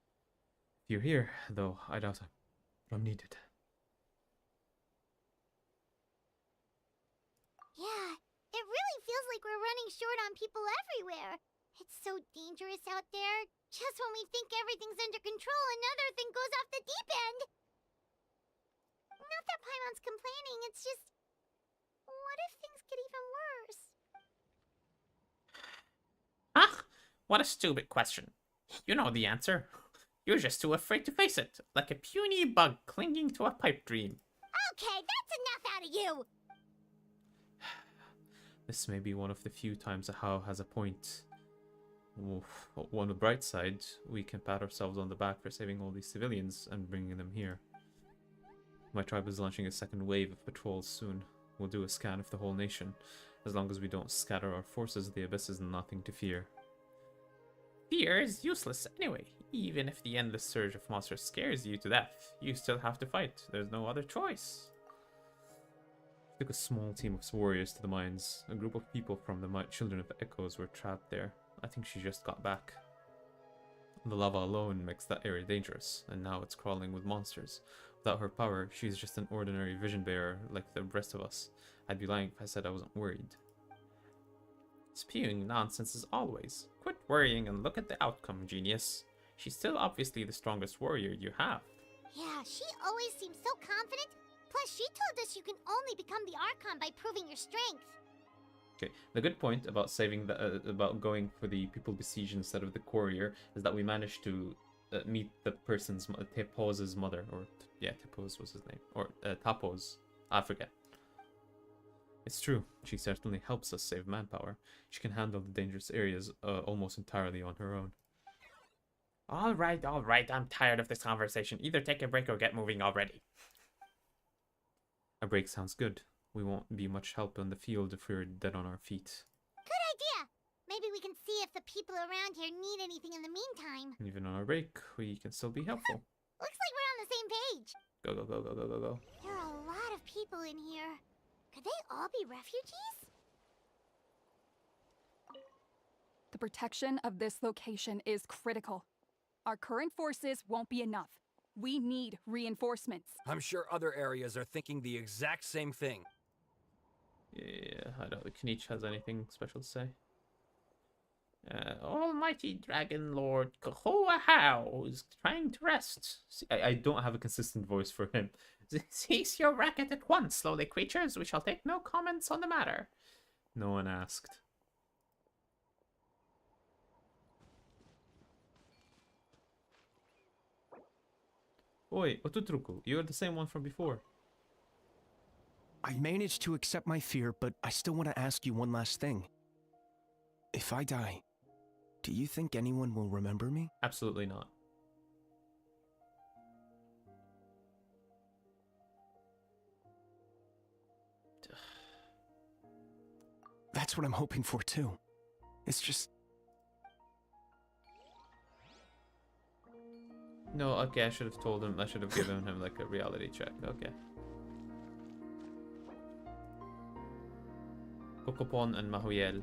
If you're here, though, I doubt I'm needed. Yeah, it really feels like we're running short on people everywhere. It's so dangerous out there. Just when we think everything's under control, another thing goes off the deep end. Not that Paimon's complaining, it's just... What if things get even worse? Ah! What a stupid question. You know the answer. You're just too afraid to face it, like a puny bug clinging to a pipe dream. Okay, that's enough out of you! This may be one of the few times a How has a point. Oof. On the bright side, we can pat ourselves on the back for saving all these civilians and bringing them here. My tribe is launching a second wave of patrols soon. We'll do a scan of the whole nation. As long as we don't scatter our forces, the Abyss is nothing to fear. Fear is useless anyway. Even if the endless surge of monsters scares you to death, you still have to fight. There's no other choice. Took a small team of warriors to the mines. A group of people from the Children of Echoes were trapped there. I think she just got back. The lava alone makes that area dangerous, and now it's crawling with monsters. Without her power, she's just an ordinary vision bearer like the rest of us. I'd be lying if I said I wasn't worried. Spewing nonsense as always. Quit worrying and look at the outcome, genius. She's still obviously the strongest warrior you have. Yeah, she always seems so confident. Plus, she told us you can only become the Archon by proving your strength. Okay, the good point about saving about going for the people besieged instead of the courier is that we managed to meet the person's Tepos's mother, or yeah, Tepos was his name, or Tapos, I forget. It's true, she certainly helps us save manpower. She can handle the dangerous areas almost entirely on her own. All right, I'm tired of this conversation. Either take a break or get moving already. A break sounds good. We won't be much help on the field if we're dead on our feet. Good idea! Maybe we can see if the people around here need anything in the meantime. Even on our break, we can still be helpful. Looks like we're on the same page. Go, go, go, go, go, go, go. There are a lot of people in here. Could they all be refugees? The protection of this location is critical. Our current forces won't be enough. We need reinforcements. I'm sure other areas are thinking the exact same thing. Yeah, I don't think Kinich has anything special to say. Almighty Dragon Lord Kahoahao is trying to rest. See, I don't have a consistent voice for him. Cease your racket at once, lowly creatures. We shall take no comments on the matter. No one asked. Oi, Otutruku, you're the same one from before. I managed to accept my fear, but I still want to ask you one last thing. If I die, do you think anyone will remember me? Absolutely not. That's what I'm hoping for too. It's just... No, okay, I should have told him. I should have given him like a reality check. Okay. Kokopon and Mahuyel.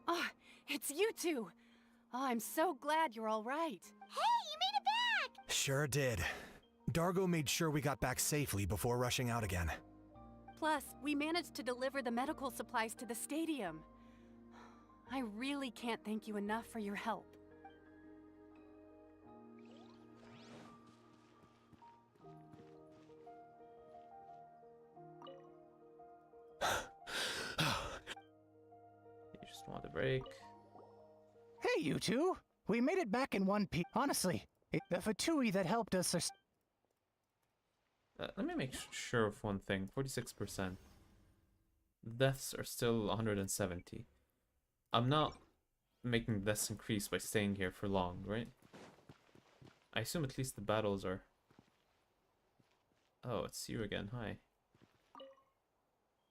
Oh, it's you two. Oh, I'm so glad you're all right. Hey, you made it back! Sure did. Dargo made sure we got back safely before rushing out again. Plus, we managed to deliver the medical supplies to the stadium. I really can't thank you enough for your help. You just want a break. Hey, you two! We made it back in one piece. Honestly, the Fatui that helped us are... Let me make sure of one thing. 46%. Deaths are still 170. I'm not making deaths increase by staying here for long, right? I assume at least the battles are... Oh, it's you again. Hi.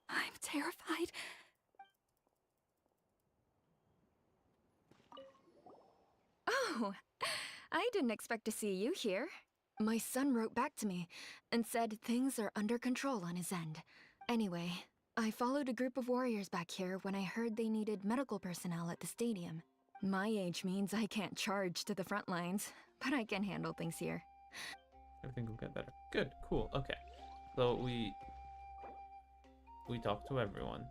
I'm terrified. Oh, I didn't expect to see you here. My son wrote back to me and said things are under control on his end. Anyway, I followed a group of warriors back here when I heard they needed medical personnel at the stadium. My age means I can't charge to the front lines, but I can handle things here. Everything will get better. Good, cool, okay. So we talked to everyone.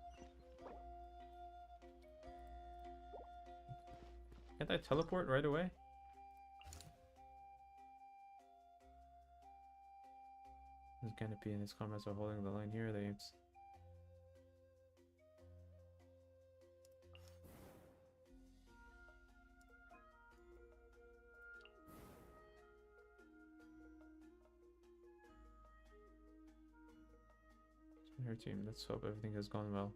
Can't I teleport right away? His canopy and his comrades are holding the line here. They her team. Let's hope everything has gone well.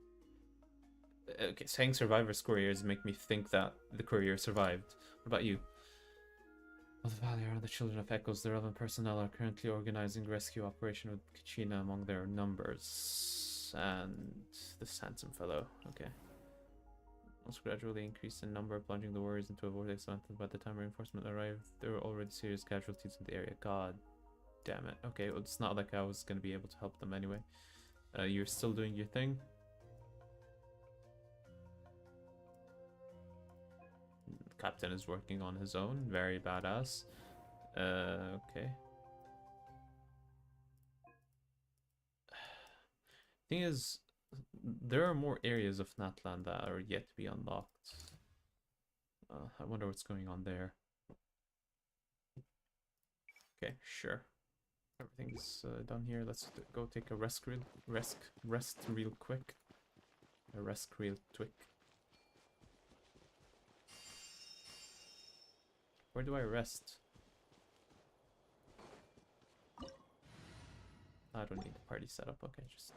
Okay, saying survivors couriers make me think that the courier survived. What about you? Well, the Valley are the children of Echoes. The relevant personnel are currently organizing rescue operation with Kachina among their numbers. And this handsome fellow. Okay. Once gradually increased in number, plunging the warriors into a vortex. By the time reinforcement arrived, there were already serious casualties in the area. God damn it. Okay, well, it's not like I was going to be able to help them anyway. You're still doing your thing. Captain is working on his own. Very badass. Okay. Thing is, there are more areas of Natlan that are yet to be unlocked. I wonder what's going on there. Okay, sure. Everything's done here. Let's go take a rest real quick. A rest real quick. Where do I rest? I don't need the party setup. Okay, just.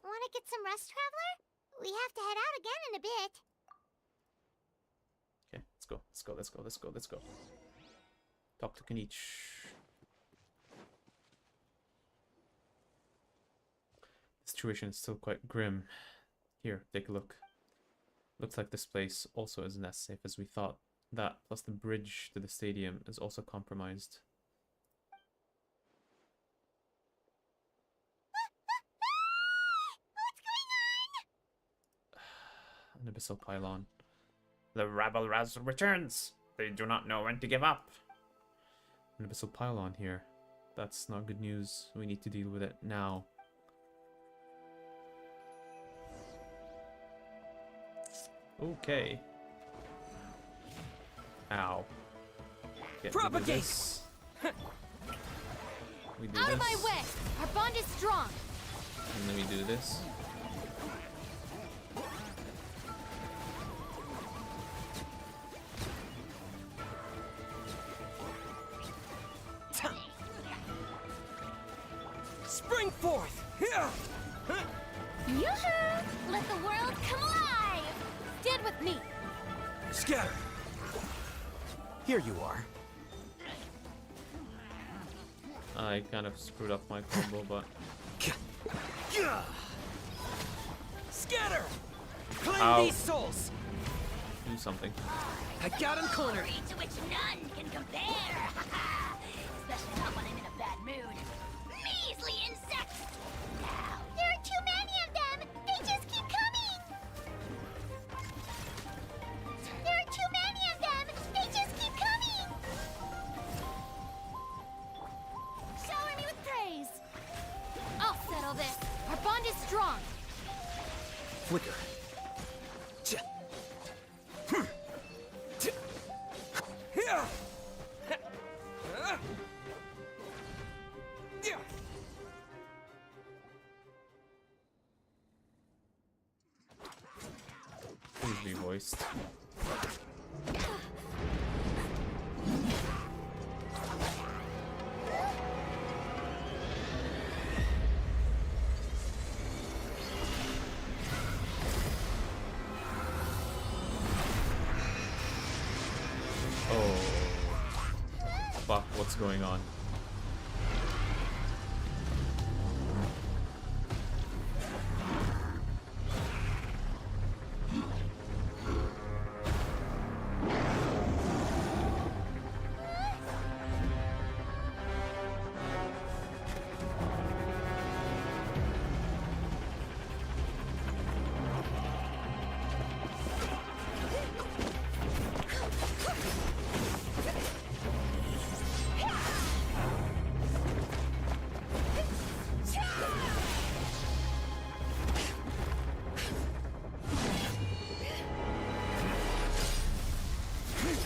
Want to get some rest, Traveler? We have to head out again in a bit. Okay, let's go. Let's go. Let's go. Let's go. Let's go. Talk to Kanich. The situation is still quite grim. Here, take a look. Looks like this place also isn't as safe as we thought. That, plus the bridge to the stadium, is also compromised. What's going on? An abyssal pylon. The rabble returns! They do not know when to give up! An abyssal pylon here. That's not good news. We need to deal with it now. Okay. Ow. Okay, Propagate! we do this. We do Out this. of my way! Our bond is strong! And then we do this. Spring forth! Here! Yoo-hoo! Let the world come alive! Stand with me! Scatter! Here you are. I kind of screwed up my combo, but... Scatter! Claim Ow. these souls! Do something. I got him cornered! To which none can compare! Especially not when I'm in a bad mood. Measly insects! Now, there are too many of them! They just keep coming! There are too many of them! They just keep coming! Shower me with praise! I'll settle this! Our bond is strong! Flicker. Please be voiced. Oh. Fuck, what's going on?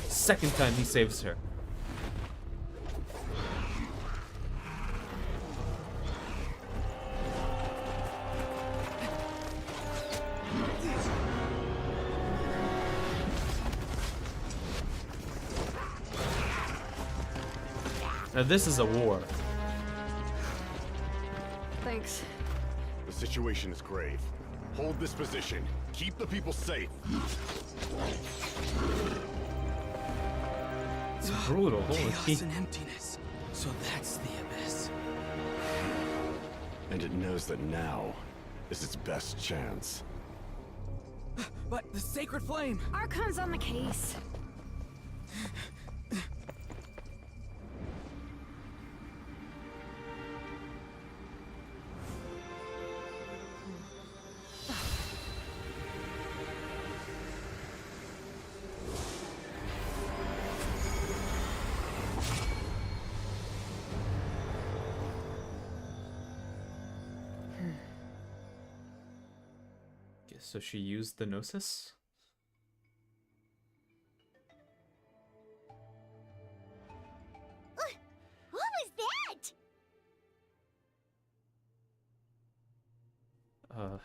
Second time he saves her. Now this is a war. Thanks. The situation is grave. Hold this position. Keep the people safe. It's brutal, holy Chaos and emptiness. So that's the abyss. And it knows that now is its best chance. But the sacred flame! Archon's on the case. So she used the Gnosis? What was that?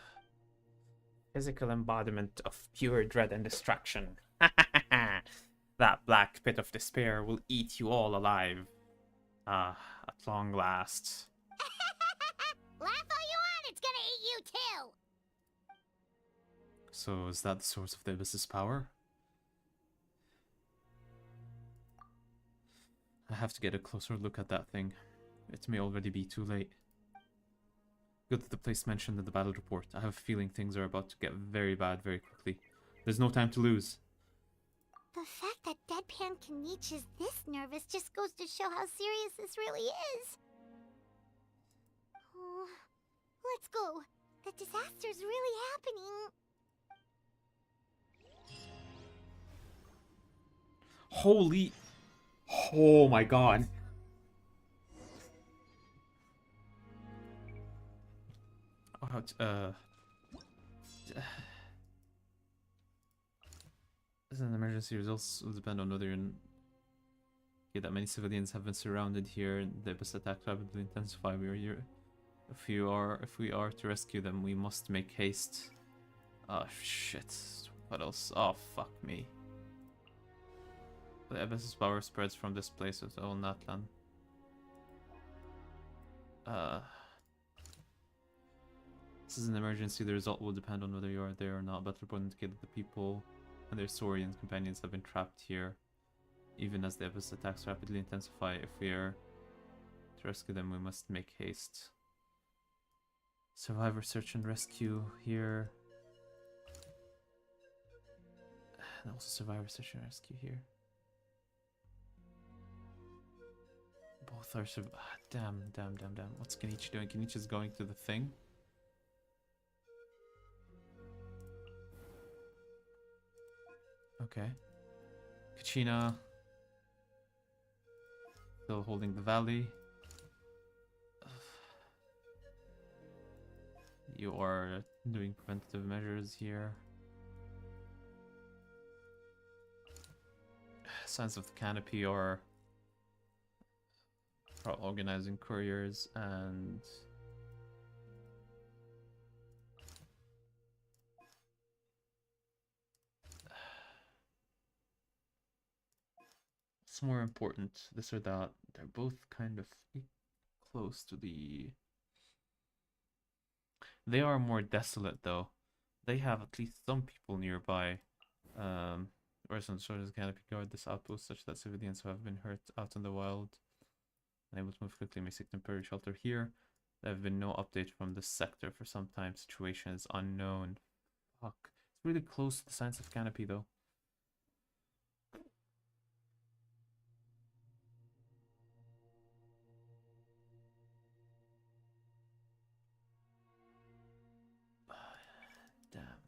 Physical embodiment of pure dread and destruction. That black pit of despair will eat you all alive. At long last. Laugh all you want, it's gonna eat you too! So is that the source of the Abyss's power? I have to get a closer look at that thing. It may already be too late. Good that the place mentioned in the battle report. I have a feeling things are about to get very bad very quickly. There's no time to lose. The fact that Deadpan Kaniche is this nervous just goes to show how serious this really is. Oh, let's go. The disaster's really happening. Holy... Oh my god. emergency results will depend on whether you're okay, that many civilians have been surrounded here and the Abyss attack rapidly intensify. If we are to rescue them, we must make haste. Oh shit. What else? Oh fuck me. The Abyss's power spreads from this place to all Natlan. This is an emergency. The result will depend on whether you are there or not. Battle report indicated the people and their Saurian companions have been trapped here. Even as the Abyss attacks rapidly intensify, if we are to rescue them, we must make haste. Survivor search and rescue here. And also survivor search and rescue here. Both are damn. What's Kenichi doing? Kenichi's going to the thing. Okay. Kachina still holding the valley. You are doing preventative measures here. Signs of the canopy are organizing couriers and what's more important, this or that? They're both kind of close to the... They are more desolate though. They have at least some people nearby. Orson shoulders canopy guard this outpost such that civilians who have been hurt out in the wild and able to move quickly may seek temporary shelter here. There have been no update from this sector for some time. Situation is unknown. Fuck. It's really close to the signs of canopy though. Damn.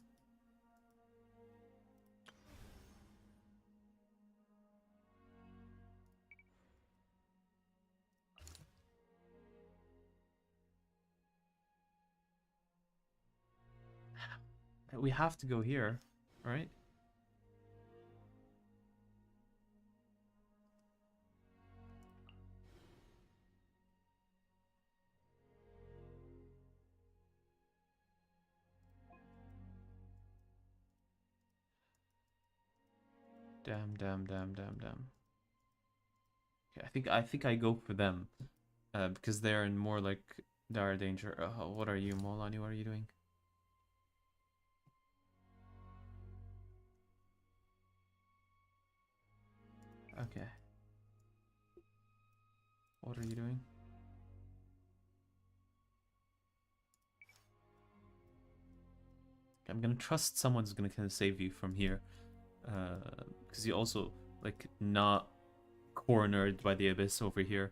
We have to go here, right? Damn. Okay, I think I go for them. Because they're in more like dire danger. What are you, Molani? What are you doing? Okay. What are you doing? I'm gonna trust someone's gonna kind of save you from here. Because you also, like, not cornered by the Abyss over here.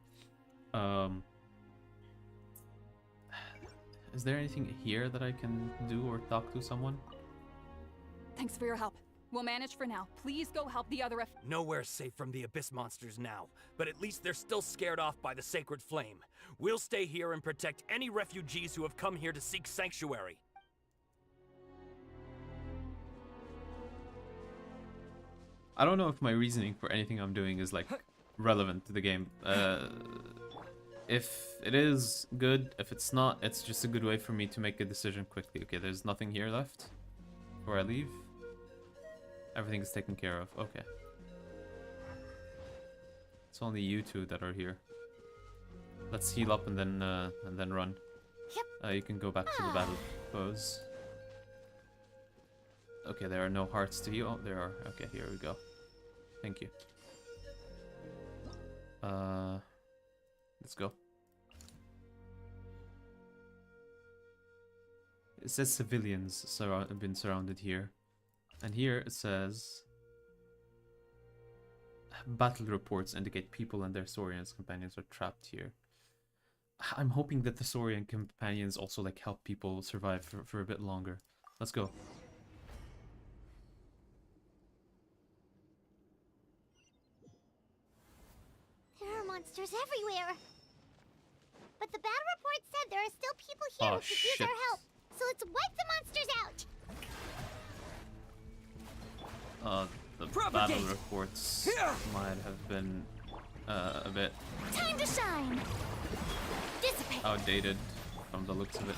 Is there anything here that I can do or talk to someone? Thanks for your help. We'll manage for now. Please go help the other Nowhere's safe from the Abyss monsters now, but at least they're still scared off by the Sacred Flame. We'll stay here and protect any refugees who have come here to seek sanctuary. I don't know if my reasoning for anything I'm doing is, like, relevant to the game. If it is good, if it's not, it's just a good way for me to make a decision quickly. Okay, there's nothing here left before I leave. Everything is taken care of. Okay. It's only you two that are here. Let's heal up and then run. Yep. You can go back to the battle pose. Okay, there are no hearts to heal. Oh, there are. Okay, here we go. Thank you. Let's go. It says civilians have been surrounded here. And here it says battle reports indicate people and their Saurian companions are trapped here. I'm hoping that the Saurian companions also, like, help people survive for a bit longer. Let's go. There are monsters everywhere. But the battle report said there are still people here who could use our help. So let's wipe the monsters out. the battle reports might have been a bit Time to shine. Dissipate. outdated from the looks of it.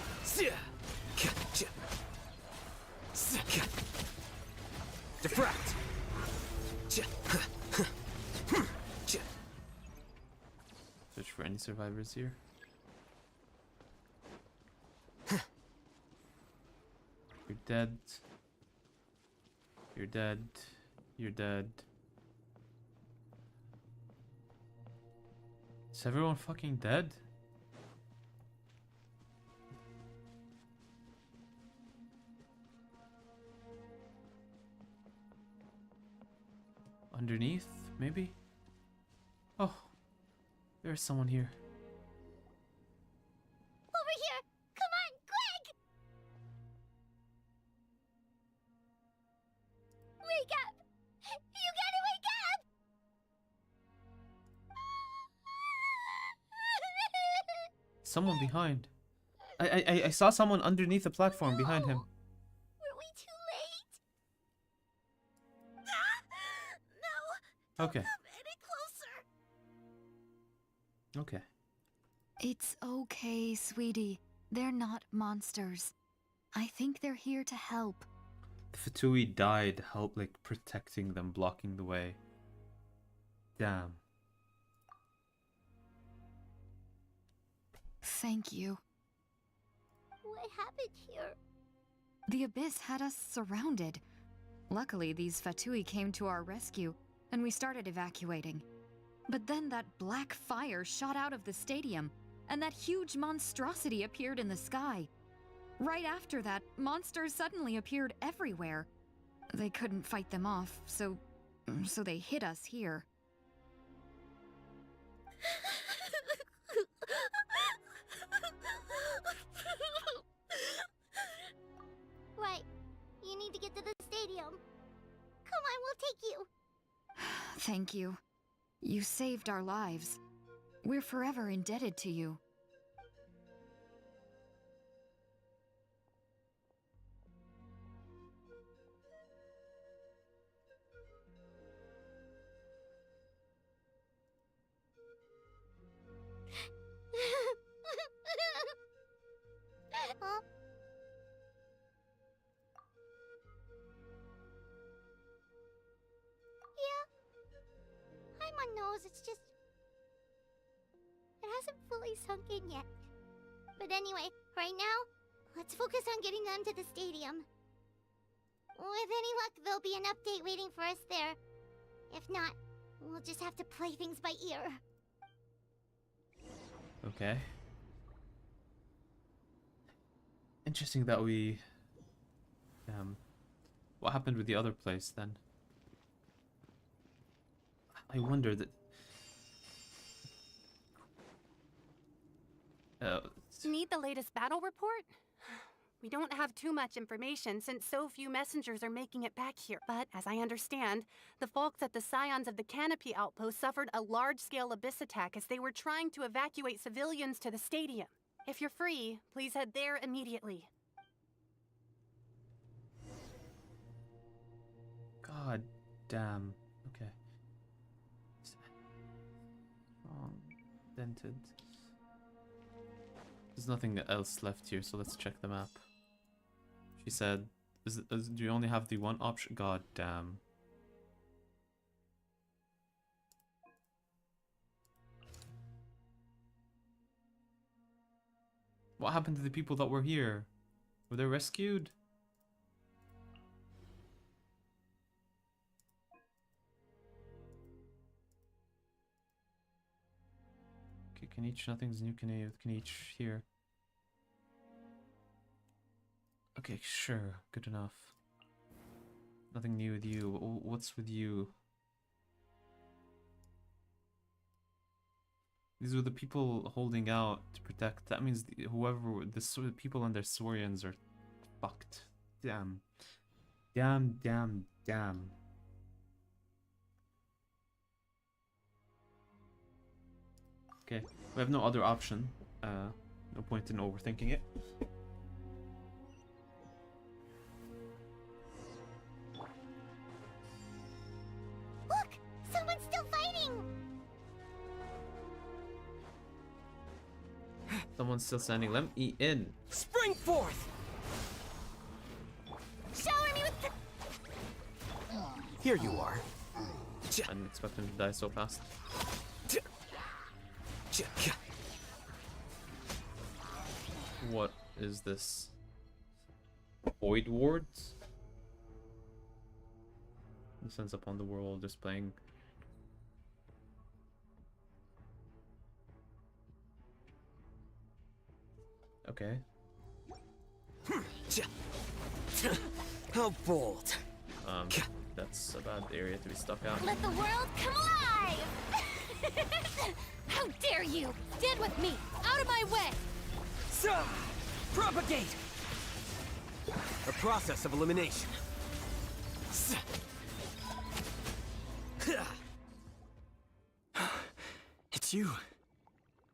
Diffract. Search for any survivors here. You're dead. You're dead. You're dead. Is everyone fucking dead? Underneath, maybe? Oh, there's someone here. Over here! Come on, quick! Wake up! You gotta wake up! Someone behind. I saw someone underneath the platform behind him. Were we too late? No! Okay. Come any closer! Okay. It's okay, sweetie. They're not monsters. I think they're here to help. The Fatui died, like protecting them, blocking the way. Damn. Thank you. What happened here? The Abyss had us surrounded. Luckily, these Fatui came to our rescue, and we started evacuating. But then that black fire shot out of the stadium, and that huge monstrosity appeared in the sky. Right after that, monsters suddenly appeared everywhere. They couldn't fight them off, so they hit us here. Right. You need to get to the stadium. Come on, we'll take you. Thank you. You saved our lives. We're forever indebted to you. Huh? Yeah. I'm on nose, it's just... It hasn't fully sunk in yet. But anyway, right now, let's focus on getting them to the stadium. With any luck, there'll be an update waiting for us there. If not, we'll just have to play things by ear. Okay. Interesting that we... what happened with the other place then? I wonder that... Need the latest battle report? We don't have too much information since so few messengers are making it back here. But as I understand, the folks at the Scions of the Canopy outpost suffered a large-scale abyss attack as they were trying to evacuate civilians to the stadium. If you're free, please head there immediately. God damn. Okay. Dented. There's nothing else left here, so let's check the map. She said, do you only have the one option? God damn. What happened to the people that were here? Were they rescued? Okay, Kanichi, nothing's new. Kanichi here. Okay, sure, good enough. Nothing new with you. What's with you? These were the people holding out to protect. That means whoever the people and their Saurians are fucked. Damn. Damn, damn, damn. Okay, we have no other option. No point in overthinking it. Someone's still standing. Let me in. Spring forth! Shower me with Here you are. I didn't expect him to die so fast. What is this? Void wards? Descends upon the world, displaying. Okay. How bold. That's a bad area to be stuck at. Let the world come alive! How dare you! Stand with me! Out of my way! Propagate! A process of elimination. It's you.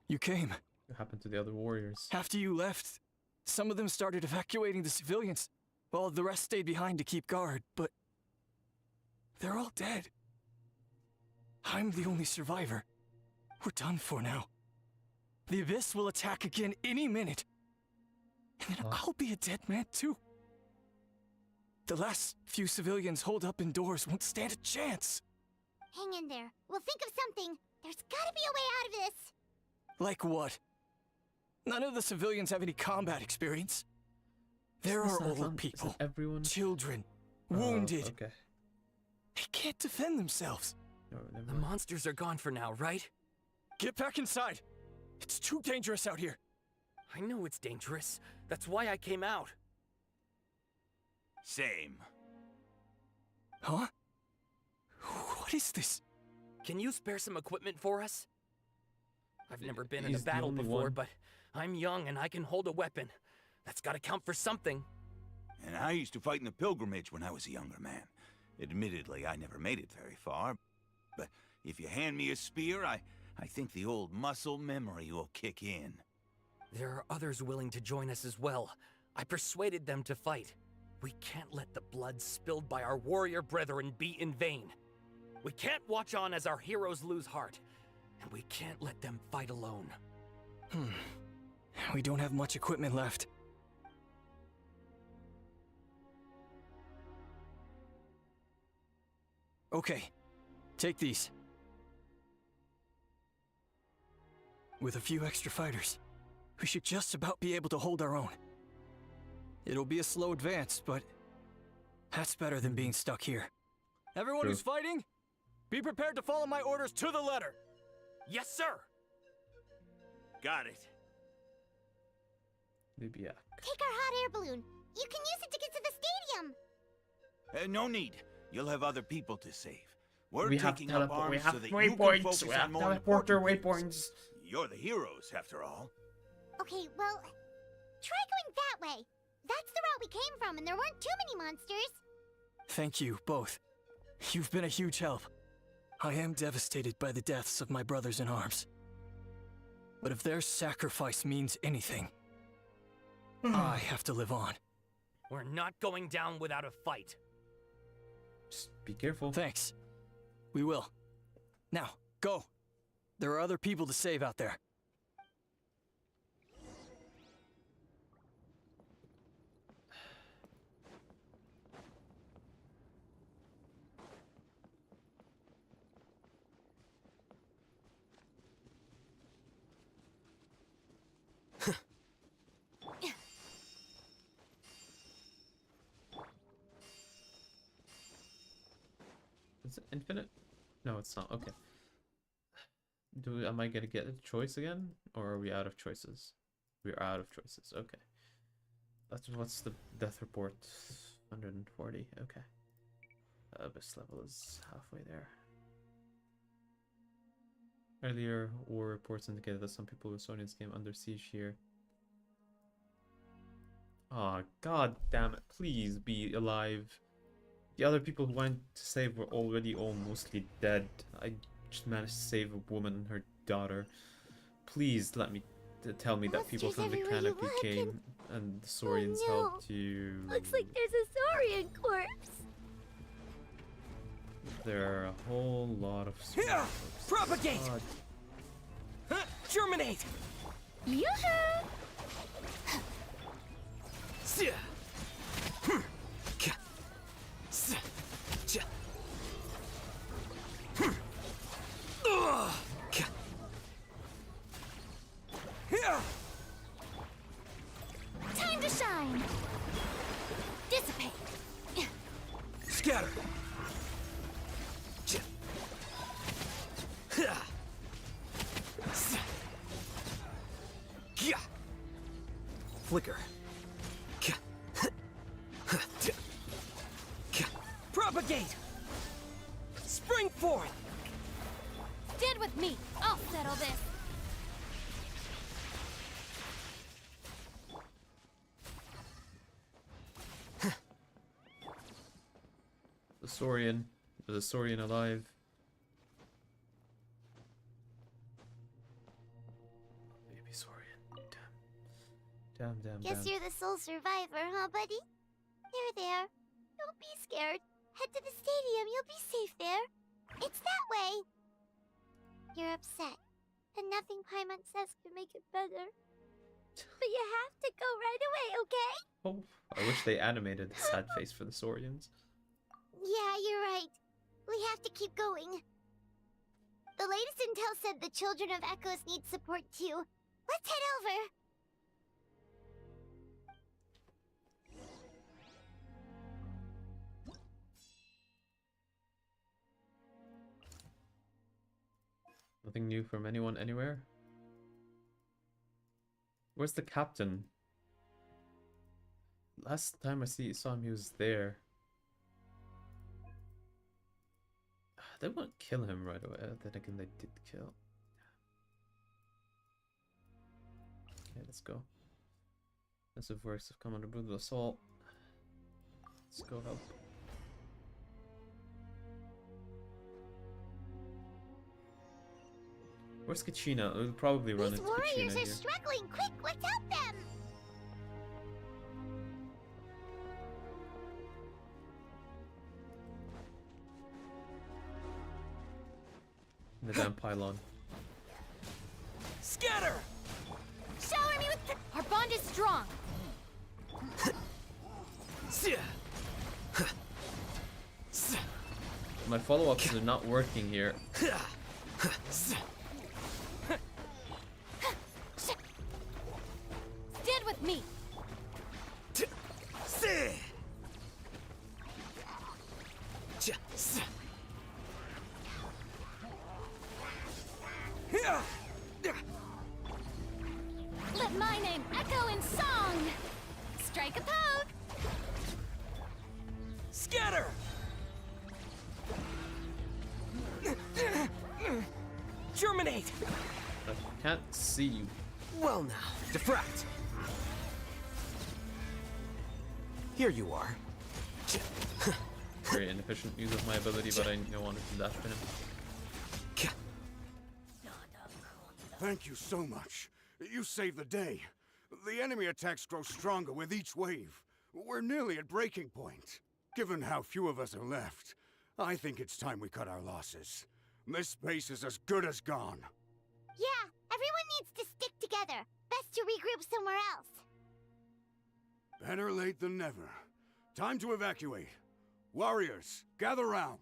You came. What happened to the other warriors? After you left, some of them started evacuating the civilians, while the rest stayed behind to keep guard, but they're all dead. I'm the only survivor. We're done for now. The Abyss will attack again any minute. And then I'll be a dead man too. The last few civilians holed up indoors won't stand a chance. Hang in there. We'll think of something. There's gotta be a way out of this. Like what? None of the civilians have any combat experience. There are old people, everyone? Children, wounded. Okay. They can't defend themselves. No, The monsters are gone for now, right? Get back inside. It's too dangerous out here. I know it's dangerous. That's why I came out. Same. Huh? What is this? Can you spare some equipment for us? I've never been in a He's the battle only before, one. but I'm young and I can hold a weapon. That's gotta count for something. And I used to fight in the pilgrimage when I was a younger man. Admittedly, I never made it very far. But if you hand me a spear, I think the old muscle memory will kick in. There are others willing to join us as well. I persuaded them to fight. We can't let the blood spilled by our warrior brethren be in vain. We can't watch on as our heroes lose heart. And we can't let them fight alone. We don't have much equipment left. Okay, take these. With a few extra fighters, we should just about be able to hold our own. It'll be a slow advance, but that's better than being stuck here. Everyone who's fighting, be prepared to follow my orders to the letter. Yes, sir! Got it. Maybe yeah. Take our hot air balloon. You can use it to get to the stadium. No need. You'll have other people to save. We're We have taking up teleport- we arms have so that you can waypoints. focus We on have more teleporter important waypoints. things. You're the heroes, after all. Okay, well, try going that way. That's the route we came from, and there weren't too many monsters. Thank you, both. You've been a huge help. I am devastated by the deaths of my brothers in arms. But if their sacrifice means anything, I have to live on. We're not going down without a fight. Just be careful. Thanks. We will. Now, go. There are other people to save out there. Is it infinite? No, it's not. Okay. Am I gonna get a choice again, or are we out of choices? We're out of choices. Okay. What's the death report? 140. Okay. Abyss level is halfway there. Earlier, war reports indicated that some people with Sonians came under siege here. Oh, god damn it! Please be alive. The other people who went to save were already all mostly dead. I just managed to save a woman and her daughter. Please let me tell me that people from the canopy came and the Saurians helped you. Looks like there's a Saurian corpse. There are a whole lot of Propagate! Germinate! Yoo-hoo! Time to shine! Dissipate! Scatter! Flicker. Propagate! Spring forth! Stand with me! I'll settle this! The Saurian. Is the Saurian alive? Baby Saurian. Damn. Guess you're the sole survivor, huh, buddy? There. Don't be scared. Head to the stadium, you'll be safe there. It's that way. You're upset, and nothing Paimon says can make it better. But you have to go right away, okay? Oh, I wish they animated the sad face for the Saurians. Yeah, you're right. We have to keep going. The latest intel said the Children of Echoes need support too. Let's head over. Nothing new from anyone anywhere? Where's the captain? Last time I saw him, he was there. They won't kill him right away. Then again, they did kill. Okay, let's go. Massive works have come under brutal assault. Let's go help. Where's Kachina? We'll probably run These into warriors Kachina are here. struggling. Quick, let's help them. The damn pylon. Scatter! Shower me with... Our bond is strong! My follow-ups are not working here. Stand with me! Let my name echo in song! Strike a poke! Scatter! Germinate! I can't see you. Well now, diffract! Here you are. Very inefficient use of my ability, but I wanted to dash to him. Thank you so much. You saved the day. The enemy attacks grow stronger with each wave. We're nearly at breaking point. Given how few of us are left, I think it's time we cut our losses. This base is as good as gone. Yeah, everyone needs to stick together. Best to regroup somewhere else. Better late than never. Time to evacuate. Warriors, gather round.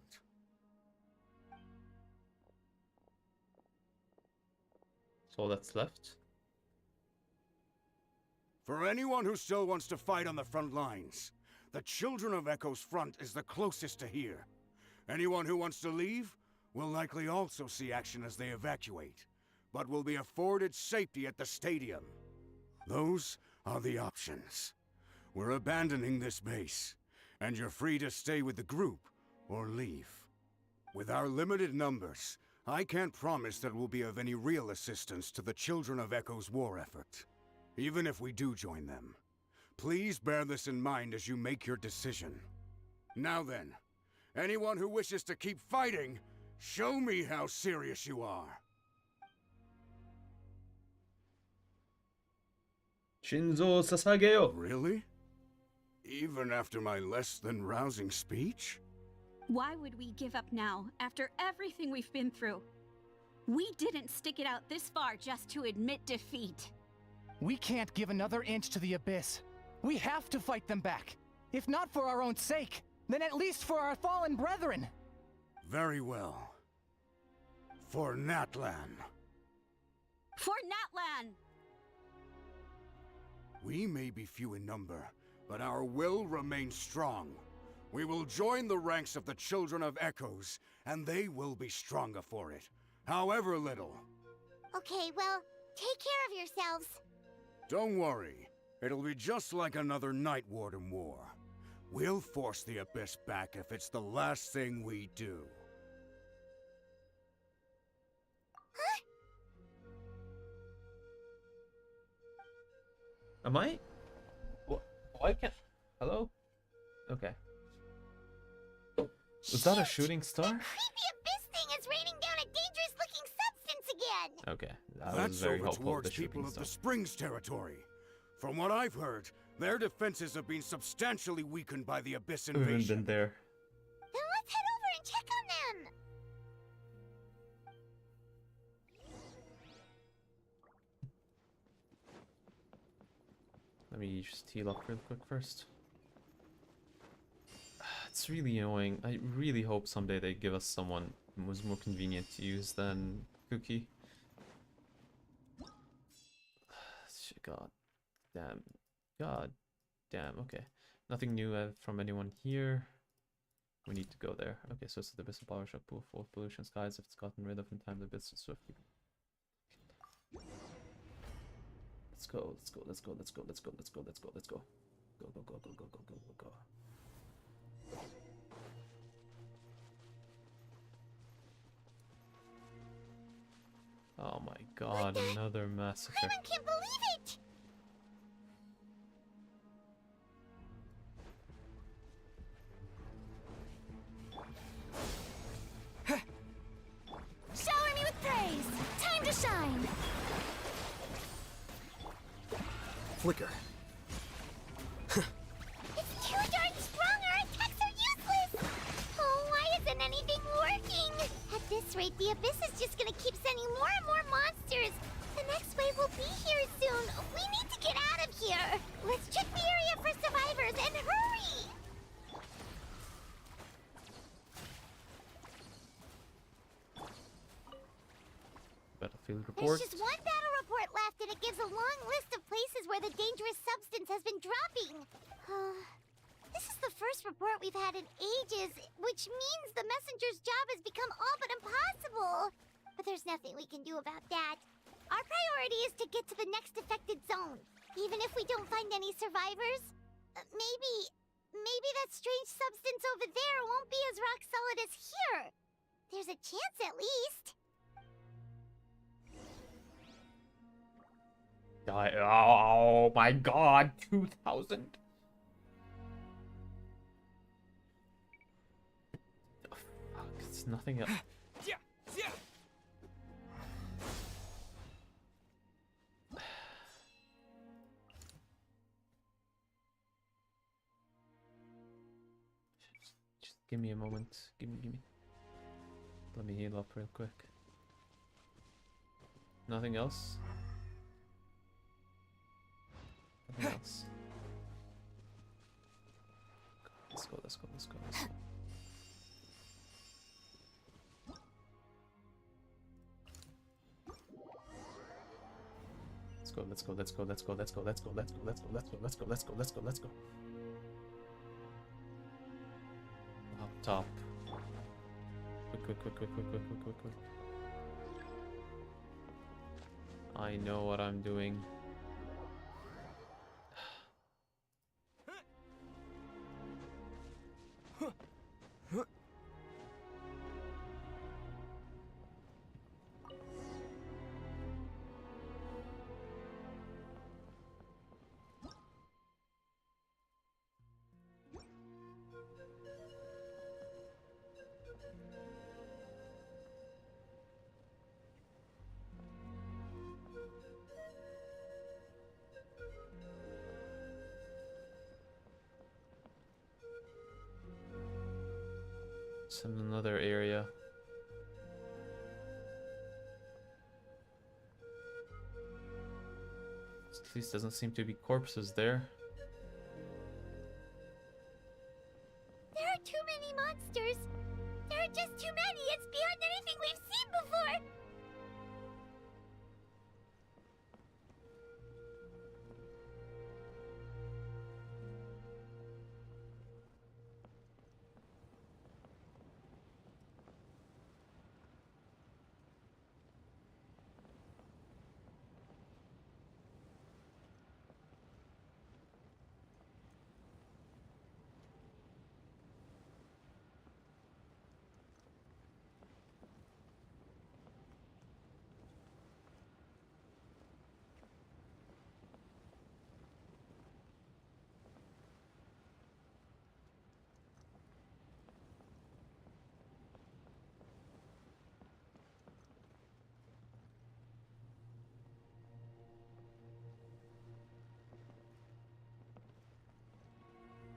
That's all that's left. For anyone who still wants to fight on the front lines, the Children of Echo's front is the closest to here. Anyone who wants to leave will likely also see action as they evacuate, but will be afforded safety at the stadium. Those are the options. We're abandoning this base, and you're free to stay with the group or leave. With our limited numbers, I can't promise that we'll be of any real assistance to the Children of Echo's war effort. Even if we do join them, please bear this in mind as you make your decision. Now then, anyone who wishes to keep fighting, show me how serious you are. Shinzo Sasageo. Really? Even after my less than rousing speech? Why would we give up now, after everything we've been through? We didn't stick it out this far just to admit defeat. We can't give another inch to the Abyss. We have to fight them back. If not for our own sake, then at least for our fallen brethren. Very well. For Natlan. For Natlan! We may be few in number, but our will remains strong. We will join the ranks of the Children of Echoes, and they will be stronger for it, however little. Okay, well, take care of yourselves. Don't worry. It'll be just like another Night Warden war. We'll force the Abyss back if it's the last thing we do. Huh? Am I? Why can't? Hello? Okay. Was that a shooting star? That creepy Abyss thing is raining down a dangerous-looking substance again! Okay, that That's was very over helpful. towards The shooting people of star. the Springs territory. From what I've heard, their defenses have been substantially weakened by the Abyss I haven't invasion. been there. Then let's head over and check on them! Let me just heal up real quick first. It's really annoying. I really hope someday they give us someone who's more convenient to use than Cookie. God damn. God damn. Okay. Nothing new from anyone here. We need to go there. Okay, so it's the Abyssal Power Shock pool full of pollution skies. If it's gotten rid of in time, the Abyss will swiftly. Let's go, let's go, let's go, let's go, let's go, let's go, let's go, let's go. Go, go, go, go, go, go, go, go, go. Oh my god, another massacre. Paimon can't believe it! Shower me with praise! Time to shine! Flicker. It's too darn strong, our attacks are useless! Oh, why isn't anything working? At this rate, the Abyss is just gonna keep sending more and more monsters. The next wave will be here soon. We need to get out of here. Let's check the area for survivors and hurry! Battlefield report. There's just one battle report left, and it gives a long list of places where the dangerous substance has been dropping. This is the first report we've had in ages, which means the messenger's job has become all but impossible. But there's nothing we can do about that. Our priority is to get to the next affected zone. Even if we don't find any survivors, maybe that strange substance over there won't be as rock solid as here. There's a chance at least. Oh my god, 2000. Oh, fuck, it's nothing else. Just give me a moment. Give me. Let me heal up real quick. Nothing else? Nothing else. Let's go. Let's go. Up top. Quick. I know what I'm doing. It's in another area. At least doesn't seem to be corpses there. There are too many monsters. There are just too many. It's beyond anything we've seen before.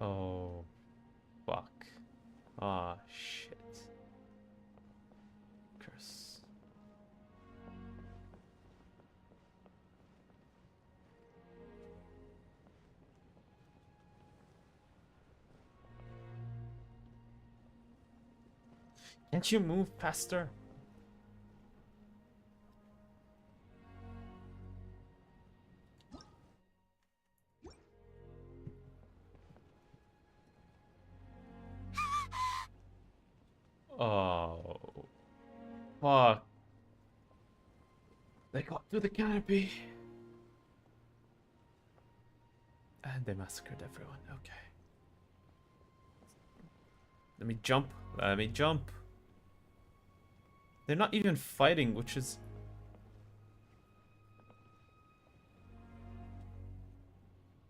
Oh, fuck. Ah, shit. Curse. Can't you move faster? Oh, fuck. They got through the canopy. And they massacred everyone. Okay. Let me jump. Let me jump. They're not even fighting, which is...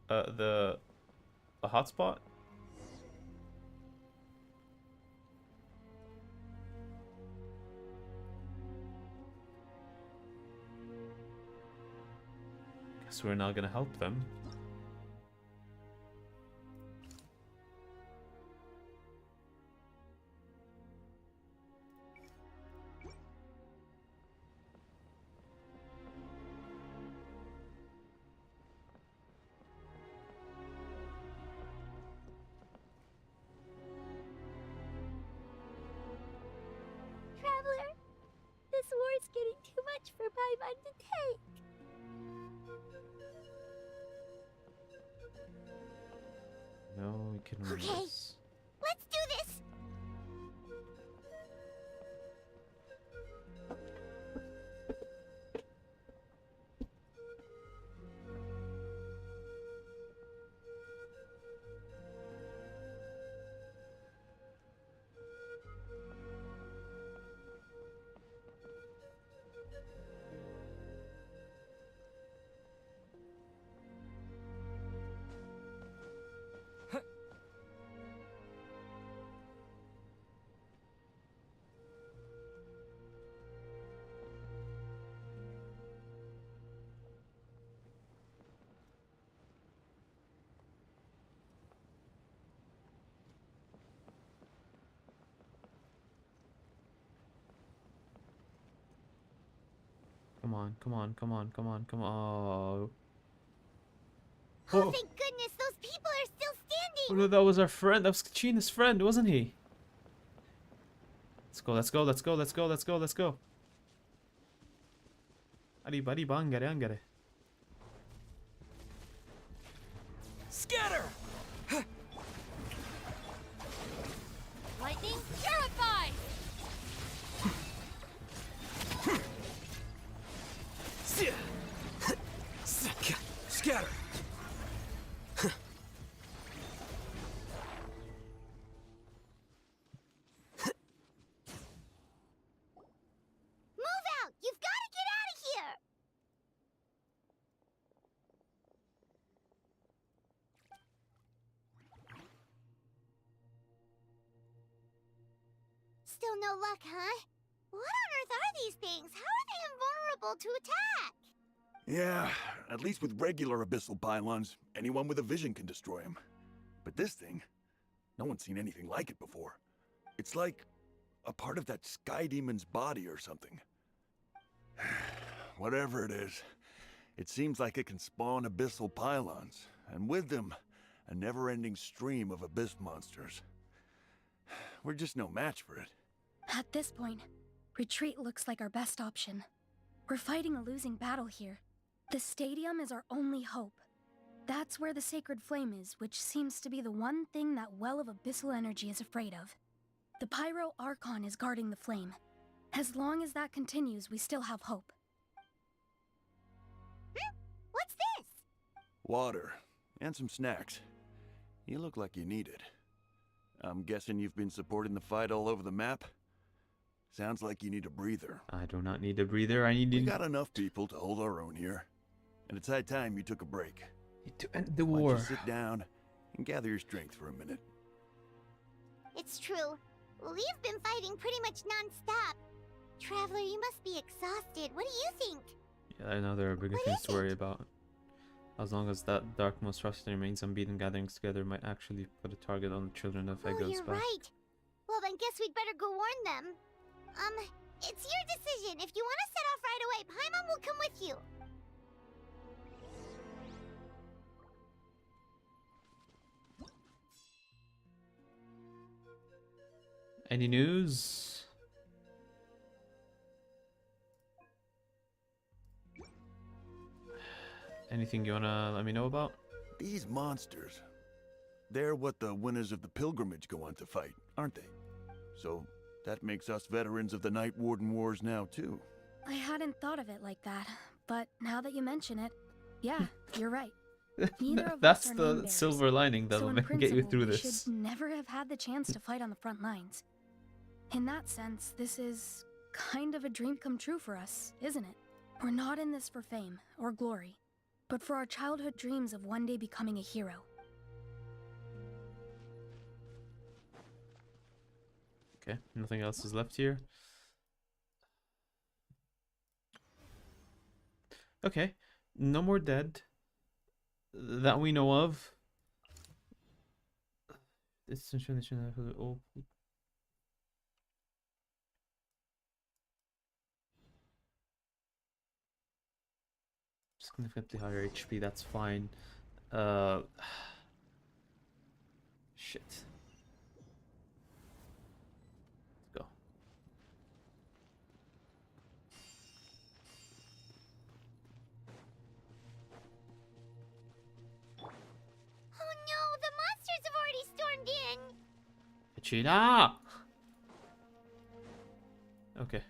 the hotspot? Guess we're not gonna help them. Traveler, this war's getting too much for Paimon to take. No, we can win Okay, this. let's do this. Come on, come on, come on, come on, come on. Oh. Oh, thank goodness, those people are still standing. Oh no, that was our friend. That was Kachina's friend, wasn't he? Let's go, let's go, let's go, let's go, let's go, let's go. Arriba, arriba, angare, angare. Scatter! Lightning, purify! Scatter! Move out! You've got to get out of here! Still no luck, huh? What on earth are these things? How are they invulnerable to attack? Yeah, at least with regular abyssal pylons, anyone with a vision can destroy them. But this thing, no one's seen anything like it before. It's like a part of that sky demon's body or something. Whatever it is, It seems like it can spawn abyssal pylons, and with them, a never-ending stream of abyss monsters. We're just no match for it. At this point, retreat looks like our best option. We're fighting a losing battle here. The stadium is our only hope. That's where the sacred flame is, which seems to be the one thing that well of abyssal energy is afraid of. The Pyro Archon is guarding the flame. As long as that continues, we still have hope. What's this? Water, and some snacks. You look like you need it. I'm guessing you've been supporting the fight all over the map? Sounds like you need a breather. I do not need a breather, I need We got enough people to hold our own here. And it's high time you took a break. to end the Why don't war. you sit down and gather your strength for a minute. It's true. We've been fighting pretty much non-stop. Traveler, you must be exhausted. What do you think? Yeah, I know there are bigger things to worry about. As long as that dark monstrosity remains unbeaten, gatherings together might actually put a target on the children of Oh, Ego's you're back. right. Well, then guess we'd better go warn them. It's your decision. If you want to set off right away, Paimon will come with you. Any news? Anything you wanna let me know about? These monsters, they're what the winners of the pilgrimage go on to fight, aren't they? So that makes us veterans of the Night Warden Wars now, too. I hadn't thought of it like that, but now that you mention it, yeah, you're right. Neither of That's us are the name-bearers, silver lining that'll so in get you principle, through we this. should never have had the chance to fight on the front lines. In that sense, this is kind of a dream come true for us, isn't it? We're not in this for fame or glory, but for our childhood dreams of one day becoming a hero. Okay, nothing else is left here. Okay, no more dead that we know of. It's significantly higher HP, that's fine. Shit. Let's go. Oh no, the monsters have already stormed in. Kachina! Okay.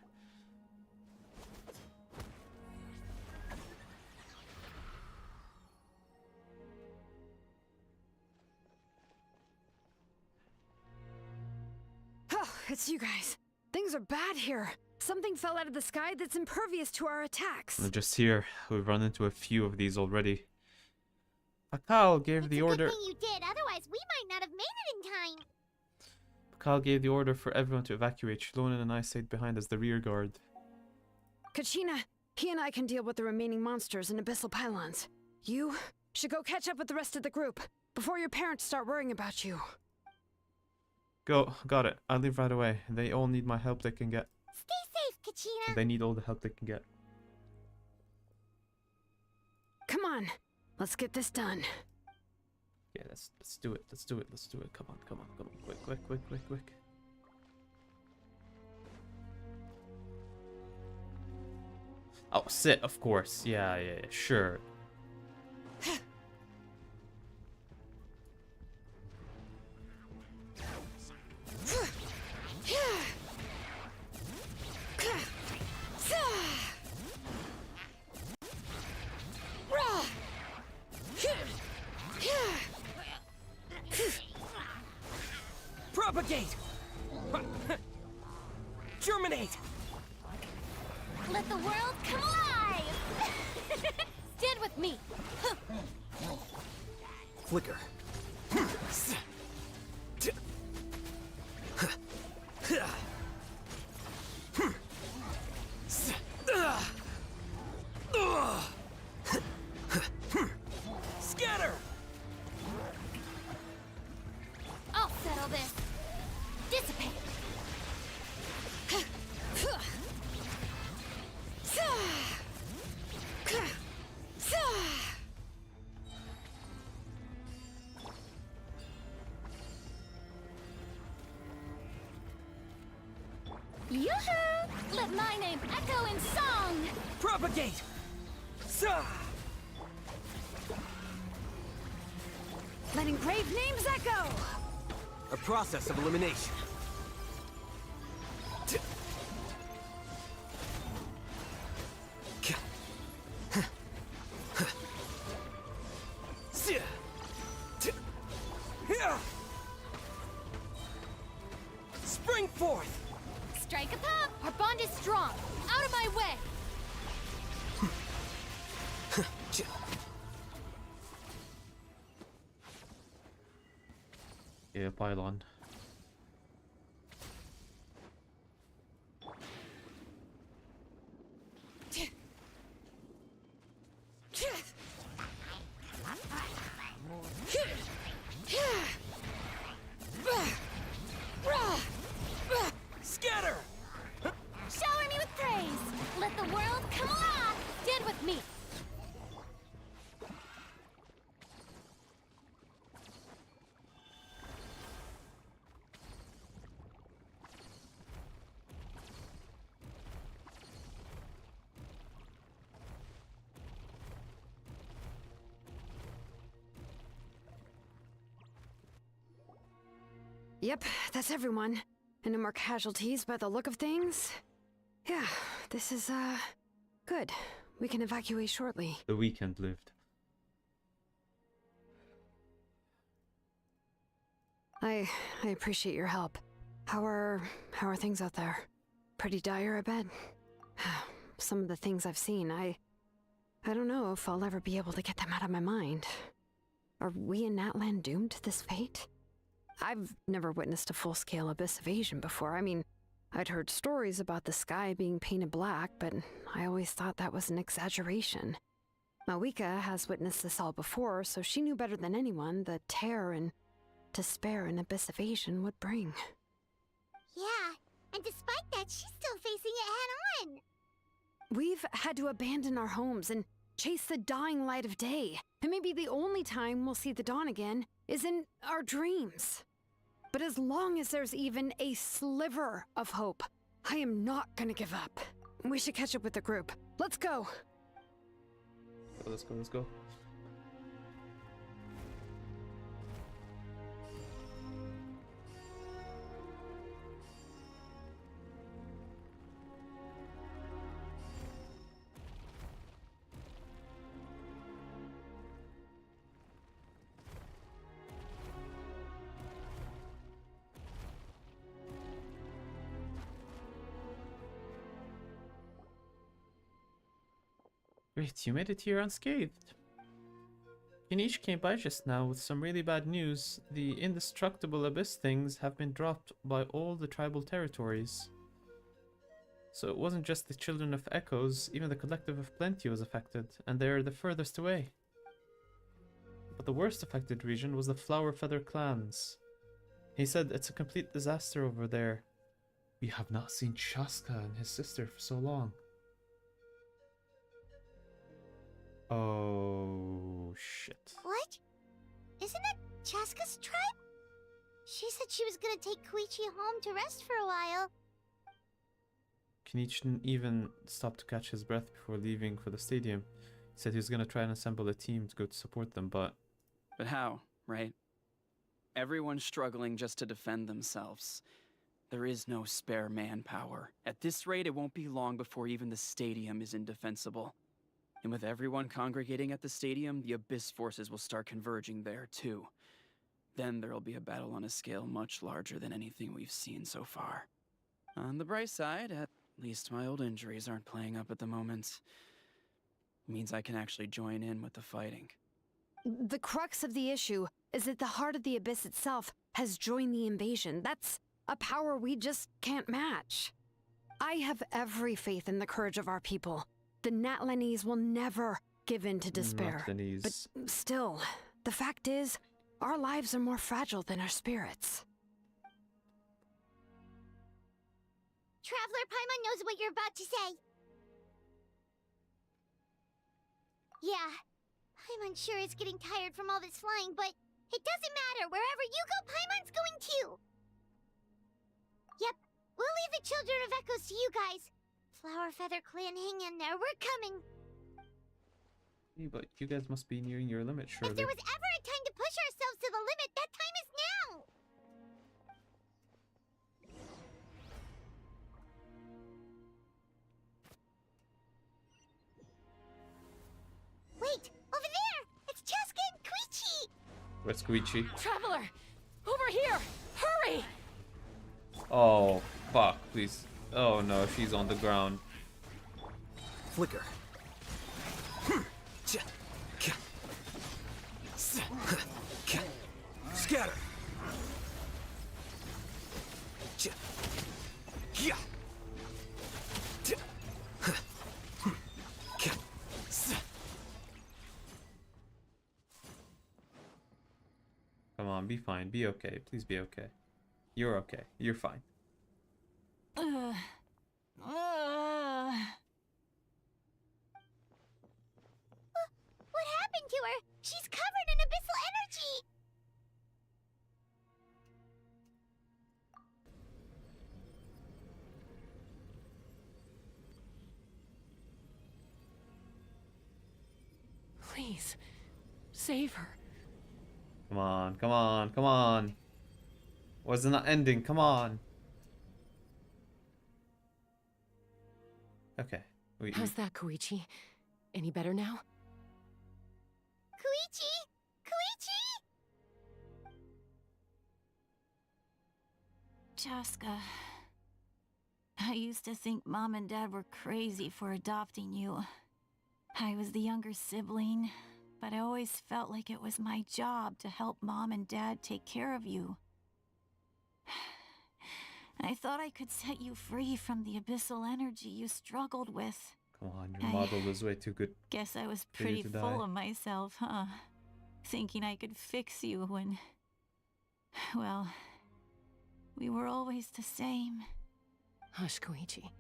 Oh, it's you guys. Things are bad here. Something fell out of the sky that's impervious to our attacks. We're just here. We've run into a few of these already. Pakal gave the order. Good thing you did, otherwise we might not have made it in time. Pakal gave the order for everyone to evacuate. Shlonen and I stayed behind as the rear guard. Kachina, he and I can deal with the remaining monsters and abyssal pylons. You should go catch up with the rest of the group before your parents start worrying about you. Go, got it. I'll leave right away. They all need my help they can get. Stay safe, Kachina. They need all the help they can get. Come on, let's get this done. Yeah, let's do it. Let's do it. Let's do it. Come on, come on, come on. Quick, quick, quick, quick, quick. Oh, sit, of course. Yeah, yeah, yeah, sure. Propagate! Germinate! Let the world come alive! Stand with me! Flicker. Scatter! I'll settle this. Dissipate. Yoo-hoo! Let my name echo in song! Propagate! Sa! Let engraved names echo! A process of elimination. Spring forth! Strike a pop! Our bond is strong! Out of my way! Yeah, pylon. Scatter! Shower me with praise! Let the world come alive! Stand with me! Yep, that's everyone. And no more casualties by the look of things. Yeah, this is, good. We can evacuate shortly. The weekend lived. I appreciate your help. How are things out there? Pretty dire, I bet. Some of the things I've seen, I don't know if I'll ever be able to get them out of my mind. Are we in Natlan doomed to this fate? I've never witnessed a full-scale abyss invasion before. I mean, I'd heard stories about the sky being painted black, but I always thought that was an exaggeration. Mawika has witnessed this all before, so she knew better than anyone the terror and despair an abyss invasion would bring. Yeah, and despite that, she's still facing it head-on. We've had to abandon our homes and chase the dying light of day. And maybe the only time we'll see the dawn again is in our dreams. But as long as there's even a sliver of hope, I am not gonna give up. We should catch up with the group. Let's go! Let's go, let's go. Great, you made it here unscathed. Kinish came by just now with some really bad news. The indestructible abyss things have been dropped by all the tribal territories. So it wasn't just the children of Echoes, even the collective of Plenty was affected, and they're the furthest away. But the worst affected region was the Flower Feather clans. He said it's a complete disaster over there. We have not seen Chaska and his sister for so long. Oh, shit. What? Isn't that Chaska's tribe? She said she was gonna take Koichi home to rest for a while. Kenichi didn't even stop to catch his breath before leaving for the stadium. He said he was gonna try and assemble a team to go to support them, but... But how, right? Everyone's struggling just to defend themselves. There is no spare manpower. At this rate, it won't be long before even the stadium is indefensible. And with everyone congregating at the stadium, the Abyss forces will start converging there, too. Then there'll be a battle on a scale much larger than anything we've seen so far. On the bright side, at least my old injuries aren't playing up at the moment. It means I can actually join in with the fighting. The crux of the issue is that the heart of the Abyss itself has joined the invasion. That's a power we just can't match. I have every faith in the courage of our people. The Natlanese will never give in to despair. But still, the fact is, our lives are more fragile than our spirits. Traveler Paimon knows what you're about to say. Yeah, Paimon sure is getting tired from all this flying, but it doesn't matter. Wherever you go, Paimon's going too. Yep, We'll leave the Children of Echoes to you guys. Flower Feather Clan, hang in there. We're coming. Hey, but you guys must be nearing your limit, surely. If there was ever a time to push ourselves to the limit, that time is now. Wait, over there! It's Cheska and Koichi! Where's Koichi? Traveler! Over here! Hurry! Oh, fuck, please. Oh no, she's on the ground. Flicker. Scatter. Come on, be fine. Be okay. Please be okay. You're okay. You're fine. What happened to her? She's covered in abyssal energy! Please, save her. Come on, come on, come on. Wasn't that ending? Come on. Okay. How's that, Koichi? Any better now? Koichi! Koichi! Chaska, I used to think Mom and Dad were crazy for adopting you. I was the younger sibling, but I always felt like it was my job to help Mom and Dad take care of you. I thought I could set you free from the abyssal energy you struggled with. Come on, your model was way too good. Guess I was for you pretty to full die. of myself, huh? Thinking I could fix you when... Well, we were always the same. Hush, Koichi.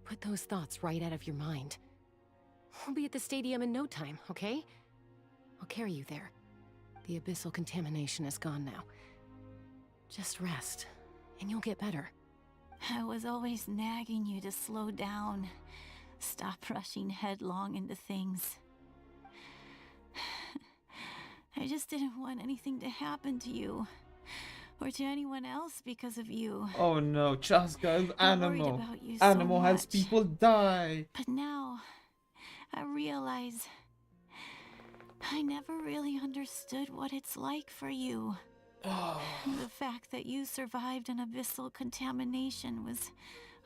Put those thoughts right out of your mind. We'll be at the stadium in no time, okay? I'll carry you there. The abyssal contamination is gone now. Just rest, and you'll get better. I was always nagging you to slow down. Stop rushing headlong into things. I just didn't want anything to happen to you. Or to anyone else because of you. Oh no, Chaska is I worried animal. about you so Animal has much. people die. But now, I realize I never really understood what it's like for you. The fact that you survived an abyssal contamination was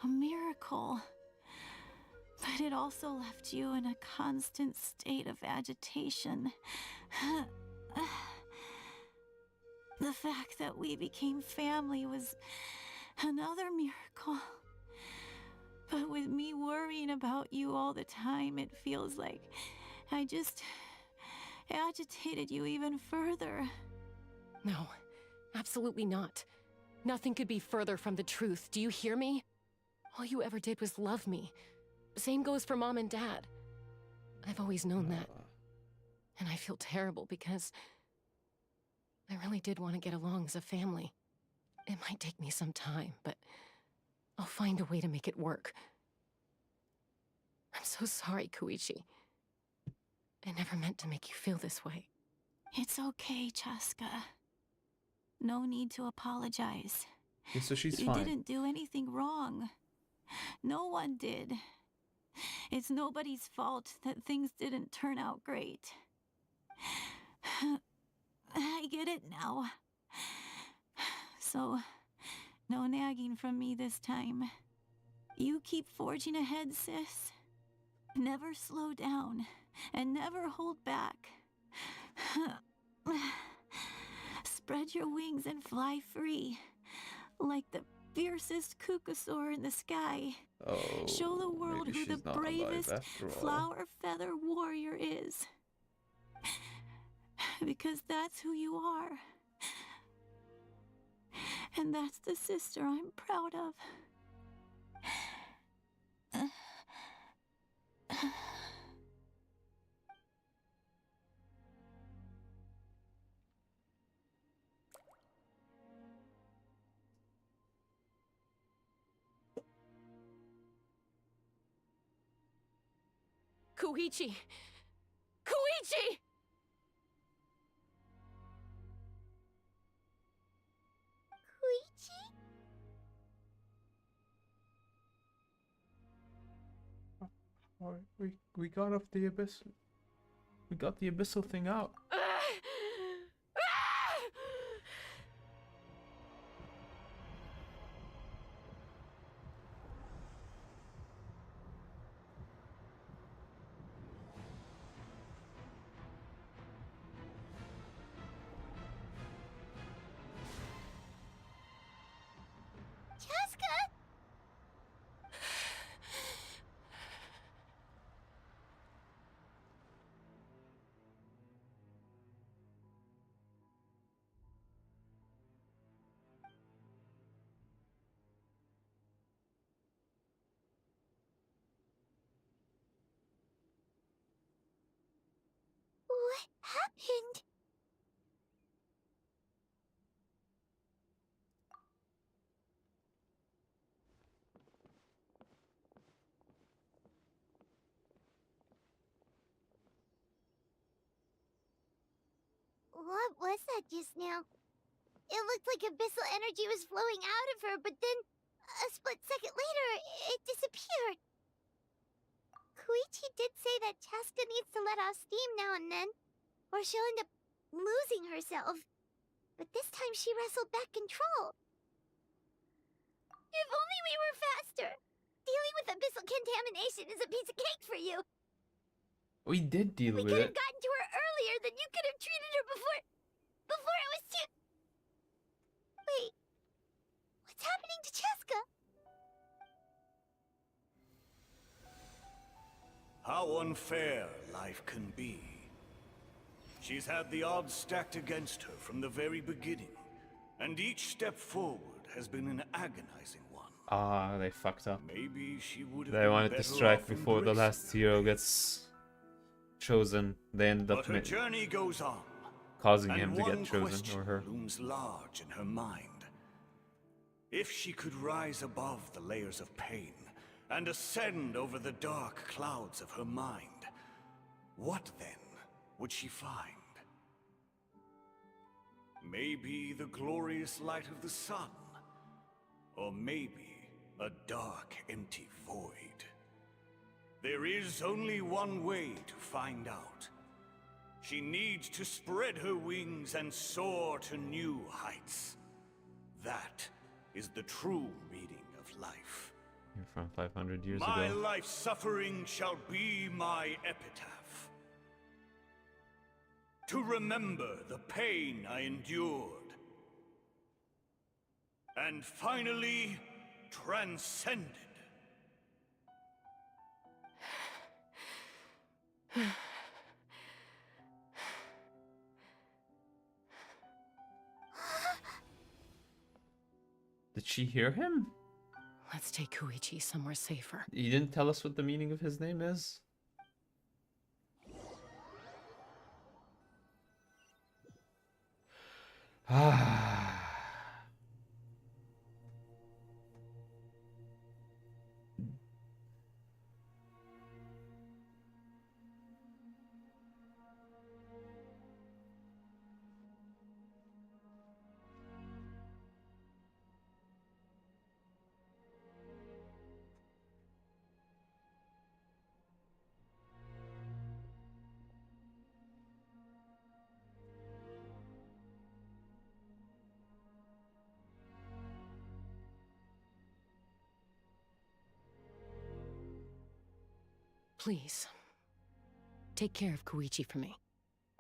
a miracle. But it also left you in a constant state of agitation. The fact that we became family was another miracle. But with me worrying about you all the time, it feels like I just agitated you even further. No, absolutely not. Nothing could be further from the truth. Do you hear me? All you ever did was love me. Same goes for Mom and Dad. I've always known that. And I feel terrible because I really did want to get along as a family. It might take me some time, but I'll find a way to make it work. I'm so sorry, Koichi. I never meant to make you feel this way. It's okay, Chaska. No need to apologize. Okay, so she's You fine. didn't do anything wrong. No one did. It's nobody's fault that things didn't turn out great. I get it now. So, no nagging from me this time. You keep forging ahead, sis. Never slow down, and never hold back. Spread your wings and fly free, like the fiercest Kukusaur in the sky. Oh, Show the world maybe who the she's not alive bravest after all. flower feather warrior is. Because that's who you are. And that's the sister I'm proud of. Koichi! Koichi! Koichi? Alright, we got off the abyss. We got the abyssal thing out. Chaska! What happened? What was that just now? It looked like abyssal energy was flowing out of her, but then a split second later, it disappeared. Koichi did say that Chaska needs to let off steam now and then, or she'll end up losing herself. But this time she wrestled back control. If only we were faster! Dealing with abyssal contamination is a piece of cake for you. We did deal We with could it. have gotten to her earlier, then you could have treated her before it was too... Wait, what's happening to Chaska? How unfair life can be. She's had the odds stacked against her from the very beginning, and each step forward has been an agonizing one. Ah, they fucked up. Maybe she would have They been wanted to better strike off before the last hero gets chosen. They ended But up her journey goes on, causing and him to one get chosen, question or her. looms large in her mind. If she could rise above the layers of pain and ascend over the dark clouds of her mind, what then would she find? Maybe the glorious light of the sun, or maybe a dark, empty void. There is only one way to find out. She needs to spread her wings and soar to new heights. That is the true meaning of life. You're from 500 years My ago. life's suffering shall be my epitaph. To remember the pain I endured. And finally, transcended. Did she hear him? Let's take Koichi somewhere safer. He didn't tell us what the meaning of his name is. Ah. Please, take care of Koichi for me.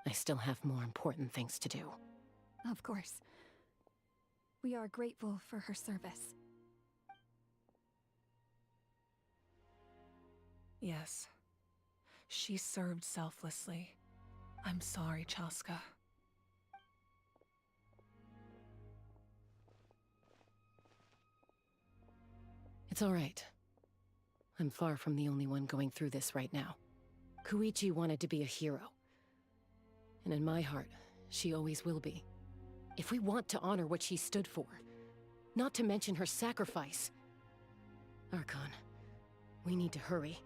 I still have more important things to do. Of course. We are grateful for her service. Yes. She served selflessly. I'm sorry, Chaska. It's all right. I'm far from the only one going through this right now. Koichi wanted to be a hero. And in my heart, she always will be. If we want to honor what she stood for, not to mention her sacrifice. Archon, we need to hurry.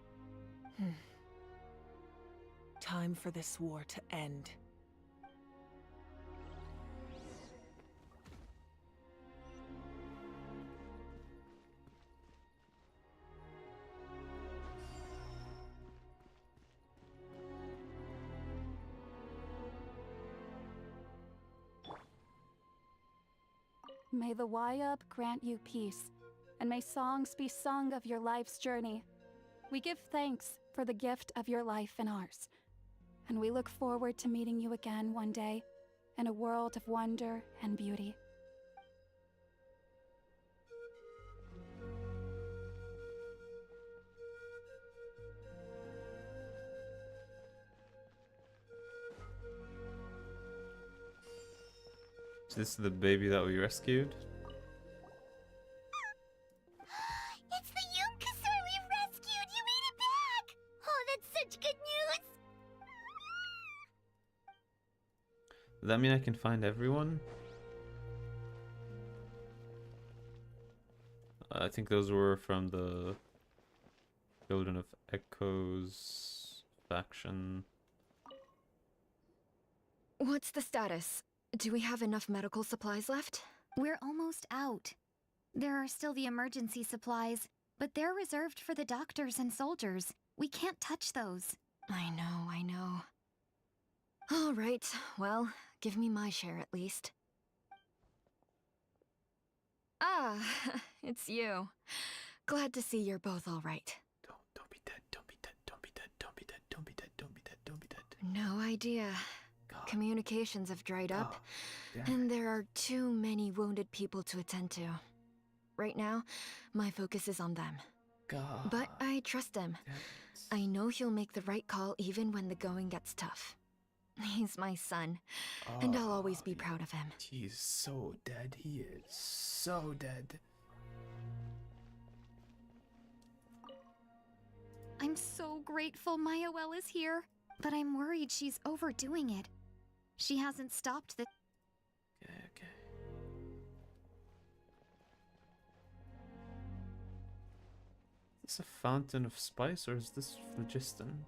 Time for this war to end. May the Wayub grant you peace, and may songs be sung of your life's journey. We give thanks for the gift of your life and ours, and we look forward to meeting you again one day in a world of wonder and beauty. Is this the baby that we rescued? It's the Yunkasur we rescued! You made it back! Oh, that's such good news! Does that mean I can find everyone? I think those were from the Children of Echoes faction. What's the status? Do we have enough medical supplies left? We're almost out. There are still the emergency supplies, but they're reserved for the doctors and soldiers. We can't touch those. I know. All right, well, give me my share at least. Ah, it's you. Glad to see you're both all right. Don't be dead, don't be dead, don't be dead, don't be dead, don't be dead, don't be dead, don't be dead. No idea. God. Communications have dried up, damn and there are too many wounded people to attend to. Right now, my focus is on them. God. But I trust him. I know he'll make the right call even when the going gets tough. He's my son, and I'll always be proud of him. He's so dead. He is so dead. I'm so grateful Mayawell is here, but I'm worried she's overdoing it. She hasn't stopped the— Okay. Is this a fountain of spice or is this phlogiston?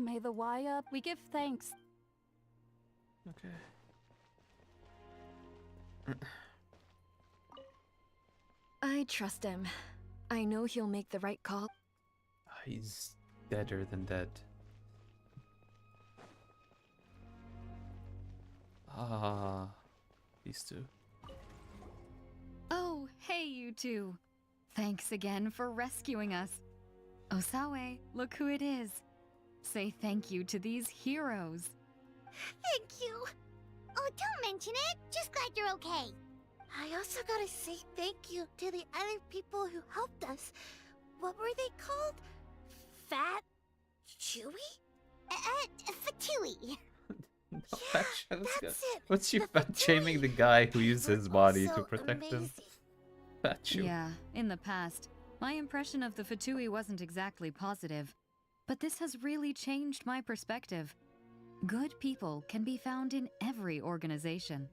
May the Wayub, we give thanks. Okay. I trust him. I know he'll make the right call. He's deader than dead. Ah, these two. Oh, hey, you two. Thanks again for rescuing us. Osawe, look who it is. Say thank you to these heroes. Thank you! Oh, don't mention it! Just glad you're okay. I also gotta say thank you to the other people who helped us. What were they called? Fat... Chewy? Fatui. No, fat that's it. What's you fat shaming the guy who used his body to protect him? Fat chew. Yeah, in the past, my impression of the Fatui wasn't exactly positive. But this has really changed my perspective. Good people can be found in every organization.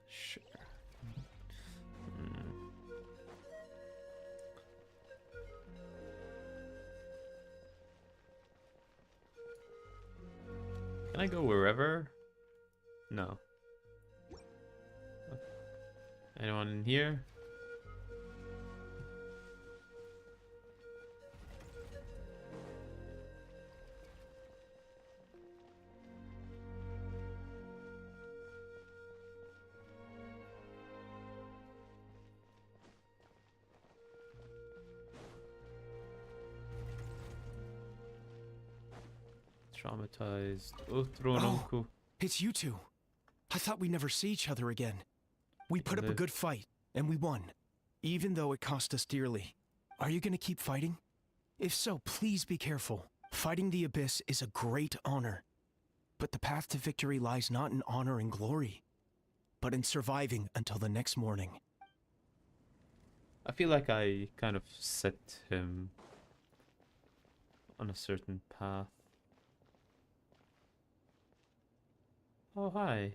Sure. Can I go wherever? No. Anyone in here? Traumatized. Oh, it's you two. I thought we'd never see each other again. We put up a good fight, and we won, even though it cost us dearly. Are you gonna keep fighting? If so, please be careful. Fighting the Abyss is a great honor. But the path to victory lies not in honor and glory, but in surviving until the next morning. I feel like I kind of set him on a certain path. Oh, hi.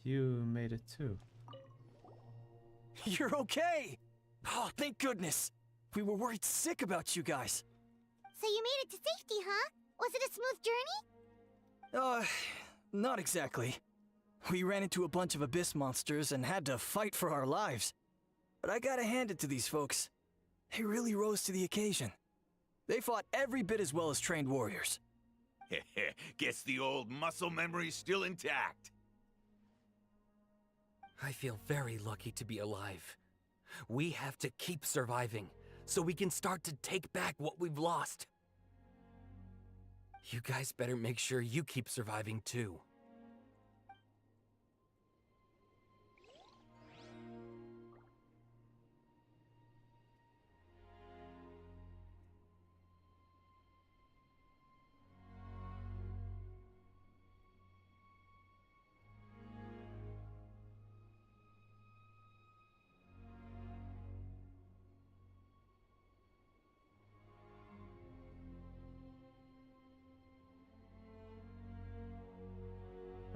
You made it too. You're okay! Oh, thank goodness! We were worried sick about you guys. So you made it to safety, huh? Was it a smooth journey? Not exactly. We ran into a bunch of abyss monsters and had to fight for our lives. But I gotta hand it to these folks. They really rose to the occasion. They fought every bit as well as trained warriors. Guess the old muscle memory's still intact. I feel very lucky to be alive. We have to keep surviving, so we can start to take back what we've lost. You guys better make sure you keep surviving too.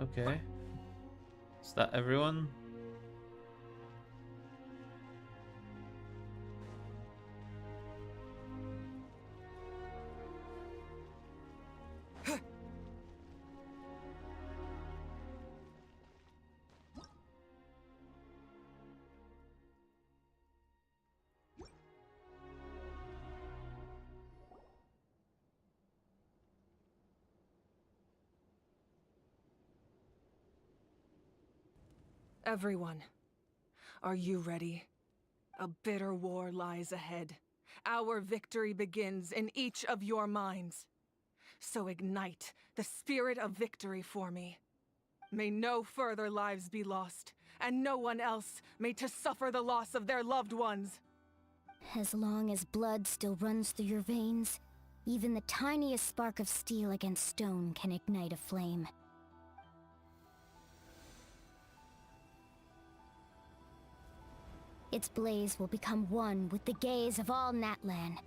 Okay. Is that everyone? Everyone, are you ready? A bitter war lies ahead. Our victory begins in each of your minds. So ignite the spirit of victory for me. May no further lives be lost, and no one else may to suffer the loss of their loved ones. As long as blood still runs through your veins, even the tiniest spark of steel against stone can ignite a flame. Its blaze will become one with the gaze of all Natlan.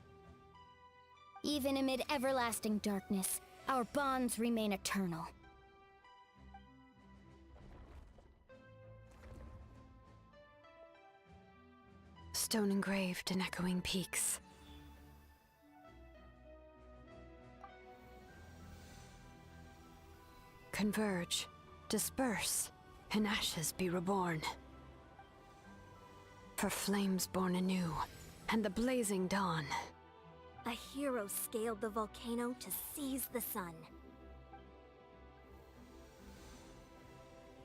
Even amid everlasting darkness, our bonds remain eternal. Stone engraved in echoing peaks. Converge, disperse, in ashes be reborn. For flames born anew, and the blazing dawn. A hero scaled the volcano to seize the sun.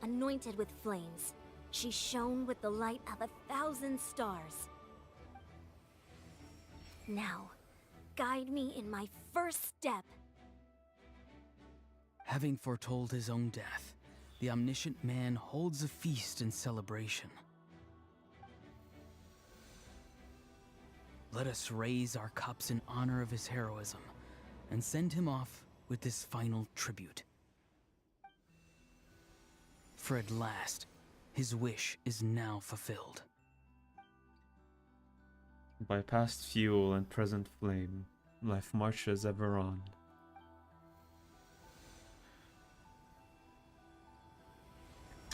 Anointed with flames, she shone with the light of 1,000 stars. Now, guide me in my first step. Having foretold his own death, the omniscient man holds a feast in celebration. Let us raise our cups in honor of his heroism, and send him off with this final tribute. For at last, his wish is now fulfilled. By past fuel and present flame, life marches ever on.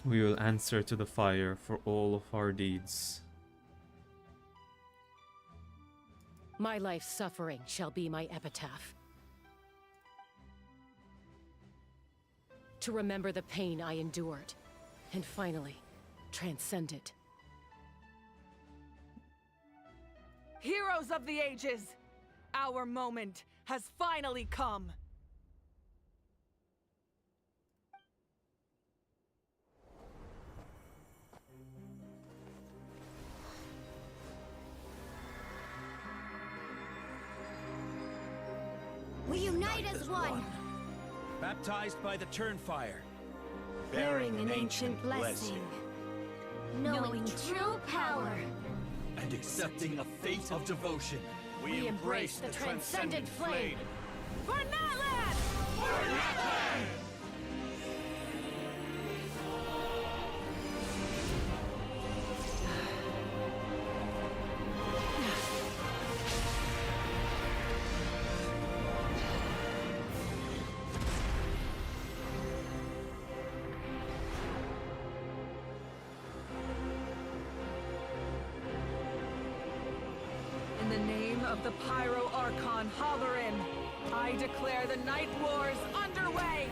We will answer to the fire for all of our deeds. My life's suffering shall be my epitaph. To remember the pain I endured, and finally, transcend it. Heroes of the ages, our moment has finally come. We unite as one. Baptized by the Turnfire. Bearing an ancient blessing. Knowing true power. And accepting a fate of devotion. We embrace the transcendent flame. For Natlan! For Natlan! In the name of the Pyro Archon hover in. I declare the Night Wars underway!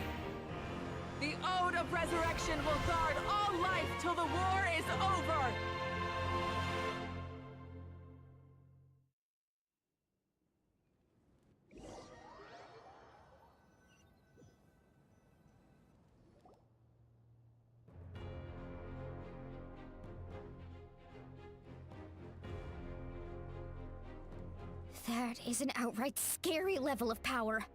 The Ode of Resurrection will guard all life till the war is over! That is an outright scary level of power.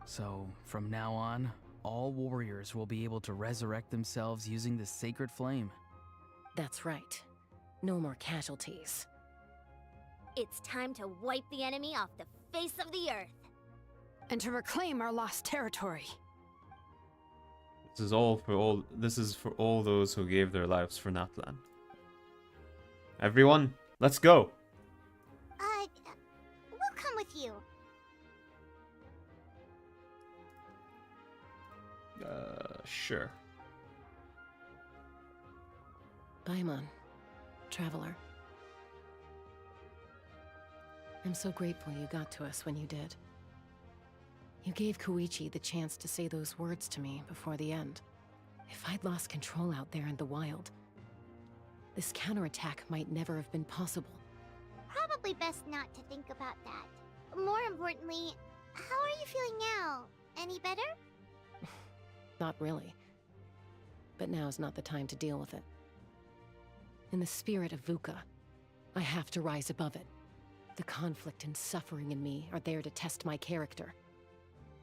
So, from now on, all warriors will be able to resurrect themselves using the sacred flame. That's right. No more casualties. It's time to wipe the enemy off the face of the earth. And to reclaim our lost territory. This is for all those who gave their lives for Natlan. Everyone, let's go. We'll come with you. Sure. Paimon, traveler. I'm so grateful you got to us when you did. You gave Koichi the chance to say those words to me before the end. If I'd lost control out there in the wild, this counterattack might never have been possible. Probably best not to think about that. More importantly, how are you feeling now? Any better? Not really. But now's not the time to deal with it. In the spirit of VUCA, I have to rise above it. The conflict and suffering in me are there to test my character.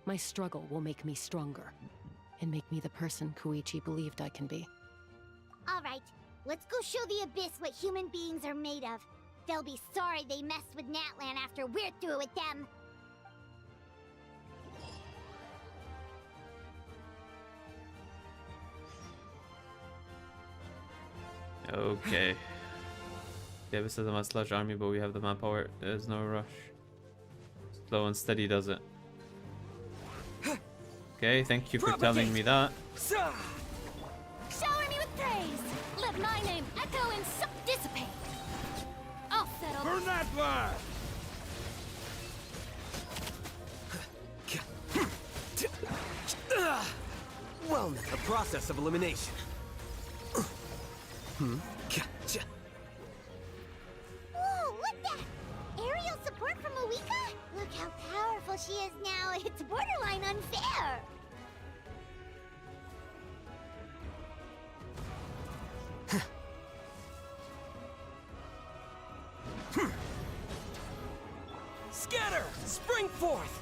My struggle will make me stronger, and make me the person Koichi believed I can be. Alright, let's go show the Abyss what human beings are made of. They'll be sorry they messed with Natlan after we're through with them. Okay. The Abyss has a much large army, but we have the manpower. There's no rush. Slow and steady does it. Okay, thank you for telling me that. Shower me with praise. Let my name echo and dissipate. I'll settle. Burn that flag! Well, a process of elimination. Whoa, what's that? Aerial support from Uika? Look how powerful she is now. It's borderline unfair. Scatter! Spring forth!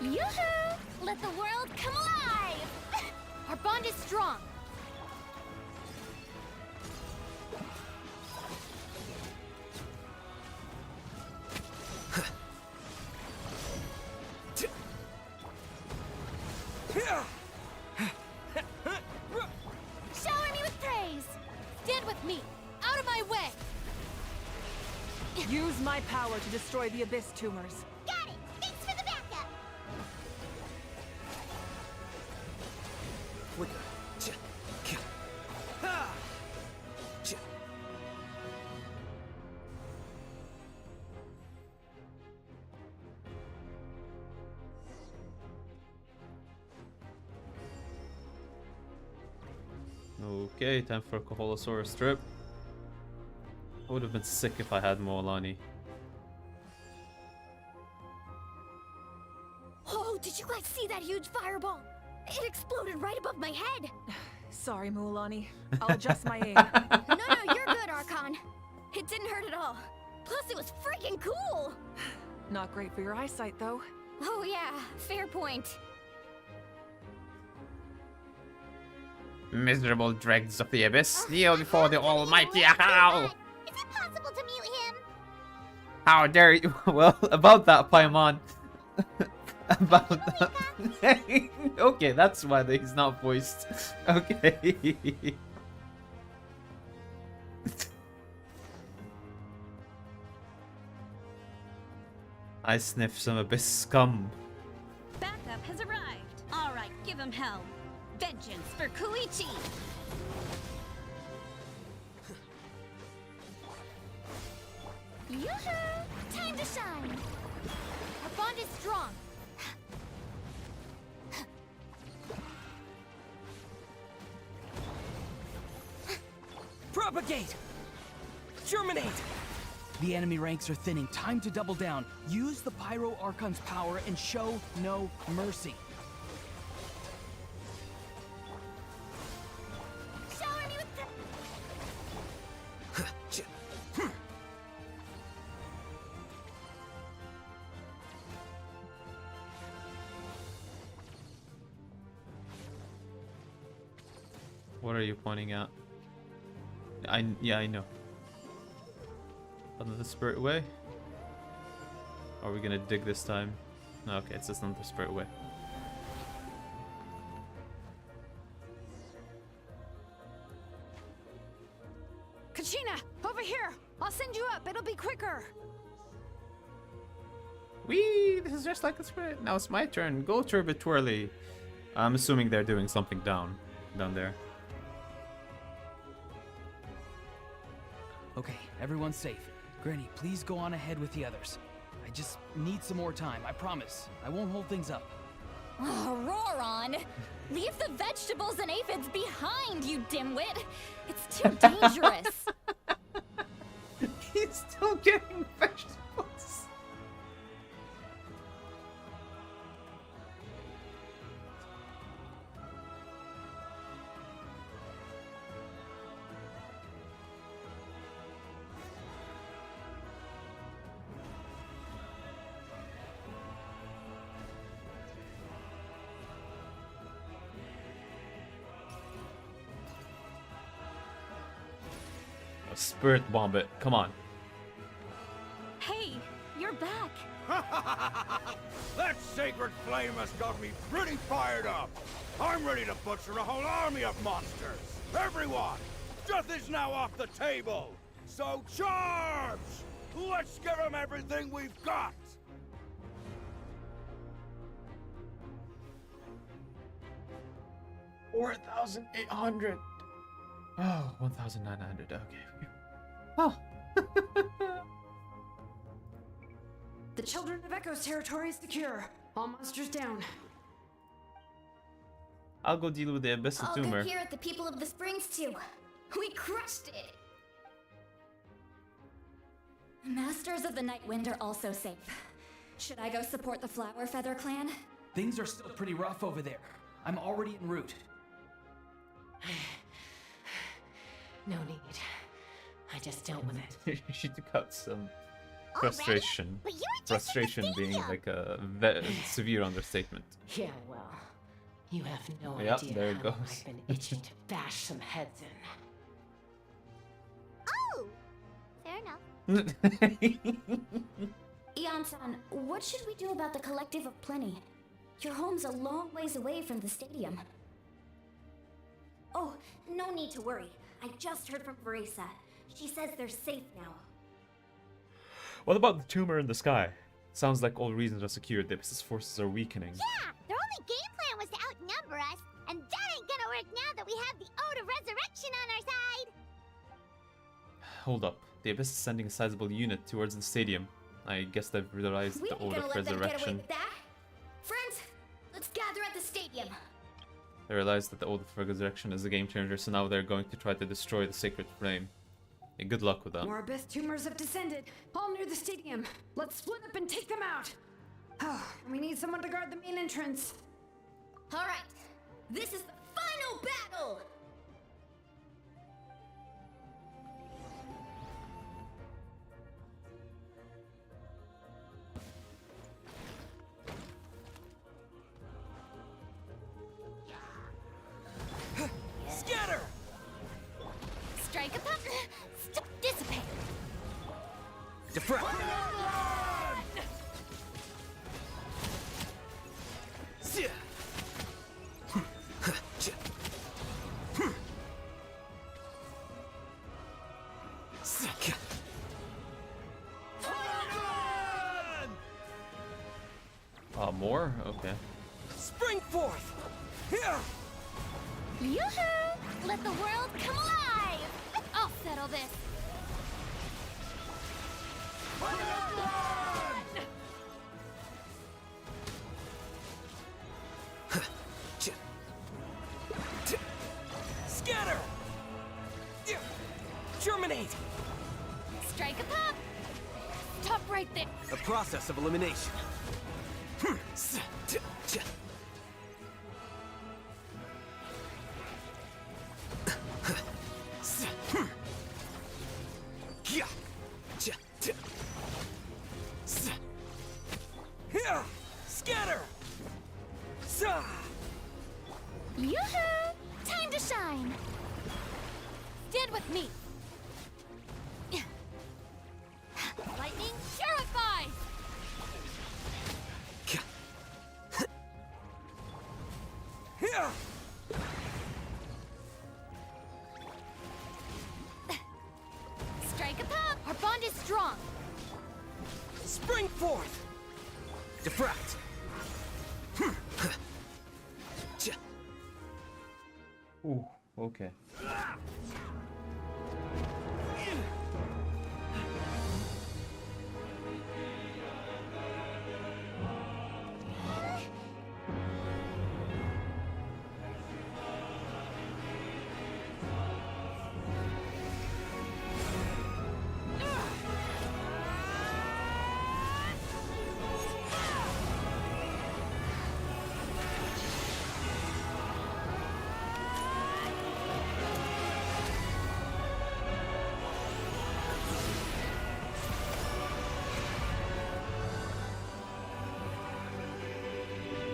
Yoo-hoo! Let the world come alive! Our bond is strong. Shower me with praise! Stand with me! Out of my way! Use my power to destroy the Abyss tumors. Got it! Thanks for the backup! Okay, time for a Koholosaurus strip. I would have been sick if I had Moalani. Oh, did you guys see that huge fireball? It exploded right above my head. Sorry, Mualani. I'll adjust my aim. No, you're good, Archon. It didn't hurt at all. Plus, it was freaking cool. Not great for your eyesight, though. Oh yeah, fair point. Miserable dregs of the Abyss, kneel before the Almighty Ahau! Is it possible to mute him? How dare you? Well, about that, Paimon. About that. Okay, that's why he's not voiced. Okay. I sniff some Abyss scum. Backup has arrived. All right, give him hell. Vengeance for Koichi. Yoo-hoo! Time to shine! Our bond is strong. Propagate! Germinate! The enemy ranks are thinning. Time to double down. Use the Pyro Archon's power and show no mercy. Shower me with What are you pointing at? Yeah, I know. Another spirit way? Are we gonna dig this time? Okay, it's just another spirit way. Kachina, over here! I'll send you up, it'll be quicker! Whee! This is just like a spirit. Now it's my turn. Go Turbo Twirly. I'm assuming they're doing something down there. Okay, everyone's safe. Granny, please go on ahead with the others. I just need some more time, I promise. I won't hold things up. Oh, Roron! Leave the vegetables and aphids behind, you dimwit! It's too dangerous! He's still getting vegetables! Spirit bomb it. Come on. Hey, you're back! That sacred flame has got me pretty fired up. I'm ready to butcher a whole army of monsters. Everyone, death is now off the table. So charge! Let's give them everything we've got. $4,800. Oh, 1,900. Okay. Oh. The Children of Echo's territory is secure. All monsters down. I'll go deal with the abyssal All tumor. good here at the People of the Springs too. We crushed it. Masters of the Night Wind are also safe. Should I go support the Flower Feather clan? Things are still pretty rough over there. I'm already en route. No need. I just dealt with it. She took out some frustration. But you were just Frustration in the being stadium. like a severe understatement. Yeah, well, you have no Yep, idea there it how goes. I've been itching to bash some heads in. Oh! Fair enough. Eon-san, what should we do about the Collective of Plenty? Your home's a long ways away from the stadium. Oh, no need to worry. I just heard from Verisa. She says they're safe now. What about the tumor in the sky? Sounds like all reasons are secured. The Abyss's forces are weakening. Yeah, their only game plan was to outnumber us, and that ain't gonna work now that we have the Ode of Resurrection on our side. Hold up. The Abyss is sending a sizable unit towards the stadium. I guess they've realized We the ain't Ode gonna of let them get away Resurrection. with that. Friends, let's gather at the stadium. They realized that the Ode of Resurrection is a game changer, so now they're going to try to destroy the Sacred Flame. Hey, good luck with that. More abyss tumors have descended, all near the stadium. Let's split up and take them out. Oh, we need someone to guard the main entrance. All right, this is the final battle. Scatter! Strike a pump! Dissipate! Defract! More? Okay. Spring forth! Here! Yoo-hoo! Let the world come alive! I'll settle this! Scatter! Germinate! Strike a pop! Stop right there! A process of elimination. Scatter! Yoo-hoo! Time to shine! Stand with me! Lightning purify! Strike a pop! Our bond is strong! Spring forth! Diffract. Ooh, okay.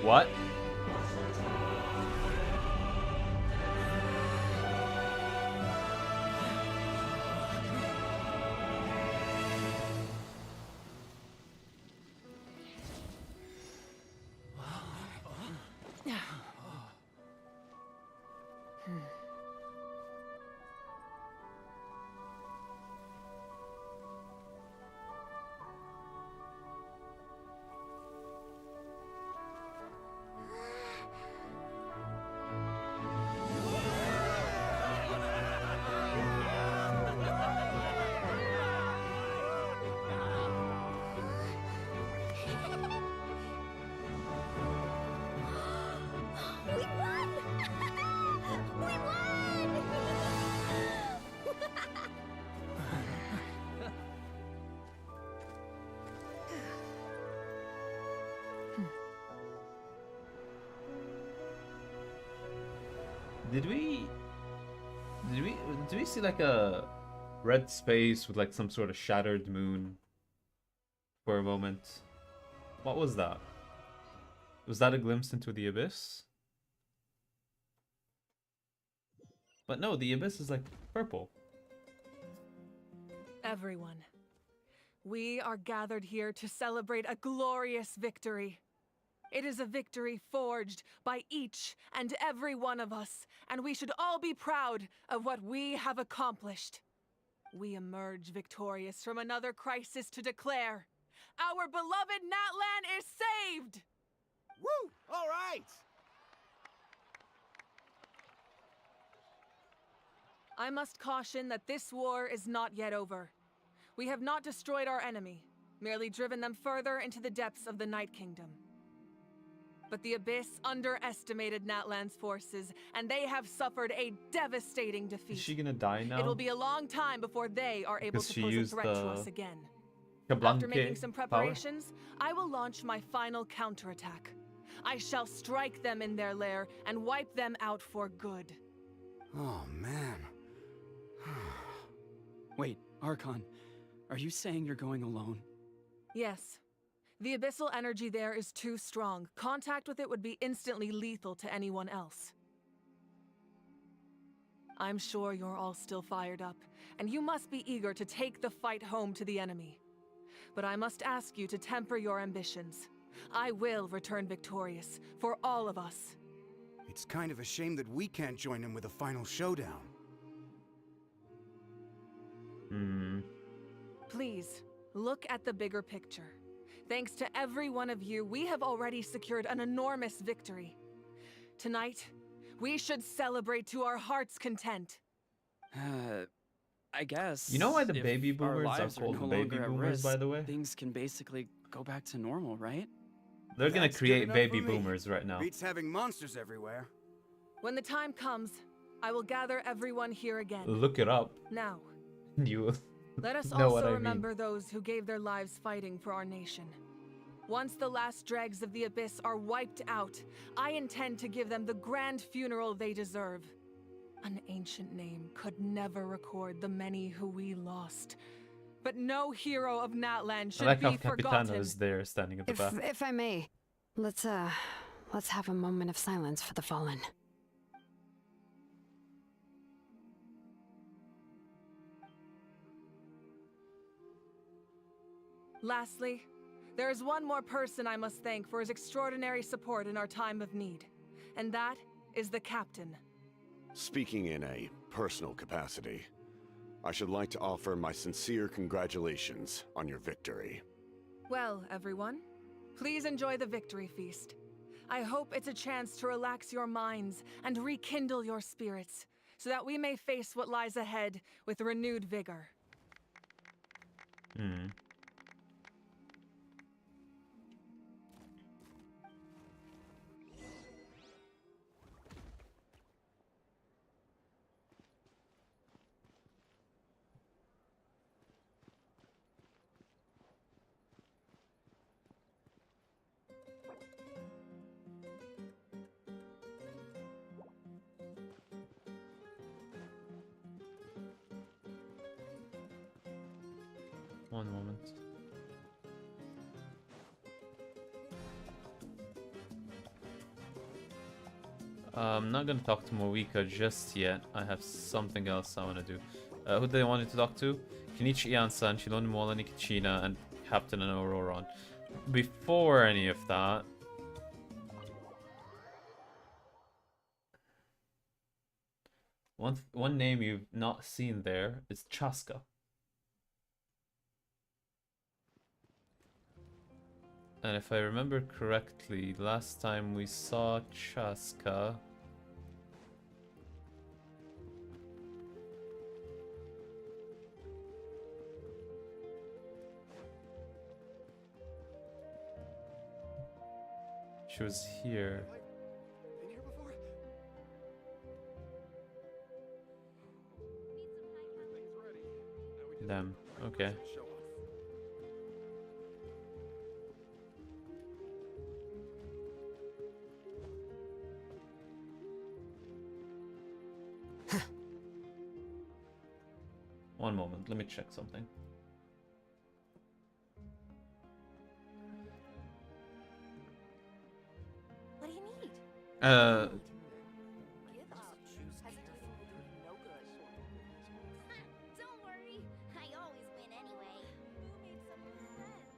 What? We won! We won! Did we see like a red space with like some sort of shattered moon for a moment? What was that? Was that a glimpse into the abyss? But no, the abyss is like purple. Everyone, we are gathered here to celebrate a glorious victory. It is a victory forged by each and every one of us, and we should all be proud of what we have accomplished. We emerge victorious from another crisis to declare, our beloved Natlan is saved! Woo! All right! I must caution that this war is not yet over. We have not destroyed our enemy, merely driven them further into the depths of the Night Kingdom. But the Abyss underestimated Natlan's forces, and they have suffered a devastating defeat. Is she gonna die now? It will be a long time before they are able to pose a threat to us again. After making some preparations, I will launch my final counterattack. I shall strike them in their lair and wipe them out for good. Oh, man. Wait, Archon, are you saying you're going alone? Yes. The abyssal energy there is too strong. Contact with it would be instantly lethal to anyone else. I'm sure you're all still fired up, and you must be eager to take the fight home to the enemy. But I must ask you to temper your ambitions. I will return victorious, for all of us. It's kind of a shame that we can't join him with a final showdown. Please, look at the bigger picture. Thanks to every one of you, we have already secured an enormous victory. Tonight, we should celebrate to our heart's content. I guess. You know why the if baby our boomers are lives called no baby longer at boomers, by risk, the way? things can basically go back to normal, right? They're gonna That's good create enough baby for me. boomers right now. Beats having monsters everywhere. When the time comes, I will gather everyone here again. Look it up. Now, You let us know what also I remember mean. those who gave their lives fighting for our nation. Once the last dregs of the Abyss are wiped out, I intend to give them the grand funeral they deserve. An ancient name could never record the many who we lost. But no hero of Natlan I should like how be Capitano forgotten. is there standing at the back. If I may, let's have a moment of silence for the fallen. Lastly, there is one more person I must thank for his extraordinary support in our time of need, and that is the Captain. Speaking in a personal capacity, I should like to offer my sincere congratulations on your victory. Well, everyone, please enjoy the victory feast. I hope it's a chance to relax your minds and rekindle your spirits, so that we may face what lies ahead with renewed vigor. One moment. I'm not gonna talk to Moika just yet. I have something else I wanna do. Who did I want to talk to? Kenichi Iansan, Shiloni Mola Nikichina, and Captain and Auroron. Before any of that, one name you've not seen there is Chaska. And if I remember correctly, last time we saw Chaska, she was here. Them. Okay. One moment, let me check something. What do you need? Don't worry, I always win anyway. Who made some new friends?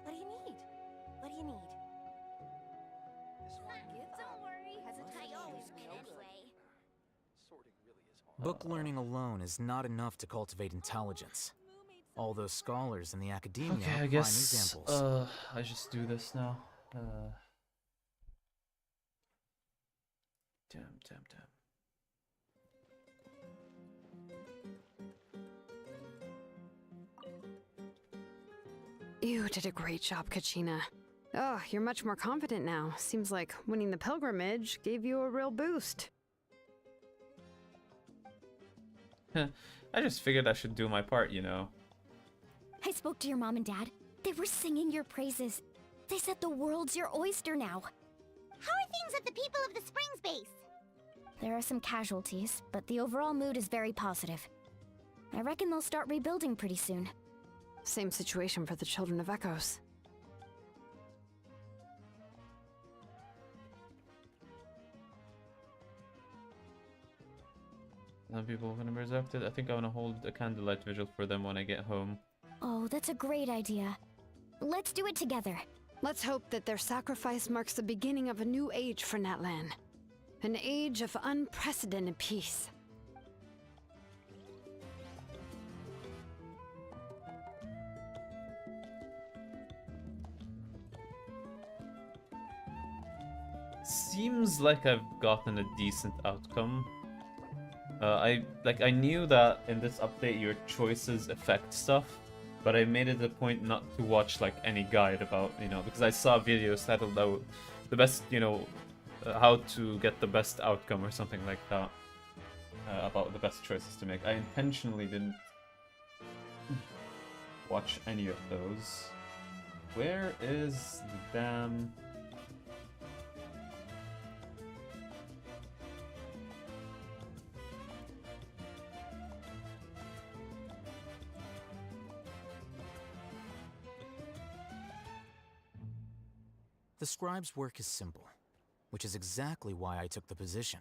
What do you need? What do you need? Don't worry, I always win anyway. Book learning alone is not enough to cultivate intelligence. All those scholars in the academia Okay, are I prime guess examples. I just do this now. Damn. You did a great job, Kachina. Oh, you're much more confident now. Seems like winning the pilgrimage gave you a real boost. I just figured I should do my part, you know. I spoke to your mom and dad. They were singing your praises. They said the world's your oyster now. How are things at the People of the Springs base? There are some casualties, but the overall mood is very positive. I reckon they'll start rebuilding pretty soon. Same situation for the Children of Echoes. Some people are gonna be resurrected. I think I wanna hold a candlelight vigil for them when I get home. Oh, that's a great idea. Let's do it together. Let's hope that their sacrifice marks the beginning of a new age for Natlan. An age of unprecedented peace. seems like I've gotten a decent outcome. I knew that in this update your choices affect stuff, but I made it a point not to watch like any guide about, because I saw videos titled out the best, how to get the best outcome or something like that, about the best choices to make. I intentionally didn't watch any of those. Where is the damn... The scribe's work is simple, which is exactly why I took the position.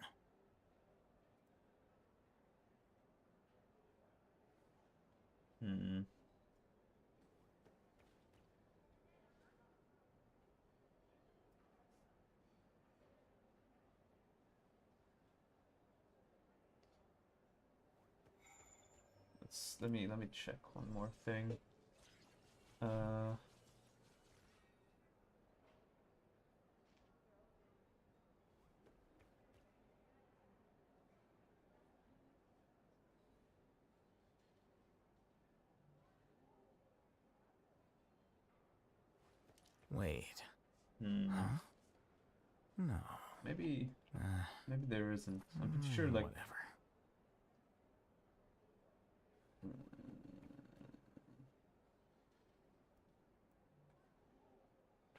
Let me check one more thing. Wait. Huh? No. Maybe there isn't. I'm pretty sure, like... Whatever.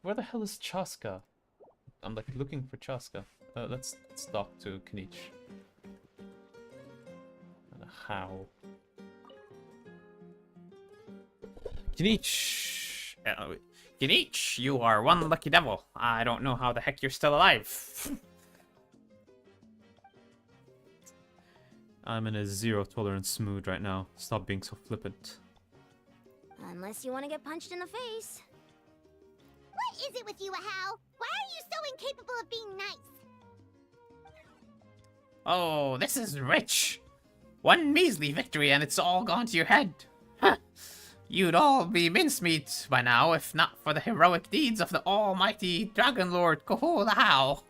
Where the hell is Chaska? I'm like looking for Chaska. Let's talk to Knich. How? Knich! Knich, you are one lucky devil. I don't know how the heck you're still alive. I'm in a zero tolerance mood right now. Stop being so flippant. Unless you want to get punched in the face. What is it with you, Ahau? Why are you so incapable of being nice? Oh, this is rich. One measly victory and it's all gone to your head. Huh. You'd all be mincemeat by now if not for the heroic deeds of the almighty Dragon Lord Kohol Ahau.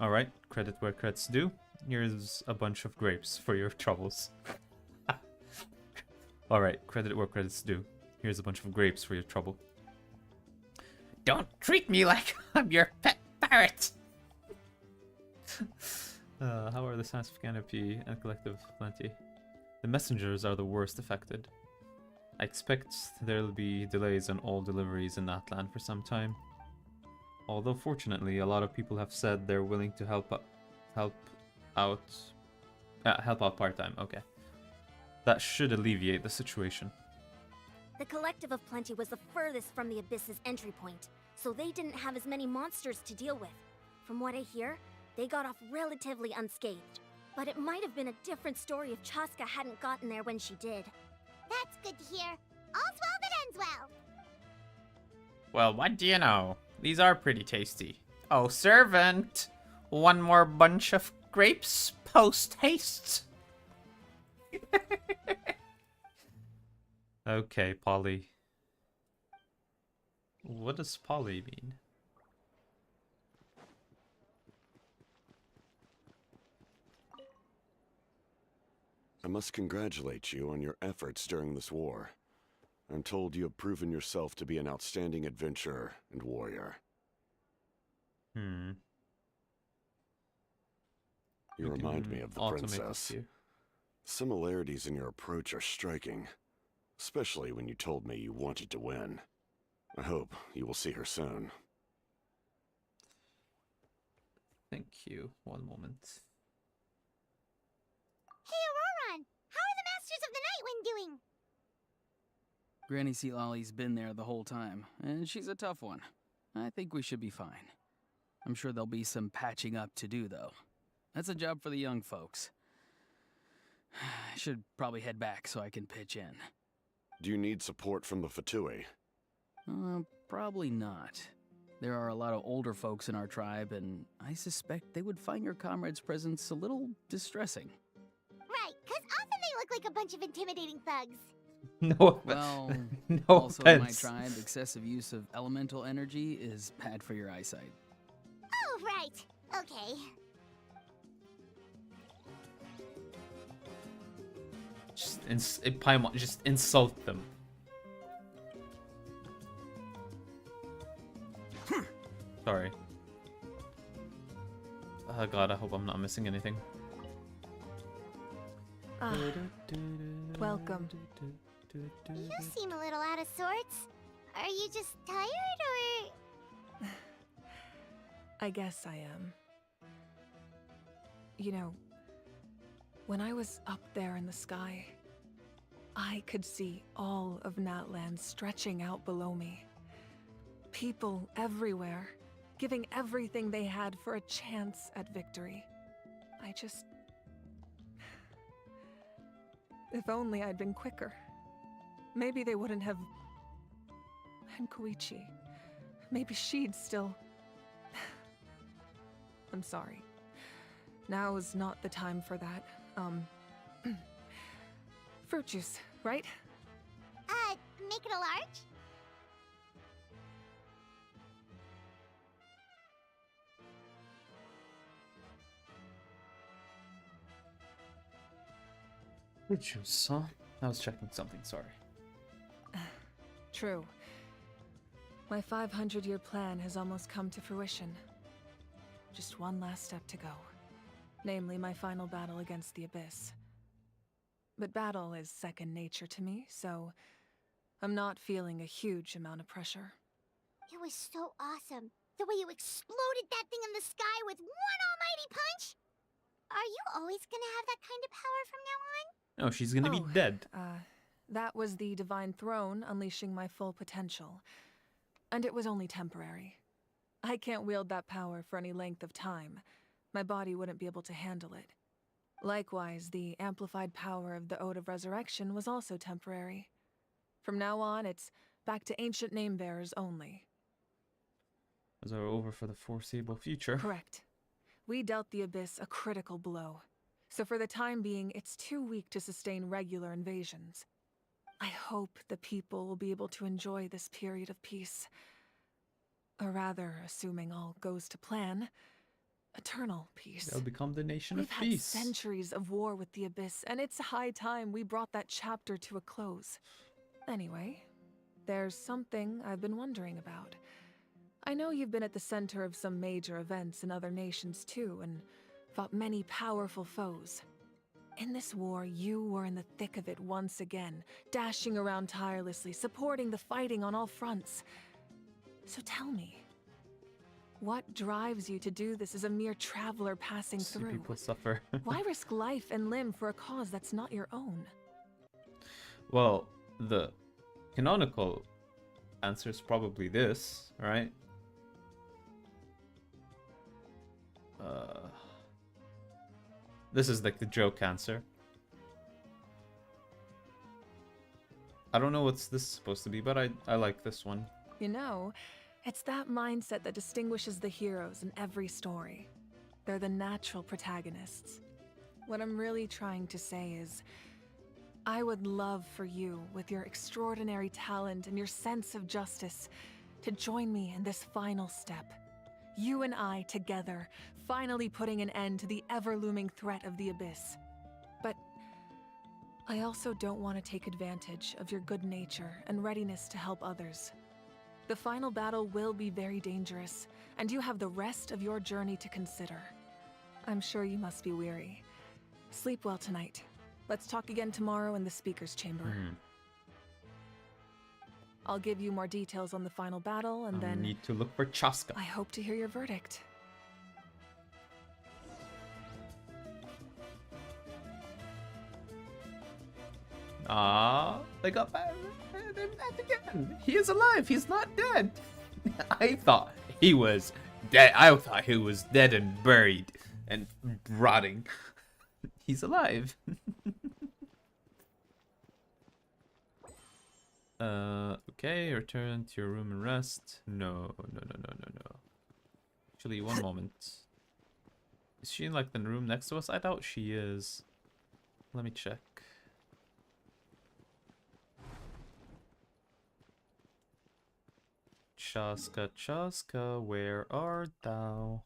Alright, credit where credit's due. Here's a bunch of grapes for your troubles. Alright, credit where credit's due. Here's a bunch of grapes for your trouble. Don't treat me like I'm your pet parrot! How are the Science of Canopy and Collective Plenty? The messengers are the worst affected. I expect there'll be delays on all deliveries in that land for some time. Although fortunately, a lot of people have said they're willing to help out part-time. Okay. That should alleviate the situation. The Collective of Plenty was the furthest from the Abyss's entry point, so they didn't have as many monsters to deal with. From what I hear, they got off relatively unscathed. But it might have been a different story if Chaska hadn't gotten there when she did. That's good to hear. All's well that ends well. Well, what do you know? These are pretty tasty. Oh, servant! One more bunch of grapes post-haste. Okay, Polly. What does Polly mean? I must congratulate you on your efforts during this war. I'm told you have proven yourself to be an outstanding adventurer and warrior. You remind me of the princess. Similarities in your approach are striking, especially when you told me you wanted to win. I hope you will see her soon. Thank you. One moment. Hey, Auroron! How are the Masters of the Nightwind doing? Granny Sealolly's been there the whole time, and she's a tough one. I think we should be fine. I'm sure there'll be some patching up to do, though. That's a job for the young folks. I should probably head back so I can pitch in. Do you need support from the Fatui? Probably not. There are a lot of older folks in our tribe, and I suspect they would find your comrade's presence a little distressing. Right, 'cause often they look like a bunch of intimidating thugs. No, Well, no also in my offense. tribe, excessive use of elemental energy is bad for your eyesight. Oh, right. Okay. Paimon, just insult them. Sorry. Oh god, I hope I'm not missing anything. Ah, welcome. You seem a little out of sorts. Are you just tired, or...? I guess I am. You know, when I was up there in the sky, I could see all of Natlan stretching out below me. People everywhere, giving everything they had for a chance at victory. I just... If only I'd been quicker. Maybe they wouldn't have... And Koichi. Maybe she'd still... I'm sorry. Now is not the time for that. Fruit juice, right? Make it a large? Fruit juice, huh? I was checking something, sorry. True. My 500-year plan has almost come to fruition. Just one last step to go. Namely, my final battle against the Abyss. But battle is second nature to me, so I'm not feeling a huge amount of pressure. It was so awesome. The way you exploded that thing in the sky with one almighty punch! Are you always gonna have that kind of power from now on? No, she's gonna be dead. That was the Divine Throne unleashing my full potential. And it was only temporary. I can't wield that power for any length of time. My body wouldn't be able to handle it. Likewise, the amplified power of the Ode of Resurrection was also temporary. From now on, it's back to ancient name-bearers only. Those are over for the foreseeable future. Correct. We dealt the Abyss a critical blow. So for the time being, it's too weak to sustain regular invasions. I hope the people will be able to enjoy this period of peace. Or rather, assuming all goes to plan, eternal peace. They'll become the nation We've of had peace. centuries of war with the Abyss, and it's high time we brought that chapter to a close. Anyway, there's something I've been wondering about. I know you've been at the center of some major events in other nations too, and fought many powerful foes. In this war, you were in the thick of it once again, dashing around tirelessly, supporting the fighting on all fronts. So tell me, what drives you to do this as a mere traveler passing through? People suffer. Why risk life and limb for a cause that's not your own? Well, the canonical answer is probably this, right? This is like the joke answer. I don't know what's this supposed to be, but I like this one. You know, it's that mindset that distinguishes the heroes in every story. They're the natural protagonists. What I'm really trying to say is, I would love for you, with your extraordinary talent and your sense of justice, to join me in this final step. You and I together, finally putting an end to the ever-looming threat of the Abyss. But I also don't want to take advantage of your good nature and readiness to help others. The final battle will be very dangerous, and you have the rest of your journey to consider. I'm sure you must be weary. Sleep well tonight. Let's talk again tomorrow in the speaker's chamber. I'll give you more details on the final battle, and then... need to look for Chaska. I hope to hear your verdict. They got back again. He is alive. He's not dead. I thought he was dead. I thought he was dead and buried and rotting. He's alive. Okay, return to your room and rest. No. Actually, one moment. Is she in like the room next to us? I doubt she is. Let me check. Chaska, Chaska, where art thou?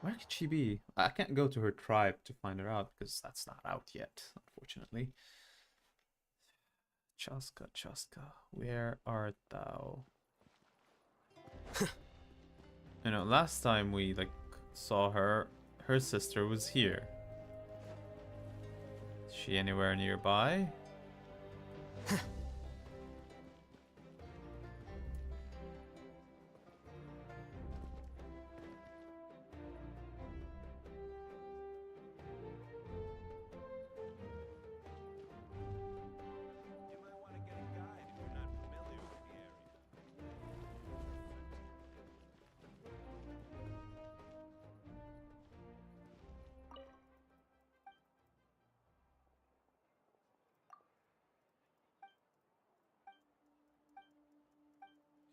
Where could she be? I can't go to her tribe to find her out because that's not out yet, unfortunately. Chaska, Chaska, where art thou? You know, last time we like saw her, her sister was here. Is she anywhere nearby?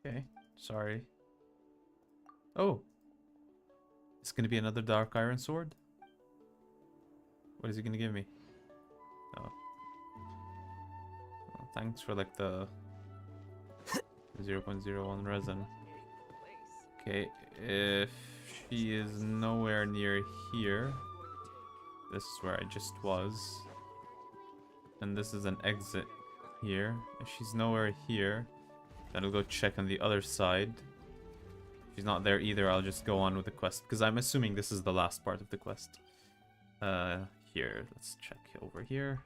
Okay, sorry. Oh! It's gonna be another Dark Iron Sword? What is he gonna give me? Oh. Well, thanks for like the 0.01 resin. Okay, if she is nowhere near here, this is where I just was. And this is an exit here. If she's nowhere here, then I'll go check on the other side. If she's not there either, I'll just go on with the quest. Because I'm assuming this is the last part of the quest. Here, let's check over here.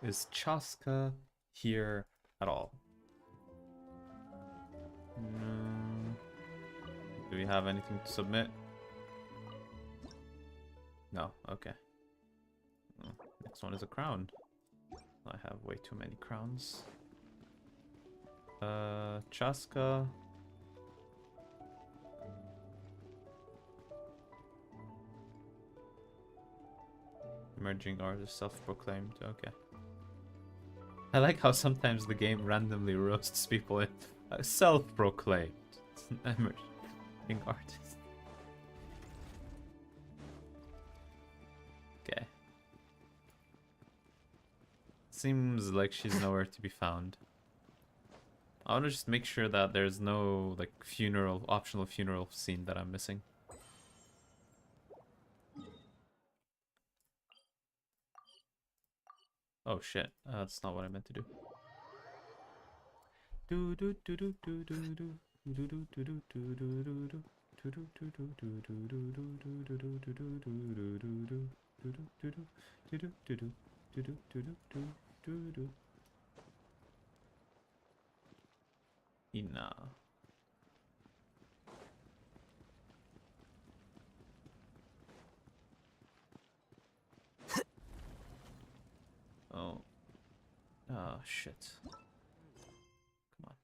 Is Chaska here at all? No. Do we have anything to submit? No, okay. Next one is a crown. I have way too many crowns. Chaska. Emerging artist, self-proclaimed. Okay. I like how sometimes the game randomly roasts people in self-proclaimed. Emerging artist. Okay. Seems like she's nowhere to be found. I want to just make sure that there's no like optional funeral scene that I'm missing. Oh shit, that's not what I meant to do. Ina. Oh. Oh, shit. Come on.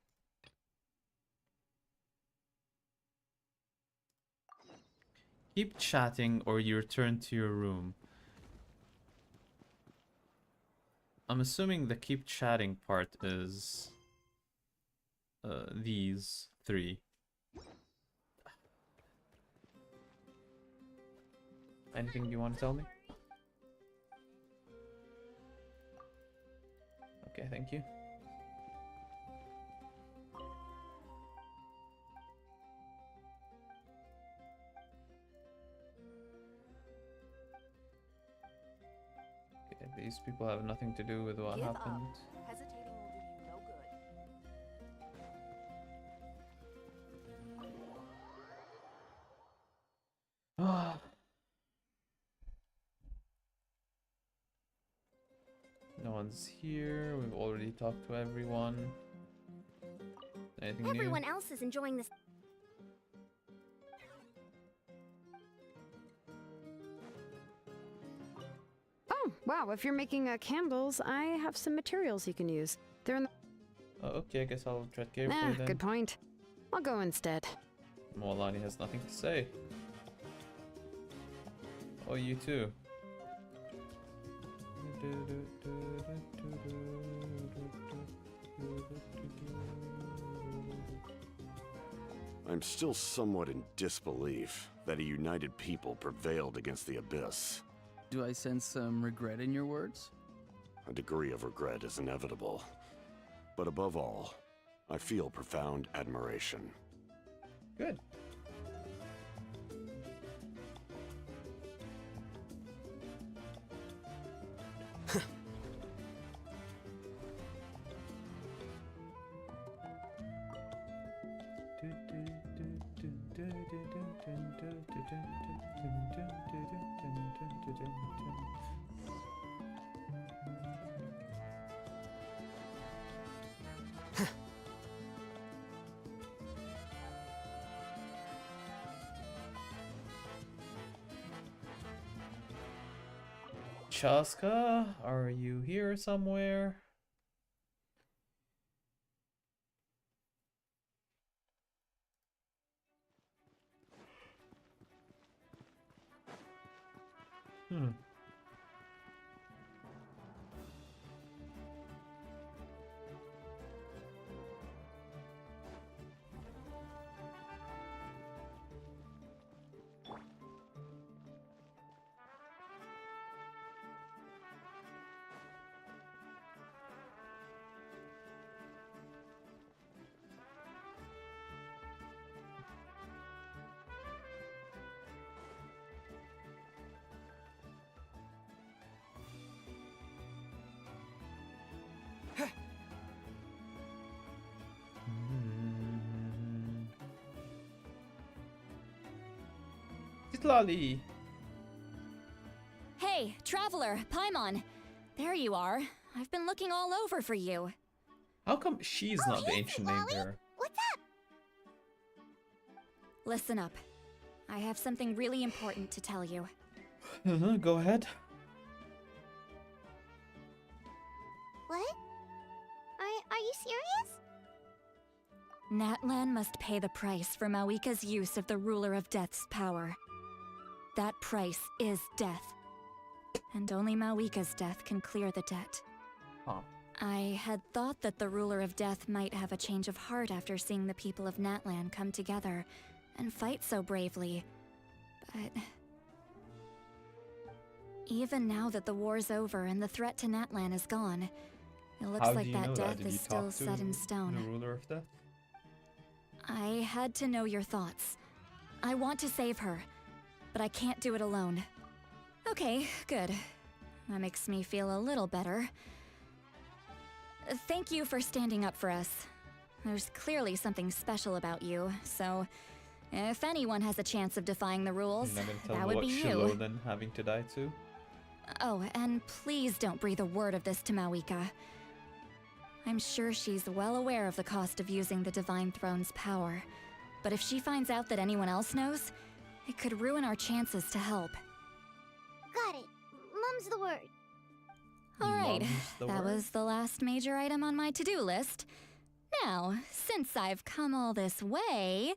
Keep chatting or you return to your room. I'm assuming the keep chatting part is these three. Anything you want to tell me? Okay, thank you. Okay, these people have nothing to do with what happened. Hesitating will do you no good. No one's here. We've already talked to everyone. Anything new? Everyone else is enjoying this. Oh, wow, if you're making candles, I have some materials you can use. They're in the... Oh, okay, I guess I'll tread carefully then. Good point. I'll go instead. Moalani has nothing to say. Oh, you too. I'm still somewhat in disbelief that a united people prevailed against the Abyss. Do I sense some regret in your words? A degree of regret is inevitable. But above all, I feel profound admiration. Good. Chaska, are you here somewhere? Hmm. Lolly. Hey, traveler, Paimon. There you are. I've been looking all over for you. How come she's not the ancient name here? What's up? Listen up. I have something really important to tell you. Go ahead. What? Are you serious? Natlan must pay the price for Mawika's use of the Ruler of Death's power. That price is death. And only Mawika's death can clear the debt. Huh. I had thought that the Ruler of Death might have a change of heart after seeing the people of Natlan come together and fight so bravely. But even now that the war's over and the threat to Natlan is gone, it looks like that death is still set in stone. The Ruler of Death? I had to know your thoughts. I want to save her, but I can't do it alone. Okay, good. That makes me feel a little better. Thank you for standing up for us. There's clearly something special about you, so if anyone has a chance of defying the rules, that would be you. Than having to die too? Oh, and please don't breathe a word of this to Mawika. I'm sure she's well aware of the cost of using the Divine Throne's power, but if she finds out that anyone else knows, it could ruin our chances to help. Got it. Mum's the word. Alright, that was the last major item on my to-do list. Now, since I've come all this way,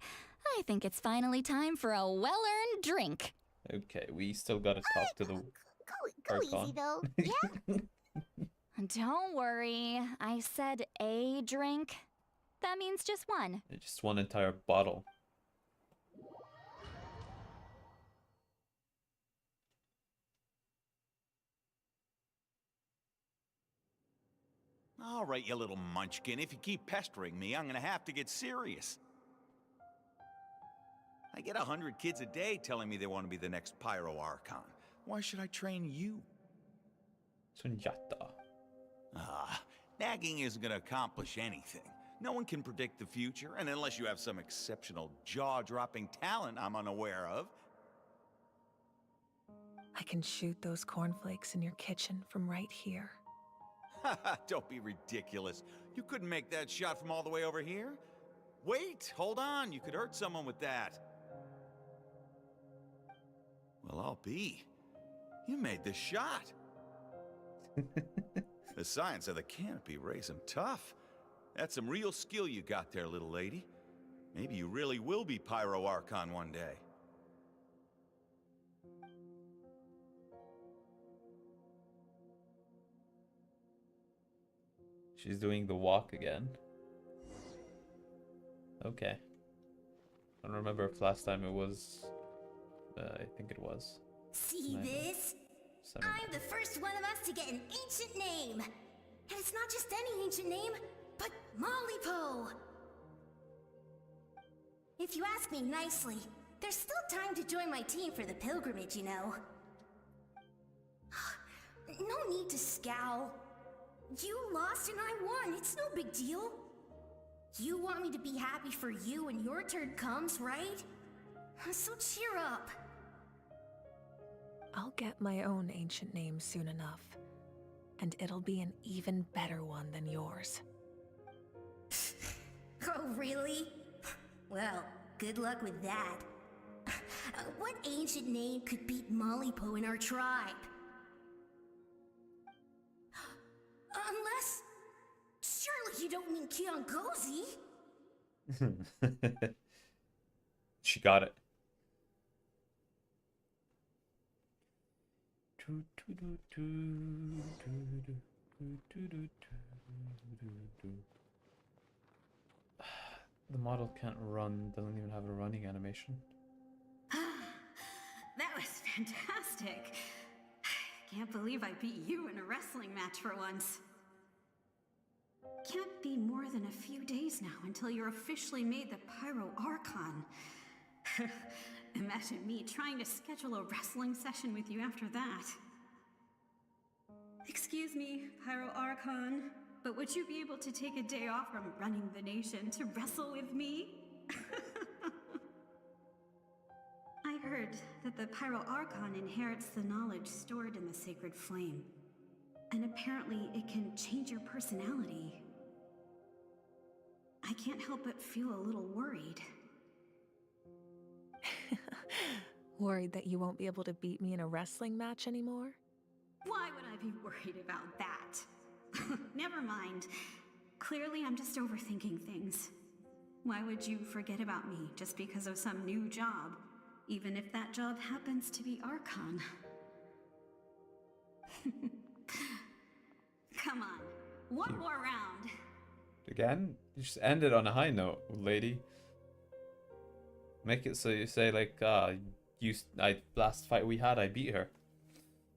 I think it's finally time for a well-earned drink. Okay, we still gotta talk to the Go easy, though. Yeah? Don't worry, I said a drink. That means just one. Just one entire bottle. All right, you little munchkin. If you keep pestering me, I'm gonna have to get serious. I get 100 kids a day telling me they want to be the next Pyro Archon. Why should I train you? Sunjata. Nagging isn't gonna accomplish anything. No one can predict the future, and unless you have some exceptional jaw-dropping talent I'm unaware of. I can shoot those cornflakes in your kitchen from right here. Don't be ridiculous. You couldn't make that shot from all the way over here? Wait, hold on. You could hurt someone with that. Well, I'll be. You made the shot. The science of the canopy raised him tough. That's some real skill you got there, little lady. Maybe you really will be Pyro Archon one day. She's doing the walk again. Okay. I don't remember if last time it was... I think it was. See this? I'm the first one of us to get an ancient name. And it's not just any ancient name, but Mollypo. If you ask me nicely, there's still time to join my team for the pilgrimage, you know. No need to scowl. You lost and I won, it's no big deal. You want me to be happy for you when your turn comes, right? So cheer up. I'll get my own ancient name soon enough. And it'll be an even better one than yours. Oh, really? Well, good luck with that. What ancient name could beat Mollypo in our tribe? Unless... Surely you don't mean Kiangozi? She got it. The model can't run, doesn't even have a running animation. That was fantastic. Can't believe I beat you in a wrestling match for once. Can't be more than a few days now until you're officially made the Pyro Archon. Imagine me trying to schedule a wrestling session with you after that. Excuse me, Pyro Archon, but would you be able to take a day off from running the nation to wrestle with me? I heard that the Pyro Archon inherits the knowledge stored in the sacred flame. And apparently it can change your personality. I can't help but feel a little worried. Worried that you won't be able to beat me in a wrestling match anymore? Why would I be worried about that? Never mind. Clearly I'm just overthinking things. Why would you forget about me just because of some new job? Even if that job happens to be Archon. Come on, one more round. Again? You just end it on a high note, lady. Make it so you say like, last fight we had, I beat her.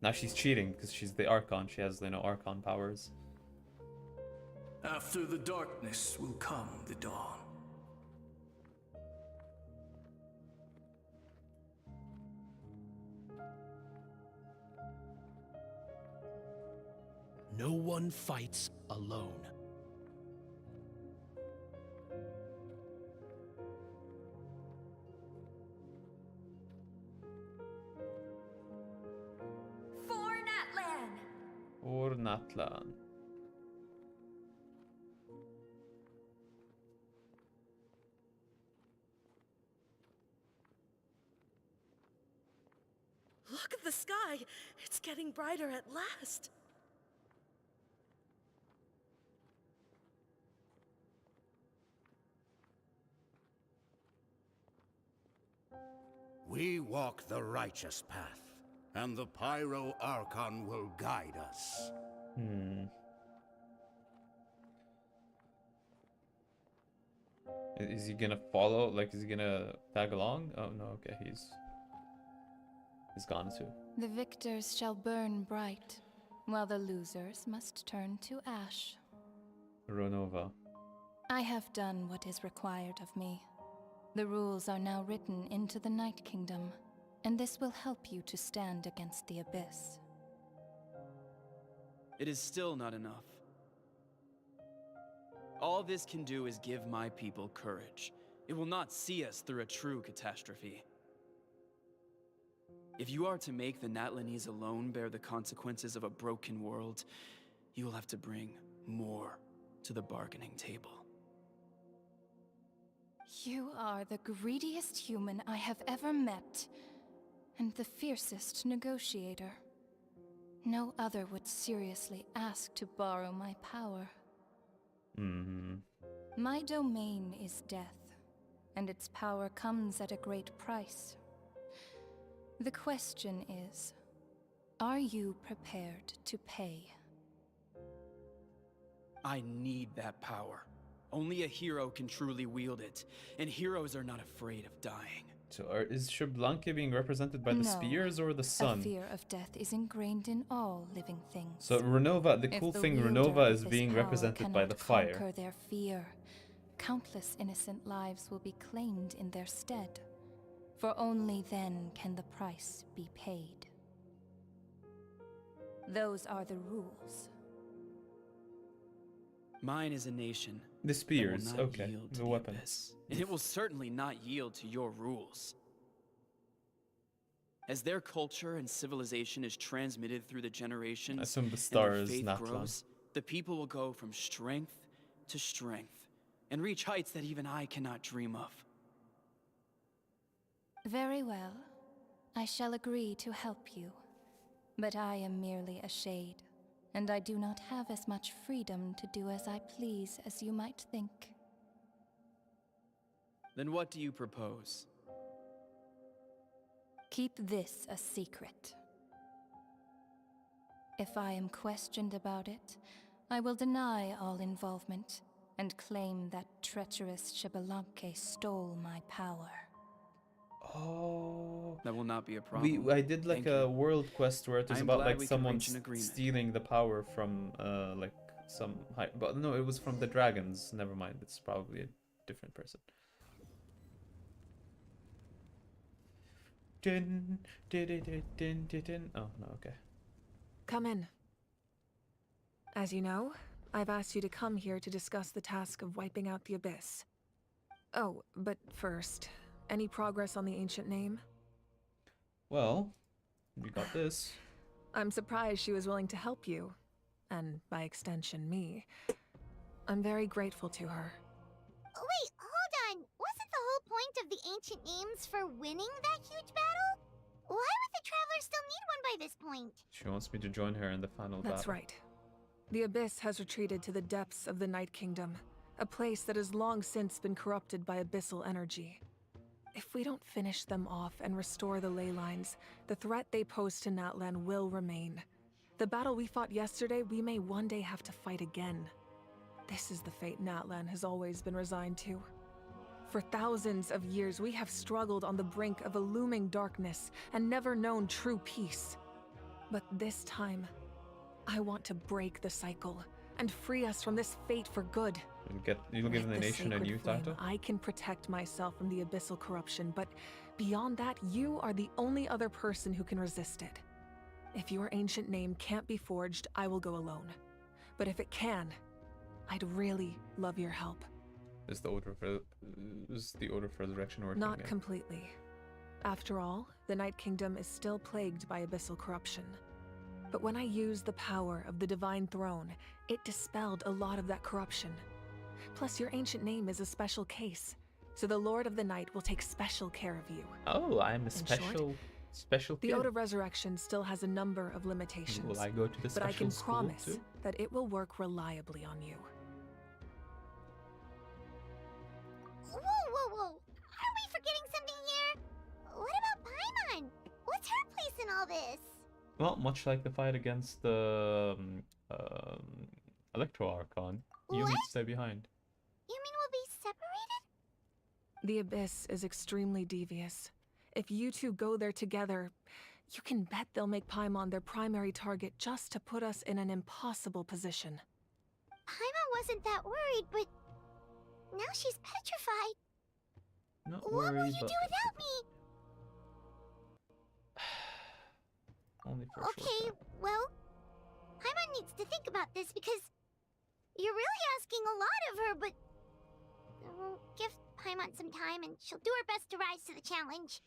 Now she's cheating because she's the Archon. She has, Archon powers. After the darkness will come the dawn. No one fights alone. For Natlan! Or Natlan. Look at the sky! It's getting brighter at last! We walk the righteous path, and the Pyro Archon will guide us. Is he gonna follow? Like, is he gonna tag along? Oh no, okay, he's gone too. The victors shall burn bright, while the losers must turn to ash. Ronova. I have done what is required of me. The rules are now written into the Night Kingdom, and this will help you to stand against the Abyss. It is still not enough. All this can do is give my people courage. It will not see us through a true catastrophe. If you are to make the Natlanese alone bear the consequences of a broken world, you will have to bring more to the bargaining table. You are the greediest human I have ever met, and the fiercest negotiator. No other would seriously ask to borrow my power. My domain is death, and its power comes at a great price. The question is, are you prepared to pay? I need that power. Only a hero can truly wield it, and heroes are not afraid of dying. So is Shablanka being represented by the spears or the sun? A fear of death is ingrained in all living things. So Renova, the cool thing, Renova is being represented by the fire. Conquer their fear, countless innocent lives will be claimed in their stead. For only then can the price be paid. Those are the rules. Mine is a nation. The that spears, will not okay. yield to The weapons. abyss, and it will certainly not yield to your rules. As their culture and civilization is transmitted through the generations, I assume the and star their is faith Natlan. grows, the people will go from strength to strength, and reach heights that even I cannot dream of. Very well. I shall agree to help you. But I am merely a shade, and I do not have as much freedom to do as I please as you might think. Then what do you propose? Keep this a secret. If I am questioned about it, I will deny all involvement and claim that treacherous Xbalanque stole my power. Oh. That will not be a problem. I did like Thank a you. world quest where it was I am about glad like we could someone reach an agreement. stealing the power from like some high, but no, it was from the dragons. Never mind, it's probably a different person. Din, din, din, din, din, din. Oh no, okay. Come in. As you know, I've asked you to come here to discuss the task of wiping out the Abyss. Oh, but first, any progress on the ancient name? Well, we got this. I'm surprised she was willing to help you, and by extension, me. I'm very grateful to her. Wait, hold on. Wasn't the whole point of the ancient names for winning that huge battle? Why would the Traveler still need one by this point? She wants me to join her in the final battle. That's right. The Abyss has retreated to the depths of the Night Kingdom, a place that has long since been corrupted by abyssal energy. If we don't finish them off and restore the ley lines, the threat they pose to Natlan will remain. The battle we fought yesterday, we may one day have to fight again. This is the fate Natlan has always been resigned to. For thousands of years, we have struggled on the brink of a looming darkness and never known true peace. But this time, I want to break the cycle and free us from this fate for good. You'll give With the nation a sacred new flame, title? I can protect myself from the abyssal corruption, but beyond that, you are the only other person who can resist it. If your ancient name can't be forged, I will go alone. But if it can, I'd really love your help. Is the order for resurrection working? Not again? completely. After all, the Night Kingdom is still plagued by abyssal corruption. But when I used the power of the Divine Throne, it dispelled a lot of that corruption. Plus, your ancient name is a special case, so the Lord of the Night will take special care of you. Oh, I'm a In special The kid. Ode of Resurrection still has a number of limitations. Will I go to the but I can special school promise too? that it will work reliably on you. Whoa, whoa, whoa. Are we forgetting something here? What about Paimon? What's her place in all this? Well, much like the fight against the Electro Archon, you need to stay behind. You mean we'll be separated? The Abyss is extremely devious. If you two go there together, you can bet they'll make Paimon their primary target just to put us in an impossible position. Paimon wasn't that worried, but now she's petrified. Not What will worried, you but do without me? only for a short Okay, time. well, Paimon needs to think about this because you're really asking a lot of her, but we'll give Paimon some time and she'll do her best to rise to the challenge.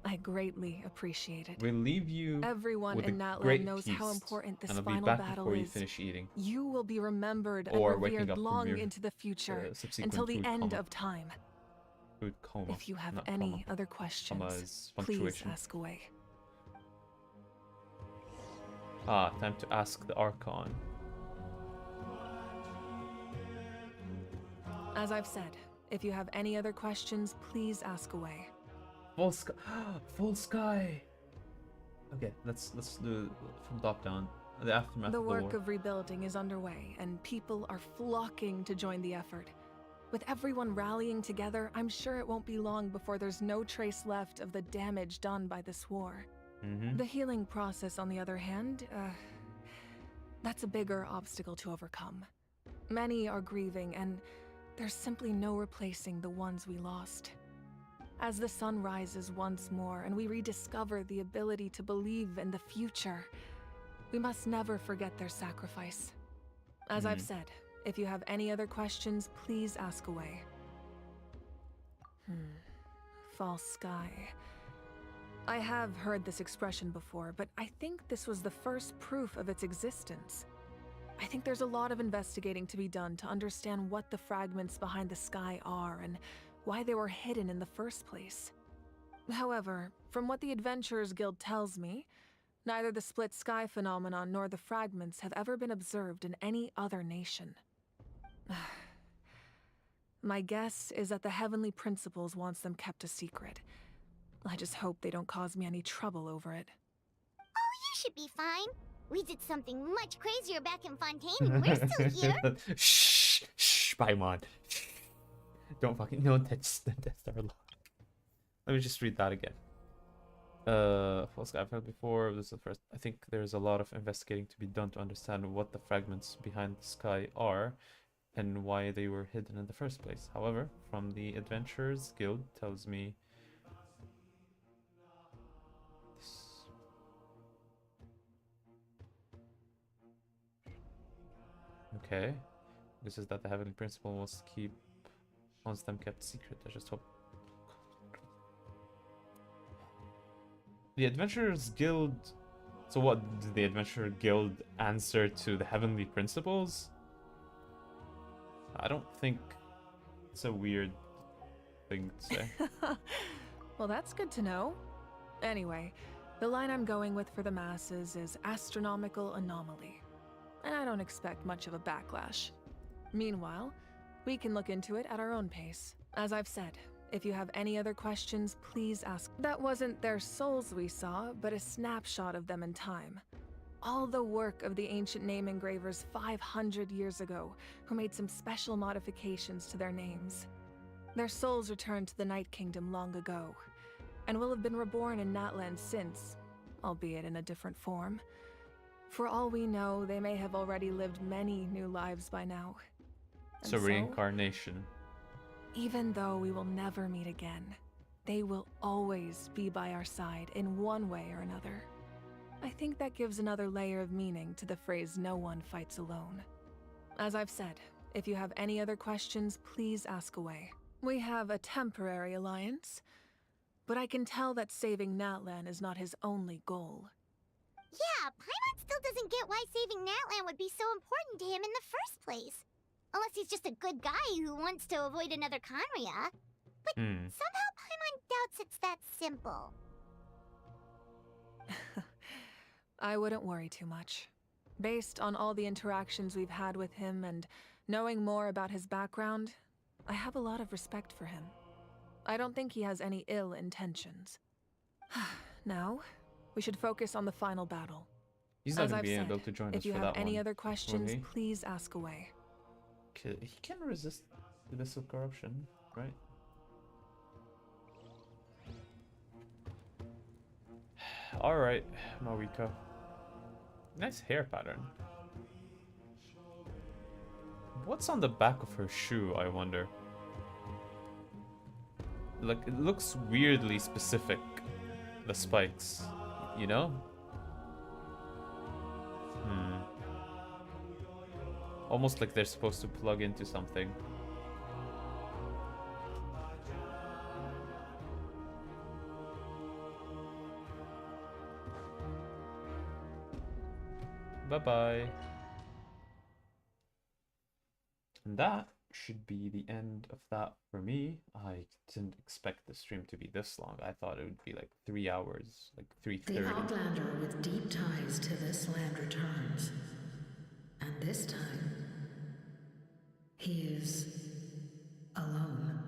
I greatly appreciate it. We'll leave you Everyone with in a Natlan great knows how feast, important this and I'll be final back battle before you is. finish eating. You will be remembered Or and waking revered up from long your, into the future, subsequent until the food end coma. of time. Food coma. If you have not any coma. other Coma questions, is please punctuation. ask away. Ah, time to ask the Archon. As I've said, if you have any other questions, please ask away. Full sky. Full sky. Okay, let's do from top down. The aftermath The of the work war. of rebuilding is underway, and people are flocking to join the effort. With everyone rallying together, I'm sure it won't be long before there's no trace left of the damage done by this war. The healing process, on the other hand, that's a bigger obstacle to overcome. Many are grieving, and there's simply no replacing the ones we lost. As the sun rises once more and we rediscover the ability to believe in the future, we must never forget their sacrifice. As I've said, if you have any other questions, please ask away. False sky. I have heard this expression before, but I think this was the first proof of its existence. I think there's a lot of investigating to be done to understand what the fragments behind the sky are and why they were hidden in the first place. However, from what the Adventurers Guild tells me, neither the split sky phenomenon nor the fragments have ever been observed in any other nation. My guess is that the Heavenly Principles wants them kept a secret. I just hope they don't cause me any trouble over it. Oh, you should be fine. We did something much crazier back in Fontaine and we're still here. Shh, Paimon. Don't touch the Death Star log. Let me just read that again. False sky I've heard before. This is the first. I think there's a lot of investigating to be done to understand what the fragments behind the sky are and why they were hidden in the first place. However, from the Adventurers Guild tells me this. Okay. This is that the Heavenly Principle wants them kept secret. I just hope. The Adventurers Guild. So what did the Adventurer Guild answer to the Heavenly Principles? I don't think it's a weird thing to say. Well, that's good to know. Anyway, the line I'm going with for the masses is astronomical anomaly. And I don't expect much of a backlash. Meanwhile, we can look into it at our own pace. As I've said, if you have any other questions, please ask. That wasn't their souls we saw, but a snapshot of them in time. All the work of the ancient name engravers 500 years ago, who made some special modifications to their names. Their souls returned to the Night Kingdom long ago, and will have been reborn in Natlan since, albeit in a different form. For all we know, they may have already lived many new lives by now. So reincarnation. Even though we will never meet again, they will always be by our side in one way or another. I think that gives another layer of meaning to the phrase "no one fights alone." As I've said, if you have any other questions, please ask away. We have a temporary alliance, but I can tell that saving Natlan is not his only goal. Yeah, Paimon still doesn't get why saving Natlan would be so important to him in the first place. Unless he's just a good guy who wants to avoid another Conria. But somehow Paimon doubts it's that simple. I wouldn't worry too much. Based on all the interactions we've had with him and knowing more about his background, I have a lot of respect for him. I don't think he has any ill intentions. Now, we should focus on the final battle. He's not As going I've to be said, able to join us if you for have that any one, other will questions, he? please ask away. He can resist the Abyssal Corruption, right? Alright, Mawiko. Nice hair pattern. What's on the back of her shoe, I wonder? Like, it looks weirdly specific, the spikes, you know? Almost like they're supposed to plug into something. Bye-bye. And that should be the end of that for me. I didn't expect the stream to be this long. I thought it would be like 3 hours, like 3:30. The Outlander with deep ties to this land returns. And this time, he is alone.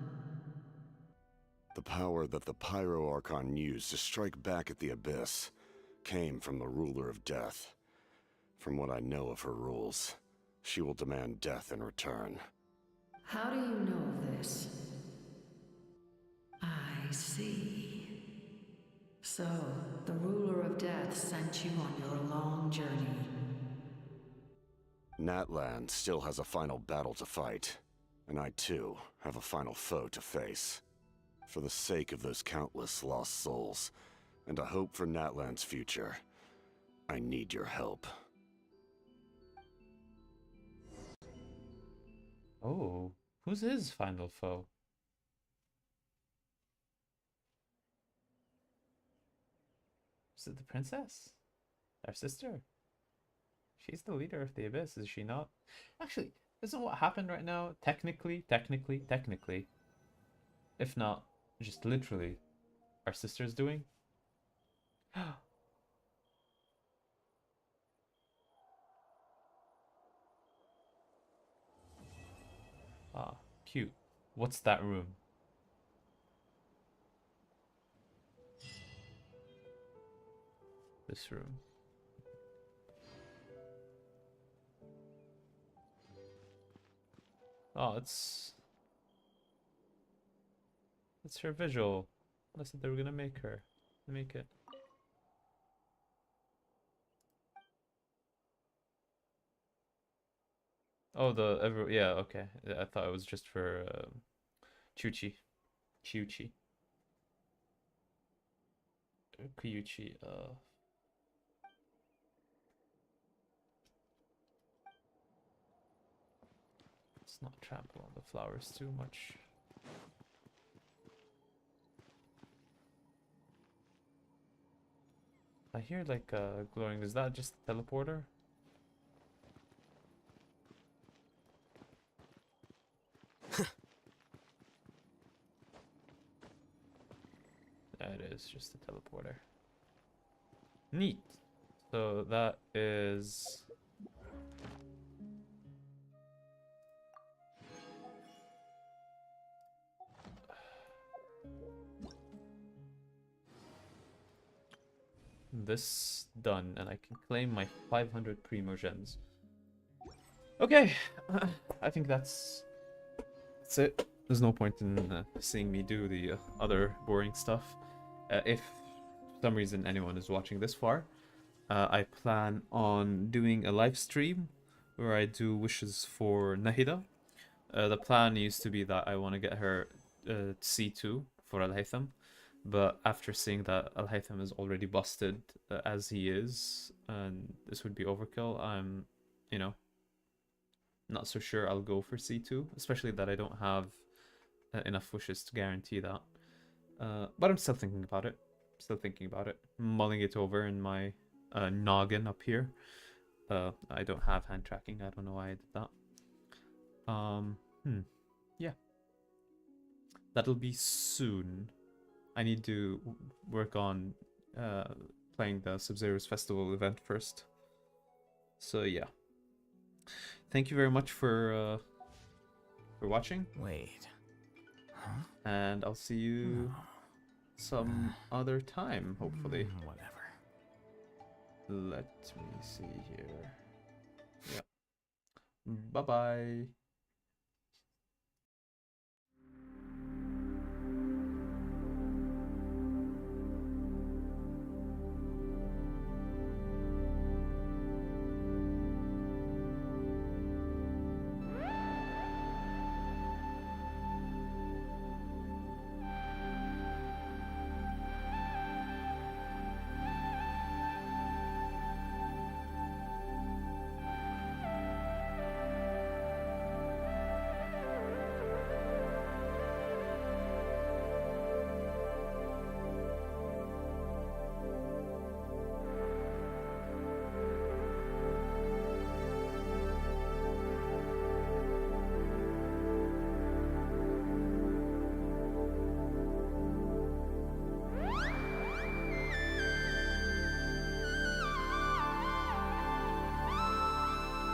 The power that the Pyro Archon used to strike back at the Abyss came from the Ruler of Death. From what I know of her rules, she will demand death in return. How do you know this? I see. So, the Ruler of Death sent you on your long journey. Natlan still has a final battle to fight. And I too have a final foe to face. For the sake of those countless lost souls, and a hope for Natlan's future, I need your help. Oh, who's his final foe? Is it the princess? Our sister? She's the leader of the Abyss, is she not? Actually, isn't what happened right now technically, if not just literally, our sister's doing? Ah, cute. What's that room? This room. Oh, it's her visual. I said they were gonna make it. Oh, yeah, okay. I thought it was just for Chuchi. Kyuchi. Let's not trample on the flowers too much. I hear like glowing. Is that just the teleporter? That is just the teleporter. Neat. So that is this done, and I can claim my 500 Primogens. Okay, I think that's it. There's no point in seeing me do the other boring stuff. If for some reason anyone is watching this far, I plan on doing a live stream where I do wishes for Nahida. The plan used to be that I want to get her C2 for Al-Haytham, but after seeing that Al-Haytham is already busted as he is, and this would be overkill, I'm, you know, not so sure I'll go for C2, especially that I don't have enough wishes to guarantee that. But I'm still thinking about it. Mulling it over in my noggin up here. I don't have hand tracking. I don't know why I did that. Yeah. That'll be soon. I need to work on playing the Sub-Zero's Festival event first. So yeah. Thank you very much for watching. Wait. Huh? And I'll see you some other time, hopefully. Whatever. Let me see here. Yeah. Bye-bye.